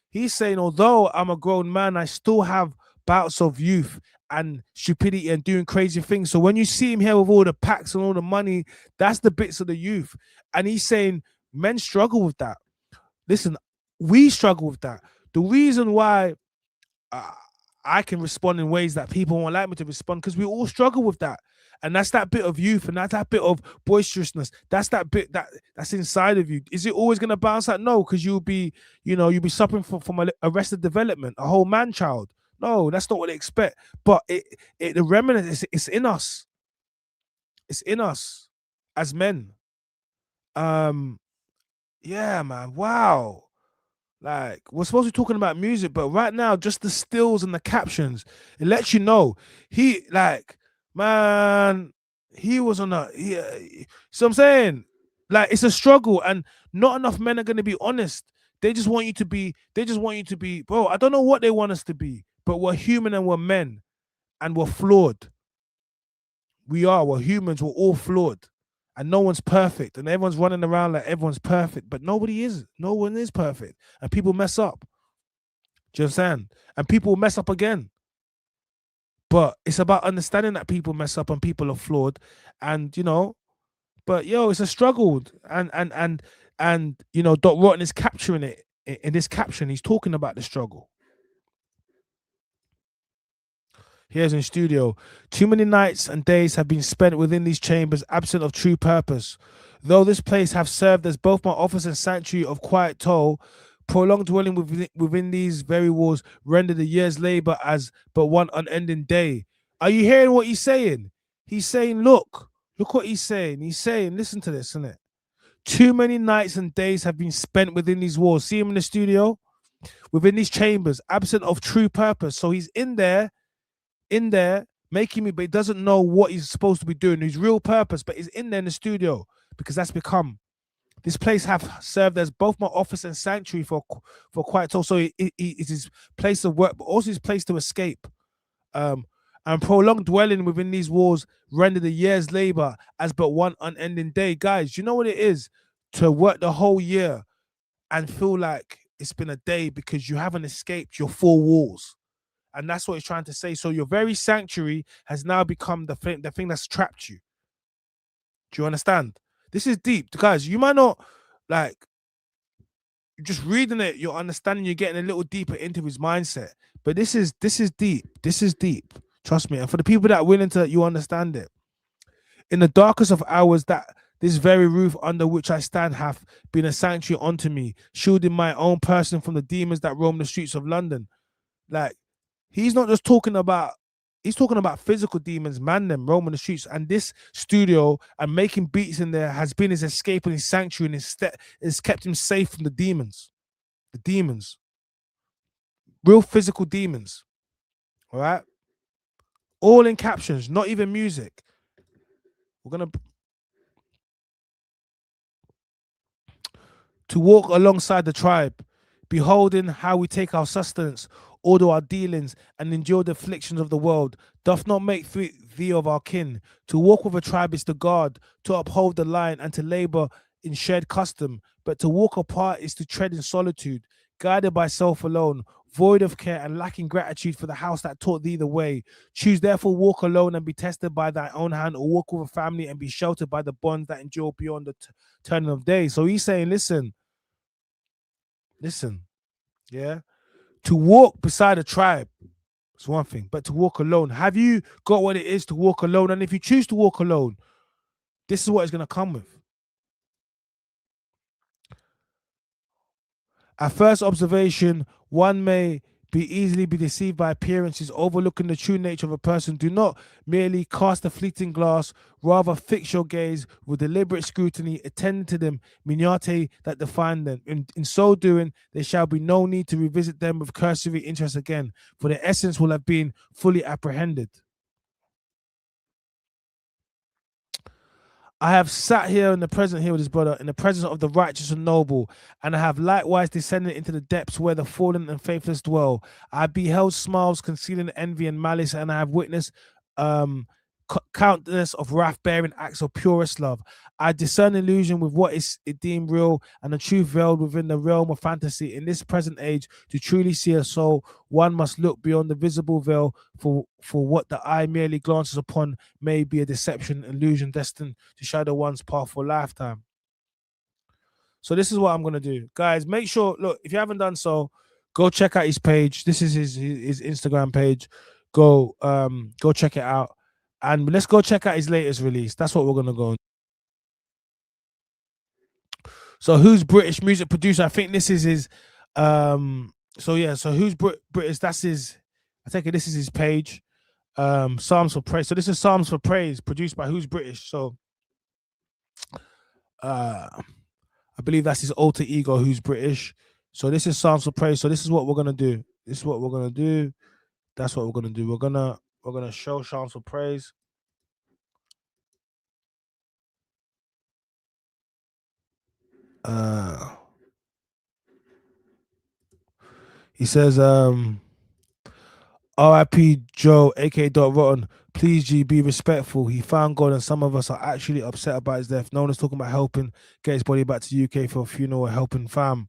[SPEAKER 1] He's saying, although I'm a grown man, I still have bouts of youth and stupidity and doing crazy things. So when you see him here with all the packs and all the money, that's the bits of the youth. And he's saying men struggle with that. Listen, we struggle with that. The reason why I can respond in ways that people won't like me to respond, because we all struggle with that. And that's that bit of youth, and that's that bit of boisterousness. That's that bit that's inside of you. Is it always going to bounce out? No, because you'll be suffering from arrested development, a whole man child. No, that's not what they expect. But the remnant it's in us. It's in us as men. Yeah, man. Wow. Like, we're supposed to be talking about music, but right now, just the stills and the captions, it lets you know he was on so I'm saying, like, it's a struggle, and not enough men are going to be honest. They just want you to be, bro, I don't know what they want us to be, but we're human and we're men and we're flawed. We're humans, we're all flawed. and no one's perfect, and everyone's running around like everyone's perfect, but nobody is. No one is perfect, and people mess up. Do you understand? And people mess up again. But it's about understanding that people mess up and people are flawed, and But it's a struggle, and Dot Rotten is capturing it in this caption. He's talking about the struggle. Here's in studio. Too many nights and days have been spent within these chambers, absent of true purpose. Though this place have served as both my office and sanctuary of quiet toll, prolonged dwelling within these very walls rendered a year's labor as but one unending day. Are you hearing what he's saying? He's saying, look what he's saying. He's saying, listen to this, isn't it? Too many nights and days have been spent within these walls. See him in the studio? Within these chambers, absent of true purpose. So he's in there making me, but he doesn't know what he's supposed to be doing, his real purpose, but he's in there in the studio because that's become. This place have served as both my office and sanctuary for quite so. So it's his place of work, but also his place to escape. And prolonged dwelling within these walls rendered a year's labor as but one unending day. Guys, you know what it is to work the whole year and feel like it's been a day because you haven't escaped your four walls. And that's what he's trying to say. So your very sanctuary has now become the thing that's trapped you. Do you understand? This is deep, guys. You might not like just reading it, you're understanding, you're getting a little deeper into his mindset. But this is deep. This is deep. Trust me. And for the people that are willing to, you understand it. In the darkest of hours, that this very roof under which I stand hath been a sanctuary unto me, shielding my own person from the demons that roam the streets of London. Like, he's not just talking about, he's talking about physical demons, man, them roaming the streets. And this studio and making beats in there has been his escape and his sanctuary, and it's kept him safe from the demons. The demons. Real physical demons. All right? All in captions, not even music. We're going to walk alongside the tribe, beholding how we take our sustenance, order our dealings, and endure the afflictions of the world, doth not make thee of our kin. To walk with a tribe is to guard, to uphold the line, and to labor in shared custom. But to walk apart is to tread in solitude, guided by self alone, void of care and lacking gratitude for the house that taught thee the way. Choose therefore walk alone and be tested by thy own hand, or walk with a family and be sheltered by the bonds that endure beyond the turning of days. So he's saying, listen, yeah. To walk beside a tribe is one thing, but to walk alone, have you got what it is to walk alone? And if you choose to walk alone, this is what it's going to come with. At first observation, one may easily be deceived by appearances, overlooking the true nature of a person. Do not merely cast a fleeting glance, rather fix your gaze with deliberate scrutiny, attending to them minutiae that define them. In so doing, there shall be no need to revisit them with cursory interest again, for their essence will have been fully apprehended. I have sat here in the present here with his brother, in the presence of the righteous and noble, and I have likewise descended into the depths where the fallen and faithless dwell. I have beheld smiles concealing envy and malice, and I have witnessed countless of wrath-bearing acts of purest love. I discern illusion with what is deemed real, and the truth veiled within the realm of fantasy. In this present age, to truly see a soul, one must look beyond the visible veil, for what the eye merely glances upon may be a deception, illusion destined to shadow one's path for a lifetime. So this is what I'm going to do. Guys, make sure, look, if you haven't done so, go check out his page. This is his Instagram page. Go check it out. And let's go check out his latest release. That's what we're going to go on. So who's British music producer? I think this is his, so who's British? That's his, I think this is his page. Psalms for Praise. So this is Psalms for Praise, produced by Who's British. So I believe that's his alter ego, Who's British. So this is Psalms for Praise. So this is what we're going to do. This is what we're going to do. That's what we're going to do. We're going to show Psalms for Praise. He says, R.I.P. Joe, aka Dot Rotten. Please, G, be respectful. He found God, and some of us are actually upset about his death. No one is talking about helping get his body back to the UK for a funeral or helping fam.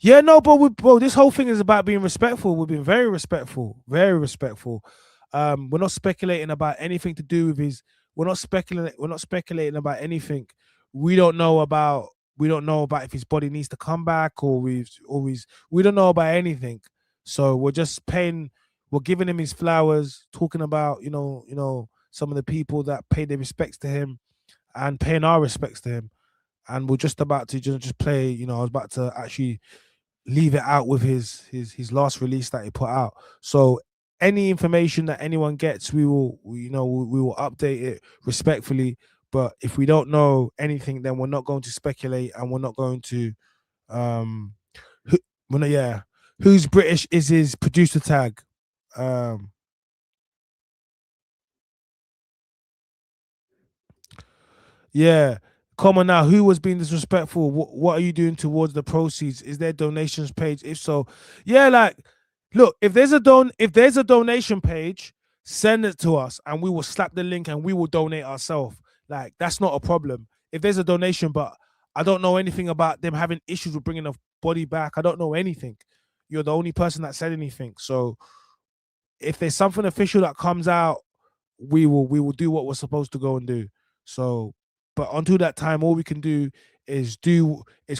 [SPEAKER 1] Yeah, no, bro, this whole thing is about being respectful. We've been very respectful, very respectful. We're not speculating about anything to do with his. We're not speculating. We're not speculating about anything. We don't know about. We don't know about if his body needs to come back or we don't know about anything. So we're just paying. We're giving him his flowers, talking about some of the people that paid their respects to him, and paying our respects to him. And we're just about to just play. I was about to actually leave it out with his last release that he put out. So any information that anyone gets, we will update it respectfully. But if we don't know anything, then we're not going to speculate, and we're not going to who's British is his producer tag. Yeah. Come on now, who was being disrespectful? What are you doing towards the proceeds? Is there donations page? If so, yeah, like, look, if there's a donation page, send it to us and we will slap the link and we will donate ourselves. Like, that's not a problem. If there's a donation, but I don't know anything about them having issues with bringing the body back. I don't know anything. You're the only person that said anything. So if there's something official that comes out, we will do what we're supposed to go and do. So, but until that time, all we can do is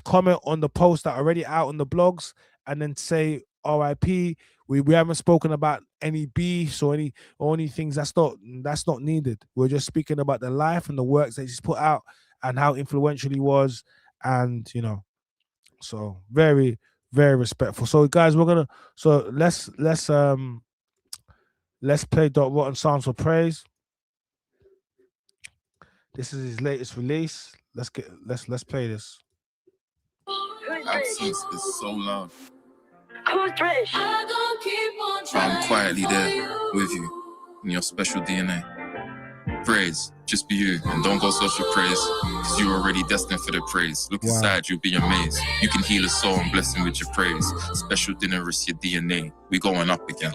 [SPEAKER 1] comment on the posts that are already out on the blogs, and then say RIP. We haven't spoken about any beefs or any things that's not needed. We're just speaking about the life and the works that he's put out and how influential he was, and so very, very respectful. So guys, let's play Dot Rotten Sounds for Praise. This is his latest release. Let's play this.
[SPEAKER 4] Absence is so loud.
[SPEAKER 9] Who's British?
[SPEAKER 4] I'm quietly there with you in your special DNA. Praise, just be you, and don't go search for praise, cause you're already destined for the praise. Look inside, you'll be amazed. You can heal a soul and bless him with your praise. Special dinner is your DNA. We going up again.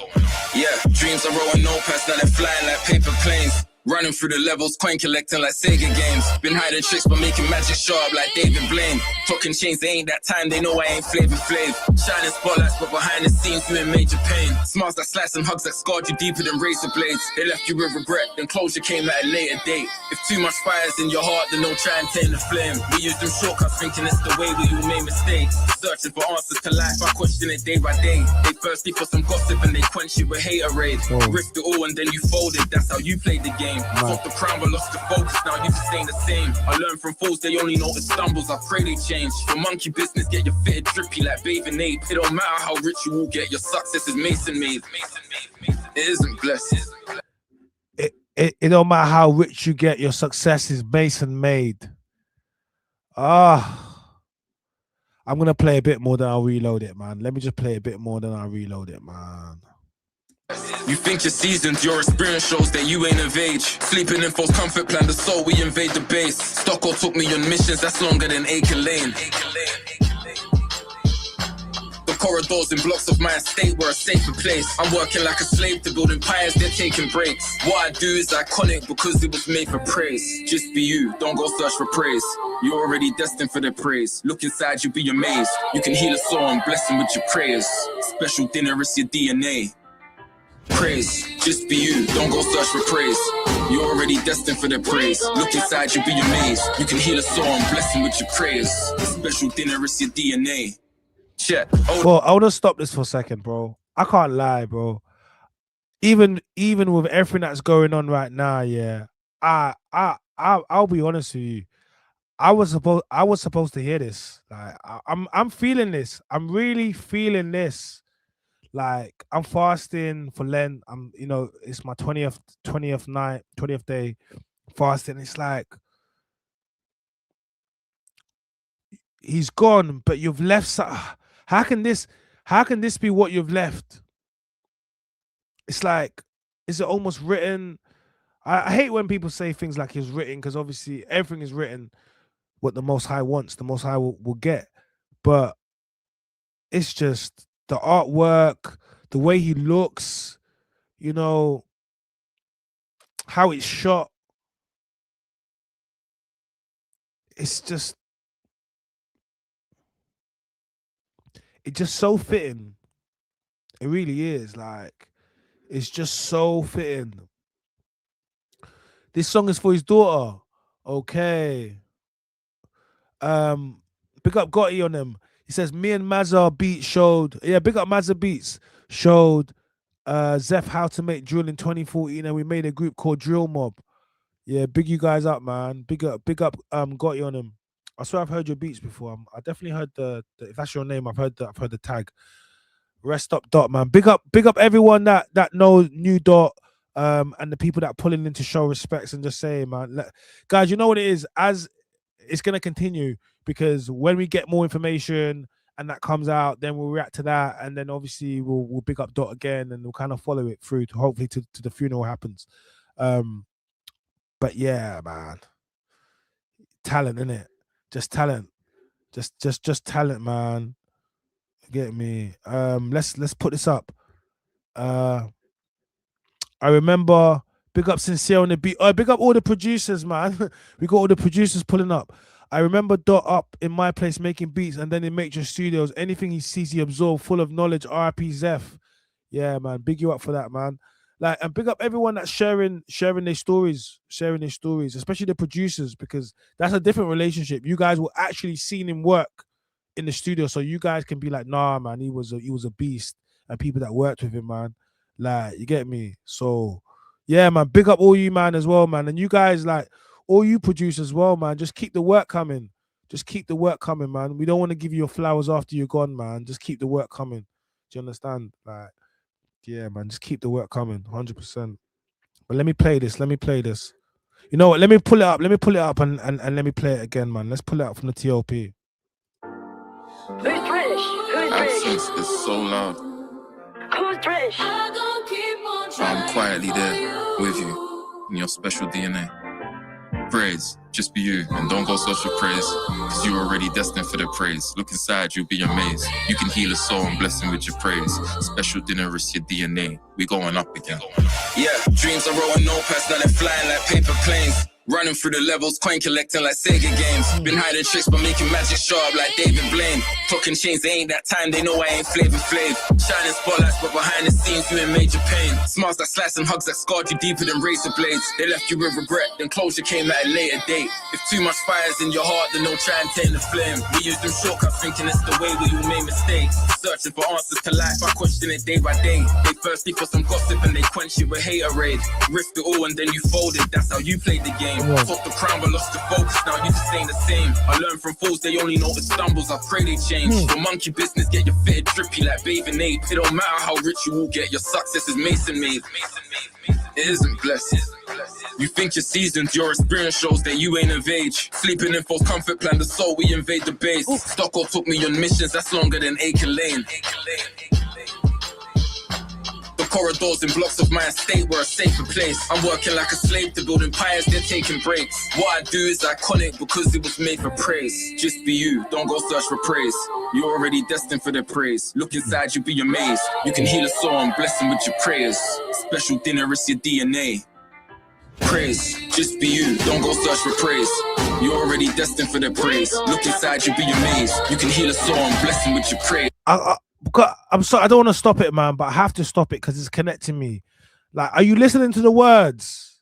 [SPEAKER 4] Yeah, dreams are rolling notepads, now they're flying like paper planes. Running through the levels, coin collecting like Sega games. Been hiding tricks but making magic sharp like David Blaine. Talking chains, they ain't that time, they know I ain't Flavor Flav. Shining spotlights but behind the scenes you in major pain. Smiles that slice and hugs that scarred you deeper than razor blades. They left you with regret, then closure came at a later date. If too much fire's in your heart, then don't try and tame the flame. We use them shortcuts thinking it's the way where you made mistakes. Searching for answers to life, I question it day by day. They thirsty for some gossip and they quench it with haterade. Risked it all and then you folded, that's how you played the game. Fought the crown but lost the focus, now you just ain't the same. I learned from fools, they only know the stumbles, I pray they change. For monkey business, get your fitted drippy like bathing ape. It don't matter how rich you will get, your success is Mason made. It isn't blessed.
[SPEAKER 1] It don't matter how rich you get, your success is Mason made. I'm gonna play a bit more than I'll reload it, man. Let me just play a bit more than I'll reload it, man.
[SPEAKER 4] You think you're seasoned, your experience shows that you ain't of age. Sleeping in false comfort, plan the soul, we invade the base. Stocko took me on missions, that's longer than Acre Lane. The corridors and blocks of my estate were a safer place. I'm working like a slave to build empires, they're taking breaks. What I do is iconic because it was made for praise. Just be you, don't go search for praise. You're already destined for the praise. Look inside, you'll be amazed. You can heal a soul and bless him with your prayers. Special dinner is your DNA. Praise, just be you, don't go search for praise. You're already destined for the praise. Look inside, you'll be amazed. You can heal a soul and bless him with your prayers. Special dinner is your DNA. Check.
[SPEAKER 1] Well, I want to stop this for a second, bro. I can't lie, bro. Even with everything that's going on right now, yeah, I'll be honest with you. I was supposed to hear this. Like, I'm feeling this. I'm really feeling this. Like, I'm fasting for Lent. It's my 20th day fasting. It's like, he's gone, but you've left. How can this be what you've left? It's like, is it almost written? I hate when people say things like it's written, because obviously everything is written. What the Most High wants, the Most High will get. But it's just the artwork, the way he looks, how it's shot. It's just so fitting. It really is. Like, it's just so fitting. This song is for his daughter. Okay. Big up Gotti on them. He says, me and Mazza Beats showed, yeah, big up Mazza Beats showed ZEPH how to make drill in 2014, and we made a group called Drill Mob. Yeah, big you guys up, man. Big up Gotti on them. I swear I've heard your beats before. I definitely heard the if that's your name, I've heard the tag. Rest up Dot, man. Big up everyone that knows New Dot, and the people that pulling in to show respects and just saying, man, guys, you know what it is, as it's gonna continue, because when we get more information and that comes out, then we'll react to that, and then obviously we'll big up Dot again, and we'll kind of follow it through to hopefully to the funeral happens. But yeah, man, talent, innit? Just talent, just talent, man. Get me? Let's put this up. I remember, big up Sincere on the beat. Big up all the producers, man. We got all the producers pulling up. I remember Dot up in my place making beats, and then in Major Studios, anything he sees he absorbs, full of knowledge. RIP ZEPH. Yeah, man. Big you up for that, man. Like, and big up everyone that's sharing their stories, especially the producers, because that's a different relationship. You guys will actually seen him work in the studio, so you guys can be like, nah, man, he was a beast, and people that worked with him, man. Like, you get me? So yeah, man, big up all you, man, as well, man. And you guys, like, all you produce as well, man. Just keep the work coming. Just keep the work coming, man. We don't want to give you your flowers after you're gone, man. Just keep the work coming. Do you understand? Like, yeah, man, just keep the work coming, 100%. But let me play this. You know what? Let me pull it up. And let me play it again, man. Let's pull it up from the TOP.
[SPEAKER 9] Who's British?
[SPEAKER 4] Absence is so loud.
[SPEAKER 9] Who's British?
[SPEAKER 4] I'm quietly there with you in your special DNA. Praise, just be you, and don't go search for praise, cause you're already destined for the praise. Look inside, you'll be amazed. You can heal a soul and bless him with your praise. Special dinner is your DNA. We going up again. Yeah, dreams are rolling notepads, now they're flying like paper planes. Running through the levels, coin collecting like Sega games. Been hiding tricks but making magic sharp like David Blaine. Talking chains, they ain't that time, they know I ain't Flavor Flav. Shining spotlights, but behind the scenes you in major pain. Smiles that slice and hugs that scarred you deeper than razor blades. They left you with regret, then closure came at a later date. If too much fire's in your heart, then don't try and tame the flame. We use them shortcuts thinking it's the way where you made mistakes. Searching for answers to life, I question it day by day. They thirsty for some gossip and they quench it with haterade. Risked it all and then you folded, that's how you played the game. Took the crown but lost the focus, now you just ain't the same. I learned from fools, they only know the stumbles, I pray they change. For monkey business, get your fitted drippy like bathing ape. It don't matter how rich you will get, your success is Mason made. It isn't blessed. You think you're seasoned, your experience shows that you ain't of age. Sleeping in false comfort, plan the soul, we invade the base. Stocko took me on missions, that's longer than Acre Lane. The corridors and blocks of my estate were a safer place. I'm working like a slave to build empires, they're taking breaks. What I do is iconic because it was made for praise. Just be you, don't go search for praise. You're already destined for their praise. Look inside, you'll be amazed. You can heal a soul and bless him with your prayers. Special dinner is your DNA. Praise, just be you, don't go search for praise. You're already destined for their praise. Look inside, you'll be amazed. You can heal a soul and bless him with your praise.
[SPEAKER 1] I'm sorry, I don't want to stop it, man, but I have to stop it because it's connecting me. Like, are you listening to the words?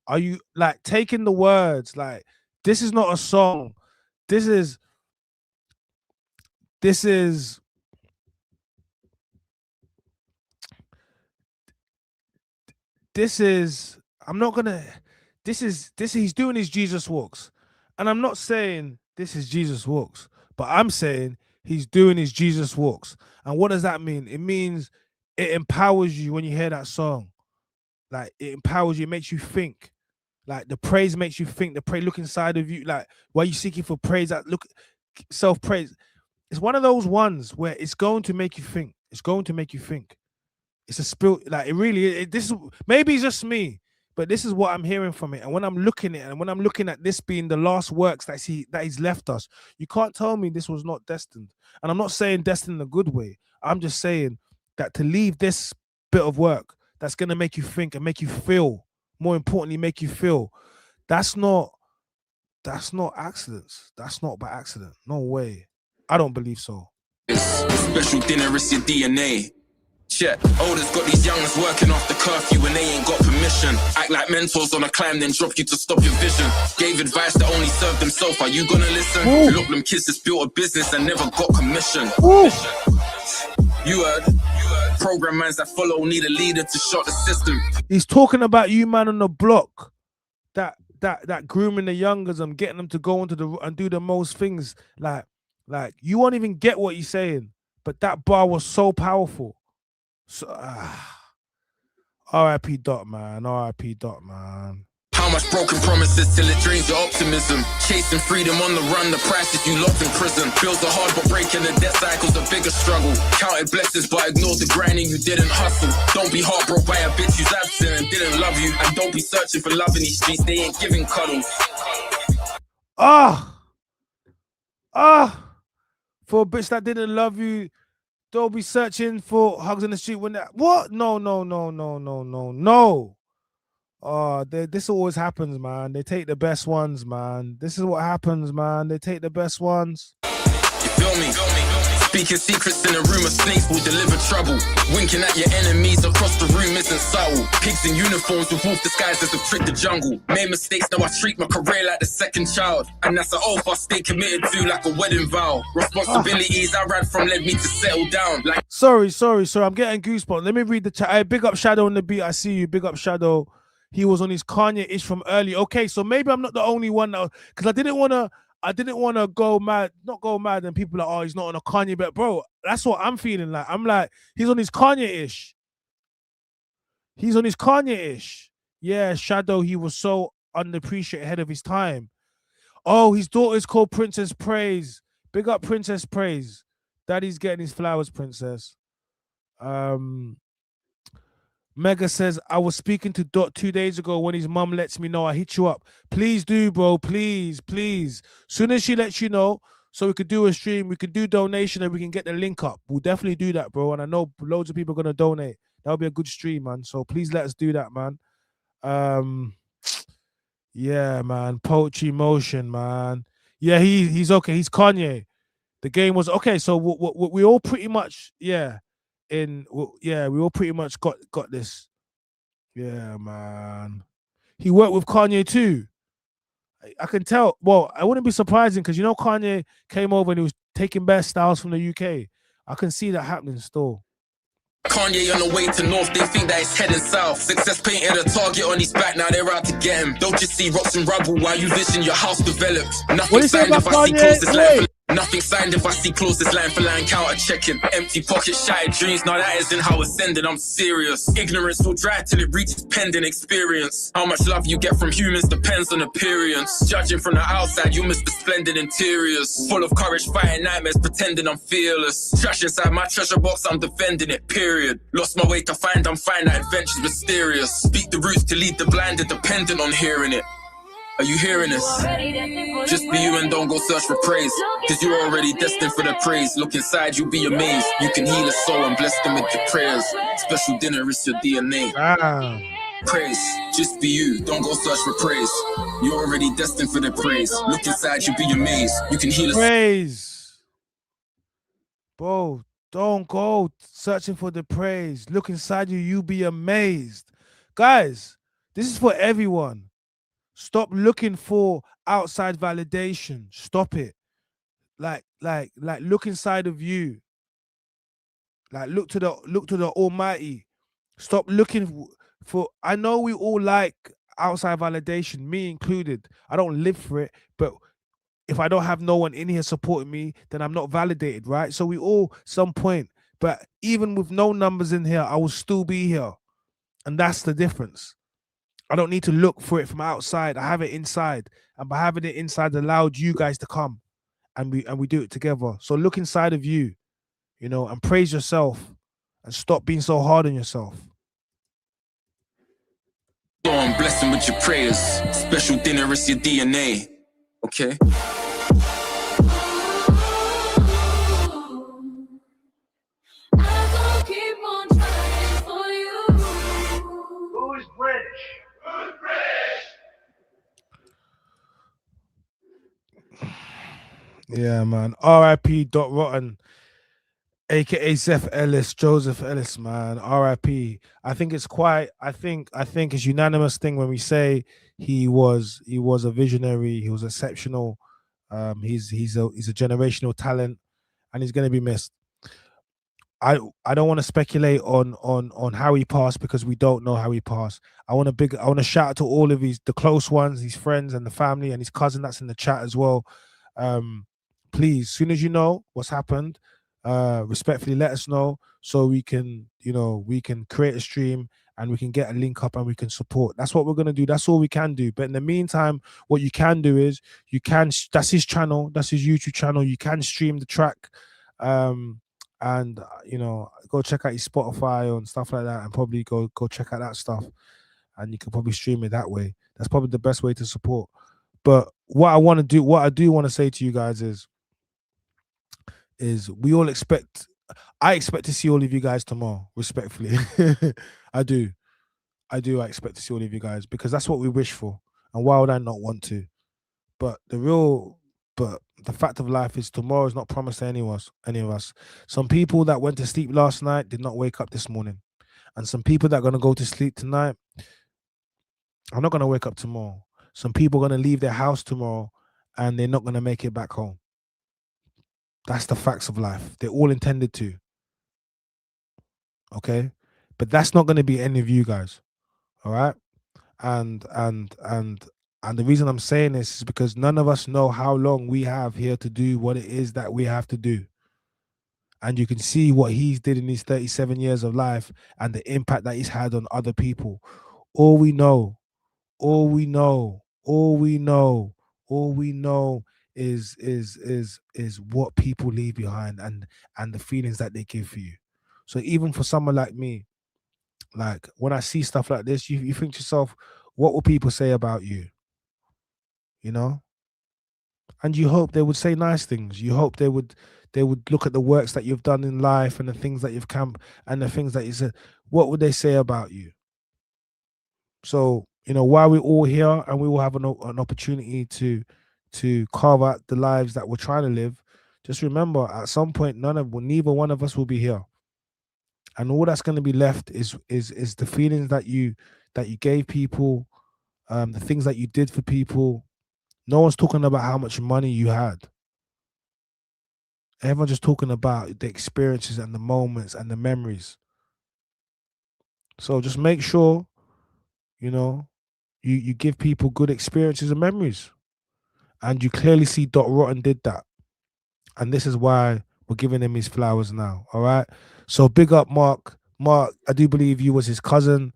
[SPEAKER 1] Are you, like, taking the words? Like, this is not a song. This is he's doing his Jesus walks. And I'm not saying this is Jesus walks, but I'm saying he's doing his Jesus walks. And what does that mean? It means it empowers you when you hear that song. Like, it empowers you, it makes you think. Like, the praise makes you think. The praise, look inside of you. Like, why are you seeking for praise? That look, self-praise. It's one of those ones where it's going to make you think. It's going to make you think. It's a spirit. Like, it really, this is, maybe it's just me, but this is what I'm hearing from it. And when I'm looking at it, and when I'm looking at this being the last works that he's left us, you can't tell me this was not destined. And I'm not saying destined in a good way. I'm just saying that to leave this bit of work that's going to make you think and make you feel more importantly, make you feel. That's not accidents. That's not by accident. No way. I don't believe so.
[SPEAKER 4] Special dinner, it's your DNA. Check. Oldest got these youngers working off the curfew when they ain't got permission. Act like mentors on a climb, then drop you to stop your vision. Gave advice that only served themselves. Are you gonna listen?
[SPEAKER 1] Ooh.
[SPEAKER 4] Look, them kids just built a business and never got commission.
[SPEAKER 1] Ooh.
[SPEAKER 4] You heard. Program mans that follow need a leader to shock the system.
[SPEAKER 1] He's talking about you, man, on the block. That grooming the youngers and getting them to go into the and do the most things. Like you won't even get what he's saying. But that bar was so powerful. So, R.I.P. Dot, man. R.I.P. Dot, man.
[SPEAKER 4] How much broken promises till it drains your optimism. Chasing freedom on the run, the price is you locked in prison. Bills are hard, but breaking the debt cycle's a bigger struggle. Counted blessings, but ignored the grinding, you didn't hustle. Don't be heartbroken by a bitch who's absent and didn't love you. And don't be searching for love in these streets, they ain't giving cuddles.
[SPEAKER 1] For a bitch that didn't love you, don't be searching for hugs in the street when that. What? No. This always happens, man. They take the best ones, man. This is what happens, man. They take the best ones.
[SPEAKER 4] You feel me? Speaking secrets in a room of snakes will deliver trouble. Winking at your enemies across the room isn't subtle. Pigs in uniforms with wolf disguises to trick the jungle. Made mistakes, now I treat my career like the second child. And that's an oath I stay committed to like a wedding vow. Responsibilities I ran from led me to settle down. Like
[SPEAKER 1] Sorry. I'm getting goosebumps. Let me read the chat. Hey, big up Shadow on the beat. I see you. Big up Shadow. He was on his Kanye-ish from early. Okay, so maybe I'm not the only one now. Because I didn't want to go mad, not go mad, and people are like, oh, he's not on a Kanye, but bro, that's what I'm feeling like. I'm like, he's on his Kanye-ish. He's on his Kanye-ish. Yeah, Shadow, he was so unappreciated ahead of his time. Oh, his daughter's called Princess Praise. Big up Princess Praise. Daddy's getting his flowers, Princess. Mega says, I was speaking to Dot 2 days ago when his mum lets me know. I hit you up. Please do, bro. Please. Soon as she lets you know, so we could do a stream, we could do donation, and we can get the link up. We'll definitely do that, bro. And I know loads of people are going to donate. That'll be a good stream, man. So please let us do that, man. Yeah, man. Poetry Motion, man. Yeah, he's okay. He's Kanye. The game was okay. So we all pretty much, yeah. We all pretty much got this. Yeah, man. He worked with Kanye too. I can tell. Well, I wouldn't be surprising because Kanye came over and he was taking best styles from the UK. I can see that happening still.
[SPEAKER 4] Kanye on the way to north, they think that it's heading south. Success painted a target on his back, now they're out to get him. Don't just see rocks and rubble while you vision your house develops. Nothing signed if I see closest line. Nothing signed if I see closest line for line counter checking. Empty pocket, shattered dreams, now that isn't how it's ending, I'm serious. Ignorance will dry till it reaches pending experience. How much love you get from humans depends on appearance. Judging from the outside, you miss the splendid interiors. Full of courage, fighting nightmares, pretending I'm fearless. Trash inside my treasure box, I'm defending it, period. Lost my way to find, I'm fine, that adventure's mysterious. Speak the roots to lead the blind, they're dependent on hearing it. Are you hearing this? Just be you and don't go search for praise. Cause you're already destined for the praise. Look inside, you'll be amazed. You can heal a soul and bless them with your prayers. Special dinner is your DNA. Praise, just be you, don't go search for praise. You're already destined for the praise. Look inside, you'll be amazed. You can heal a
[SPEAKER 1] praise. Bro, don't go searching for the praise. Look inside you, you'll be amazed. Guys, this is for everyone. Stop looking for outside validation. Stop it. Like look inside of you. Like look to the Almighty. Stop looking for. I know we all like outside validation, me included. I don't live for it, but if I don't have no one in here supporting me, then I'm not validated, right? So we all some point. But even with no numbers in here, I will still be here, and that's the difference. I don't need to look for it from outside. I have it inside. And by having it inside allowed you guys to come and we do it together. So look inside of you, and praise yourself and stop being so hard on yourself.
[SPEAKER 4] Go on, bless them with your prayers. Special dinner is your DNA. Okay?
[SPEAKER 10] Who's British?
[SPEAKER 1] Yeah, man. R.I.P. Rotten, aka ZEPH Ellis, Joseph Ellis, man. R.I.P. I think it's quite. I think it's unanimous thing when we say he was a visionary. He was exceptional. He's a generational talent, and he's going to be missed. I don't want to speculate on how he passed because we don't know how he passed. I want to shout out to all of the close ones, his friends and the family and his cousin that's in the chat as well. Um, please, soon as you know what's happened, respectfully let us know so we can, we can create a stream and we can get a link up and we can support. That's what we're gonna do. That's all we can do. But in the meantime, what you can do is that's his channel, that's his YouTube channel. You can stream the track. And go check out his Spotify and stuff like that, and probably go check out that stuff, and you can probably stream it that way. That's probably the best way to support. But what I do want to say to you guys is we all expect. I expect to see all of you guys tomorrow, respectfully. I do. I expect to see all of you guys because that's what we wish for. And why would I not want to? But the fact of life is tomorrow is not promised to any of us. Some people that went to sleep last night did not wake up this morning. And some people that are going to go to sleep tonight are not going to wake up tomorrow. Some people are going to leave their house tomorrow and they're not going to make it back home. That's the facts of life. They're all intended to. Okay? But that's not going to be any of you guys. All right? And the reason I'm saying this is because none of us know how long we have here to do what it is that we have to do. And you can see what he's did in his 37 years of life and the impact that he's had on other people. All we know is what people leave behind and the feelings that they give for you. So even for someone like me, like when I see stuff like this, you think to yourself, what will people say about you? And you hope they would say nice things. You hope they would look at the works that you've done in life and the things that you've camped and the things that you said. What would they say about you? So, while we're all here and we will have an opportunity to carve out the lives that we're trying to live, just remember at some point neither one of us will be here. And all that's going to be left is the feelings that you gave people, the things that you did for people. No one's talking about how much money you had. Everyone's just talking about the experiences and the moments and the memories. So just make sure, you give people good experiences and memories. And you clearly see Rotten did that. And this is why we're giving him his flowers now. All right. So big up Mark. Mark, I do believe you was his cousin.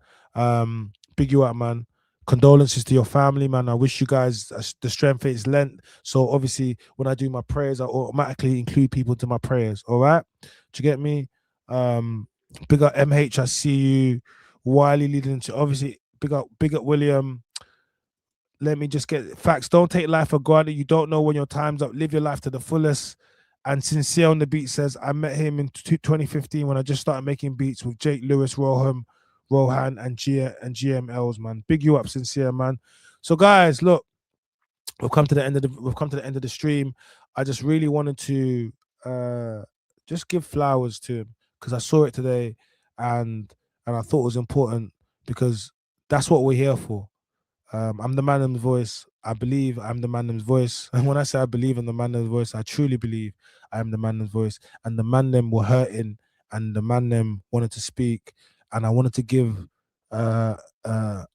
[SPEAKER 1] Big you up, man. Condolences to your family, man. I wish you guys the strength it's lent. So obviously, when I do my prayers, I automatically include people to my prayers. All right, do you get me? Big up MH. I see you. Wiley leading to obviously big up William. Let me just get facts. Don't take life for granted. You don't know when your time's up. Live your life to the fullest. And Sincere on the Beat says, I met him in 2015 when I just started making beats with Jake Lewis, Rohan, and GMLs, man. Big you up, Sincere, man. So, guys, look, we've come to the end of the stream. I just really wanted to just give flowers to him because I saw it today, and I thought it was important because that's what we're here for. I'm the man in the voice. I believe I'm the man in the voice. And when I say I believe in the man in the voice, I truly believe I am the man in the voice. And the man them were hurting, and the man them wanted to speak. And I wanted to give. I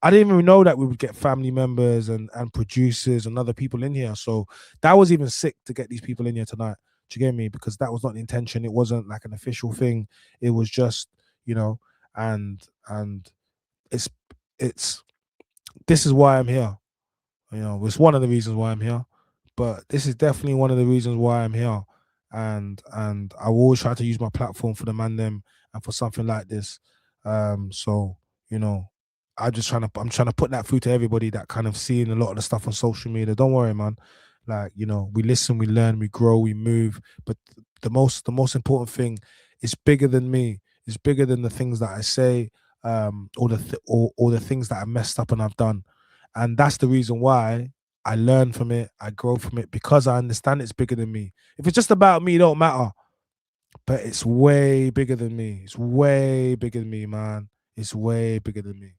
[SPEAKER 1] didn't even know that we would get family members and producers and other people in here. So that was even sick to get these people in here tonight. Do you get me? Because that was not the intention. It wasn't like an official thing. It was just, and it's. This is why I'm here. It's one of the reasons why I'm here, but this is definitely one of the reasons why I'm here. And I will always try to use my platform for the man them and for something like this. So I'm trying to put that through to everybody that kind of seeing a lot of the stuff on social media. Don't worry, man. Like, we listen, we learn, we grow, we move. But the most important thing is bigger than me. It's bigger than the things that I say. Or the things that I messed up and I've done. And that's the reason why I learn from it. I grow from it because I understand it's bigger than me. If it's just about me, it don't matter. But it's way bigger than me. It's way bigger than me, man. It's way bigger than me.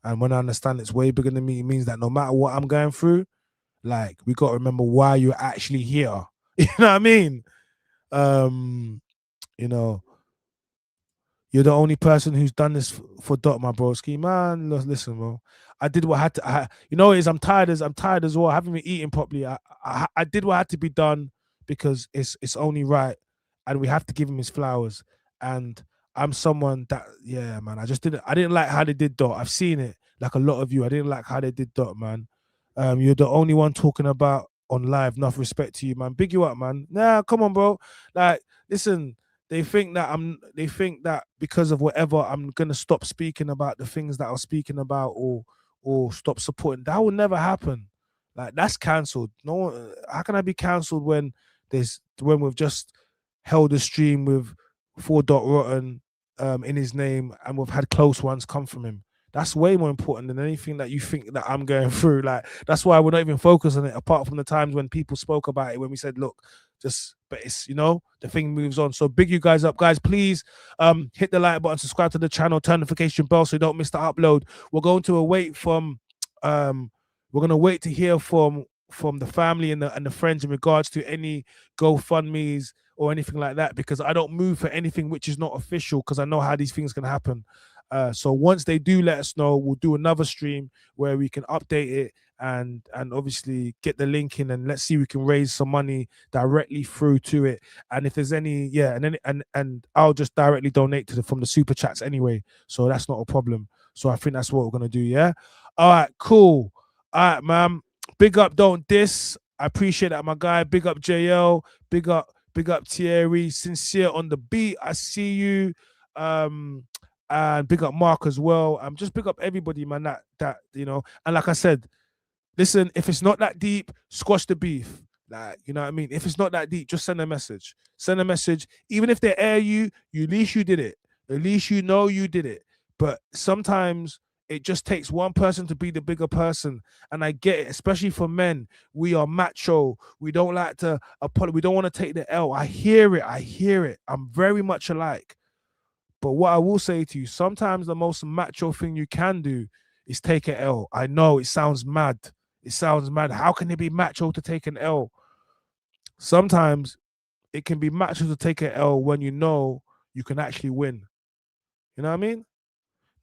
[SPEAKER 1] And when I understand it's way bigger than me, it means that no matter what I'm going through, like, we got to remember why you're actually here. You know what I mean? You know, you're the only person who's done this for Dot, my broski. Man, listen, bro. I did what I had to. You know, I'm tired as well. I haven't been eating properly. I did what had to be done because it's only right, and we have to give him his flowers. And I'm someone that, yeah, man. I didn't like how they did Dot. I've seen it, like a lot of you. I didn't like how they did Dot, man. You're the only one talking about on live. Enough respect to you, man. Big you up, man. Nah, come on, bro. Like, listen. They think that because of whatever, I'm gonna stop speaking about the things that I was speaking about, or stop supporting. That will never happen. Like, that's cancelled. No, how can I be cancelled when we've just held a stream with 4.Rotten in his name, and we've had close ones come from him? That's way more important than anything that you think that I'm going through. Like, that's why we're not even focused on it, apart from the times when people spoke about it, when we said, look, but it's, the thing moves on. So big you guys up, guys. Please hit the like button, subscribe to the channel, turn notification bell so you don't miss the upload. We're going to wait to hear from the family and the friends in regards to any GoFundMe's or anything like that, because I don't move for anything which is not official, because I know how these things can happen. So once they do let us know, we'll do another stream where we can update it and obviously get the link in, and let's see if we can raise some money directly through to it. And if there's any, and I'll just directly donate from the super chats anyway, so that's not a problem. So I think that's what we're gonna do. Yeah. All right. Cool. All right, man. Big up. Don't diss. I appreciate that, my guy. Big up JL. Big up Thierry. Sincere on the beat. I see you. And big up Mark as well. Just big up everybody, man. That and like I said, listen, if it's not that deep, squash the beef. Like, you know what I mean? If it's not that deep, just send a message. Send a message. Even if they air you, at least you did it. At least you know you did it. But sometimes it just takes one person to be the bigger person. And I get it, especially for men. We are macho. We don't like to apologize. We don't want to take the L. I hear it. I'm very much alike. But what I will say to you, sometimes the most macho thing you can do is take an L. I know it sounds mad. How can it be macho to take an L? Sometimes it can be macho to take an L when you know you can actually win. You know what I mean?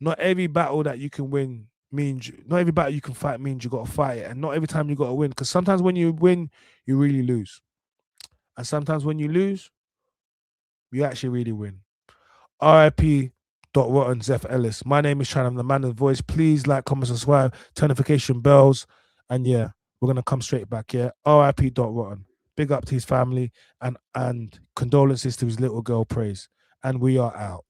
[SPEAKER 1] Not every battle that you can win not every battle you can fight means you got to fight it. And not every time you got to win. Because sometimes when you win, you really lose. And sometimes when you lose, you actually really win. RIP .Rotten, ZEPH, ELLIS. My name is Chan. I'm the man of the voice. Please like, comment, subscribe, turn notification bells. And yeah, we're going to come straight back. Yeah. RIP .Rotten. Big up to his family and condolences to his little girl, Praise. And we are out.